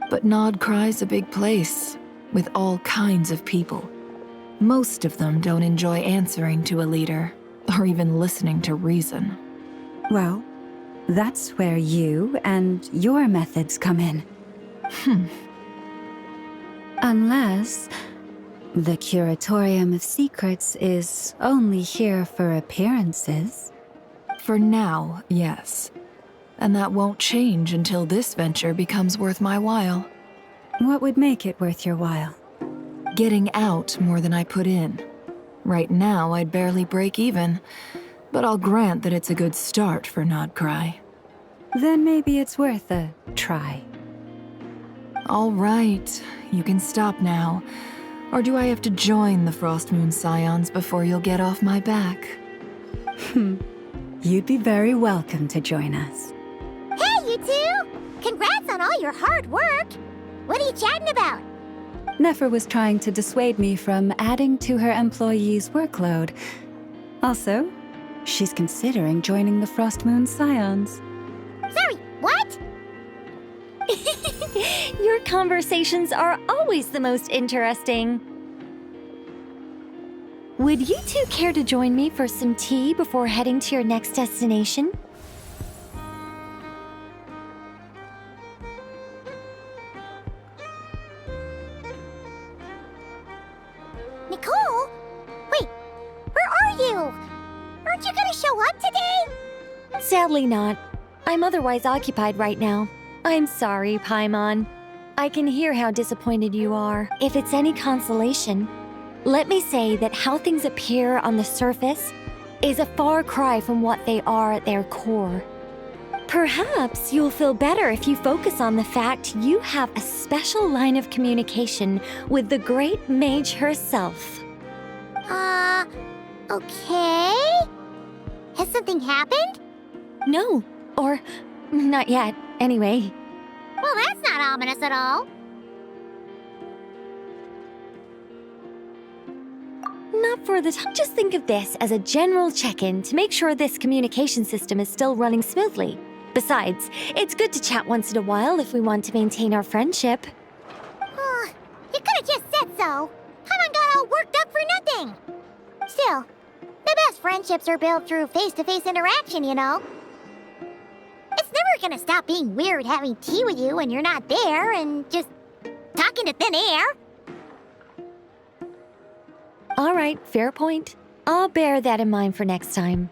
But Nodcry's a big place, with all kinds of people. Most of them don't enjoy answering to a leader, or even listening to reason. Well, that's where you and your methods come in. Unless the Curatorium of Secrets is only here for appearances. For now, yes. And that won't change until this venture becomes worth my while. What would make it worth your while? Getting out more than I put in. Right now, I'd barely break even, but I'll grant that it's a good start for Nodcry. Then maybe it's worth a try. All right, you can stop now. Or do I have to join the Frost Moon Scions before you'll get off my back? You'd be very welcome to join us. Hey, you two! Congrats on all your hard work! What are you chatting about? Nefer was trying to dissuade me from adding to her employees' workload. Also, she's considering joining the Frost Moon Scions. Sorry, what? Your conversations are always the most interesting. Would you two care to join me for some tea before heading to your next destination? Nicole? Wait, where are you? Aren't you gonna show up today? Sadly not. I'm otherwise occupied right now. I'm sorry, Paimon. I can hear how disappointed you are. If it's any consolation, let me say that how things appear on the surface is a far cry from what they are at their core. Perhaps you'll feel better if you focus on the fact you have a special line of communication with the great mage herself. Okay? Has something happened? No, or not yet, anyway. Well, that's not ominous at all. Not for the time. Just think of this as a general check-in to make sure this communication system is still running smoothly. Besides, it's good to chat once in a while if we want to maintain our friendship. You could have just said so. Haven't got all worked up for nothing. Still, the best friendships are built through face-to-face interaction, you know. It's never gonna stop being weird having tea with you when you're not there and just talking to thin air. All right, fair point. I'll bear that in mind for next time.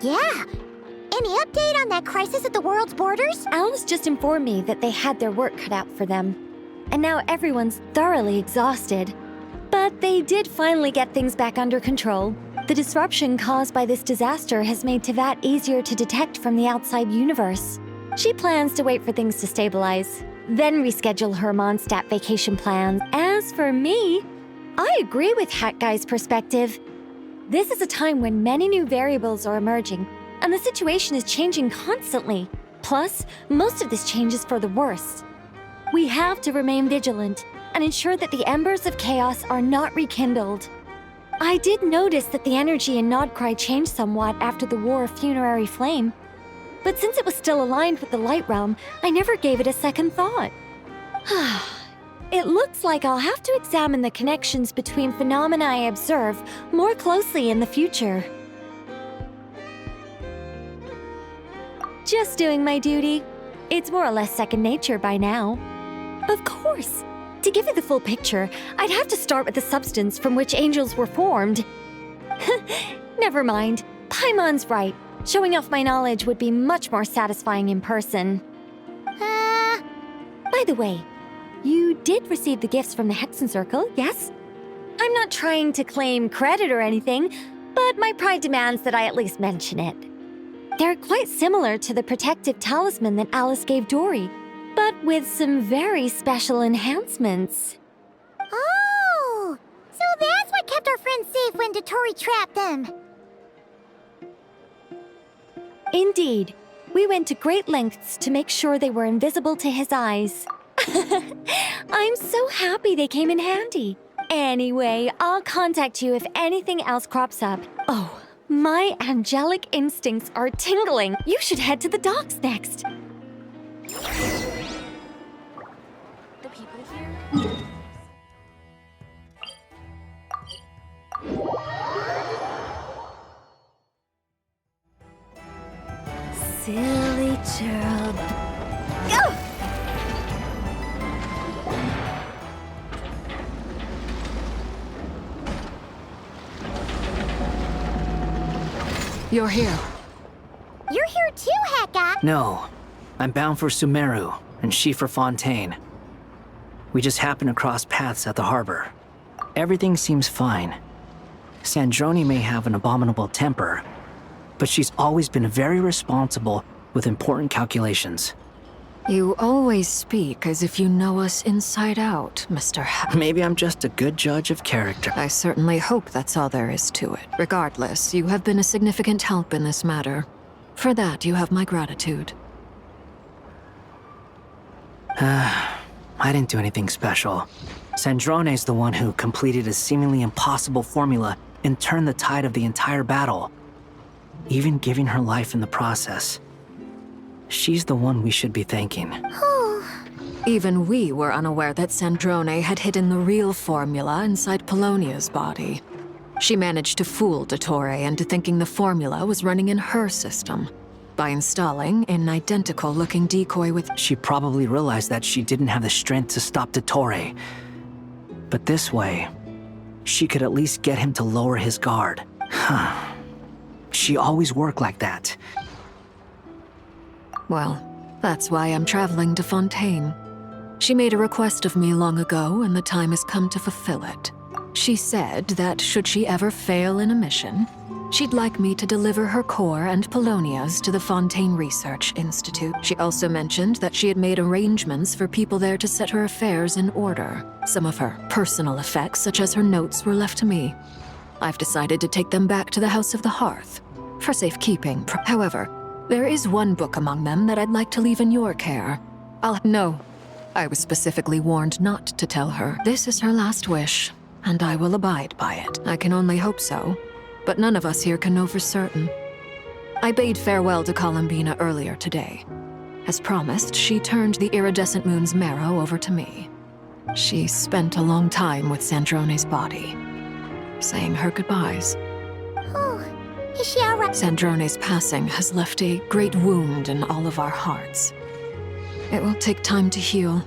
Yeah. Any update on that crisis at the world's borders? Alice just informed me that they had their work cut out for them. And now everyone's thoroughly exhausted. But they did finally get things back under control. The disruption caused by this disaster has made Teyvat easier to detect from the outside universe. She plans to wait for things to stabilize, then reschedule her Mondstadt vacation plans. As for me, I agree with Hat Guy's perspective. This is a time when many new variables are emerging, and the situation is changing constantly. Plus, most of this change is for the worse. We have to remain vigilant and ensure that the embers of chaos are not rekindled. I did notice that the energy in Nodcry changed somewhat after the War of Funerary Flame, but since it was still aligned with the Light Realm, I never gave it a second thought. It looks like I'll have to examine the connections between phenomena I observe more closely in the future. Just doing my duty. It's more or less second nature by now. Of course. To give you the full picture, I'd have to start with the substance from which angels were formed. Never mind. Paimon's right. Showing off my knowledge would be much more satisfying in person. By the way, you did receive the gifts from the Hexen Circle, yes? I'm not trying to claim credit or anything, but my pride demands that I at least mention it. They're quite similar to the protective talisman that Alice gave Dory, but with some very special enhancements. Oh! So that's what kept our friends safe when Dotori trapped them. Indeed. We went to great lengths to make sure they were invisible to his eyes. I'm so happy they came in handy. Anyway, I'll contact you if anything else crops up. Oh, my angelic instincts are tingling. You should head to the docks next. The people here? Silly chirp. Go! You're here. You're here too, Heka! No. I'm bound for Sumeru, and she for Fontaine. We just happened to cross paths at the harbor. Everything seems fine. Sandrone may have an abominable temper, but she's always been very responsible with important calculations. You always speak as if you know us inside out, Mr. Maybe I'm just a good judge of character. I certainly hope that's all there is to it. Regardless, you have been a significant help in this matter. For that, you have my gratitude. I didn't do anything special. Sandrone's the one who completed a seemingly impossible formula and turned the tide of the entire battle, even giving her life in the process. She's the one we should be thanking. Even we were unaware that Sandrone had hidden the real formula inside Polonia's body. She managed to fool Dottore into thinking the formula was running in her system by installing an identical-looking decoy with... She probably realized that she didn't have the strength to stop Dottore. But this way, she could at least get him to lower his guard. She always worked like that. Well, that's why I'm traveling to Fontaine. She made a request of me long ago, and the time has come to fulfill it. She said that should she ever fail in a mission, she'd like me to deliver her core and Polonia's to the Fontaine Research Institute. She also mentioned that she had made arrangements for people there to set her affairs in order. Some of her personal effects, such as her notes, were left to me. I've decided to take them back to the House of the Hearth for safekeeping. However, there is one book among them that I'd like to leave in your care. No. I was specifically warned not to tell her. This is her last wish, and I will abide by it. I can only hope so, but none of us here can know for certain. I bade farewell to Columbina earlier today. As promised, she turned the iridescent moon's marrow over to me. She spent a long time with Sandrone's body, saying her goodbyes. Is she alright? Sandrone's passing has left a great wound in all of our hearts. It will take time to heal,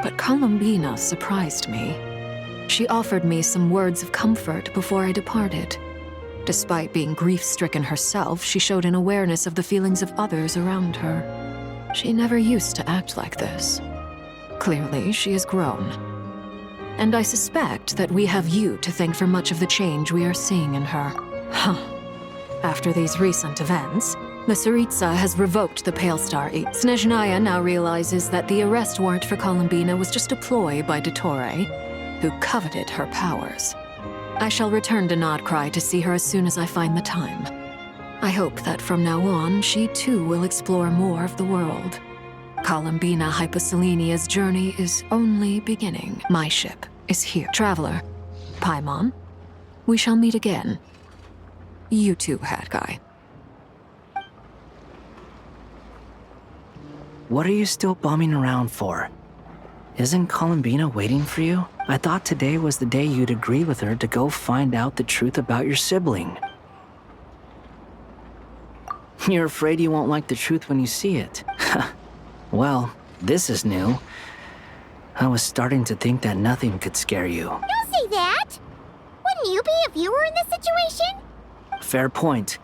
but Columbina surprised me. She offered me some words of comfort before I departed. Despite being grief-stricken herself, she showed an awareness of the feelings of others around her. She never used to act like this. Clearly, she has grown. And I suspect that we have you to thank for much of the change we are seeing in her. Huh. After these recent events, the Tsaritsa has revoked the Pale Star Edict. Snezhnaya now realizes that the arrest warrant for Columbina was just a ploy by Dottore, who coveted her powers. I shall return to Nodcry to see her as soon as I find the time. I hope that from now on, she too will explore more of the world. Columbina Hyposelenia's journey is only beginning. My ship is here. Traveler, Paimon, we shall meet again. You too, Hat Guy. What are you still bumming around for? Isn't Columbina waiting for you? I thought today was the day you'd agree with her to go find out the truth about your sibling. You're afraid you won't like the truth when you see it. Well, this is new. I was starting to think that nothing could scare you. Don't say that! Wouldn't you be if you were in this situation? Fair point.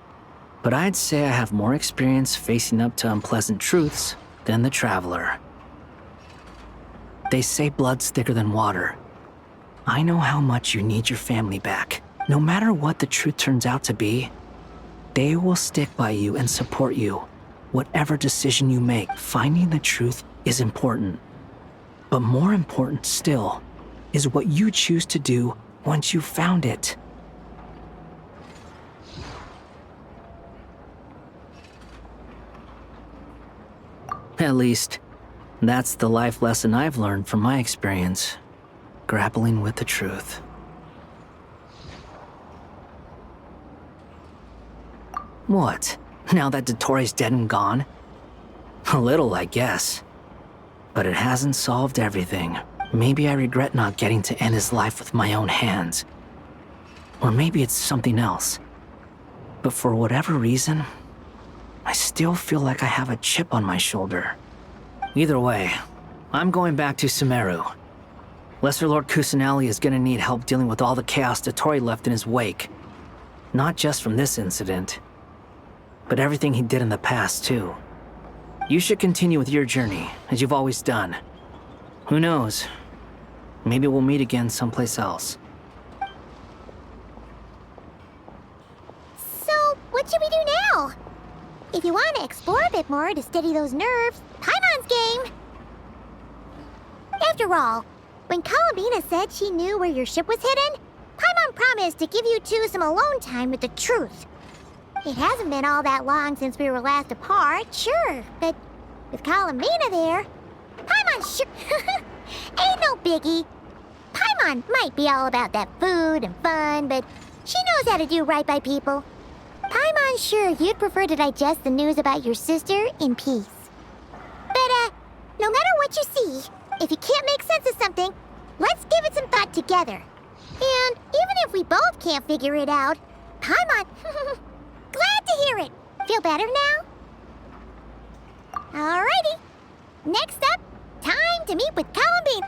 But I'd say I have more experience facing up to unpleasant truths than the Traveler. They say blood's thicker than water. I know how much you need your family back. No matter what the truth turns out to be, they will stick by you and support you. Whatever decision you make, finding the truth is important. But more important still is what you choose to do once you've found it. At least, that's the life lesson I've learned from my experience, grappling with the truth. What? Now that Dottore's dead and gone? A little, I guess. But it hasn't solved everything. Maybe I regret not getting to end his life with my own hands. Or maybe it's something else. But for whatever reason, I still feel like I have a chip on my shoulder. Either way, I'm going back to Sumeru. Lesser Lord Kusanali is gonna need help dealing with all the chaos Dottore left in his wake. Not just from this incident, but everything he did in the past, too. You should continue with your journey, as you've always done. Who knows? Maybe we'll meet again someplace else. So, what should we do now? If you want to explore a bit more to steady those nerves, Paimon's game! After all, when Columbina said she knew where your ship was hidden, Paimon promised to give you two some alone time with the truth. It hasn't been all that long since we were last apart, sure, but with Columbina there, Paimon sure... ain't no biggie. Paimon might be all about that food and fun, but she knows how to do right by people. Paimon's sure you'd prefer to digest the news about your sister in peace. But, no matter what you see, if you can't make sense of something, let's give it some thought together. And even if we both can't figure it out, Paimon... glad to hear it. Feel better now? Alrighty. Next up, time to meet with Columbine.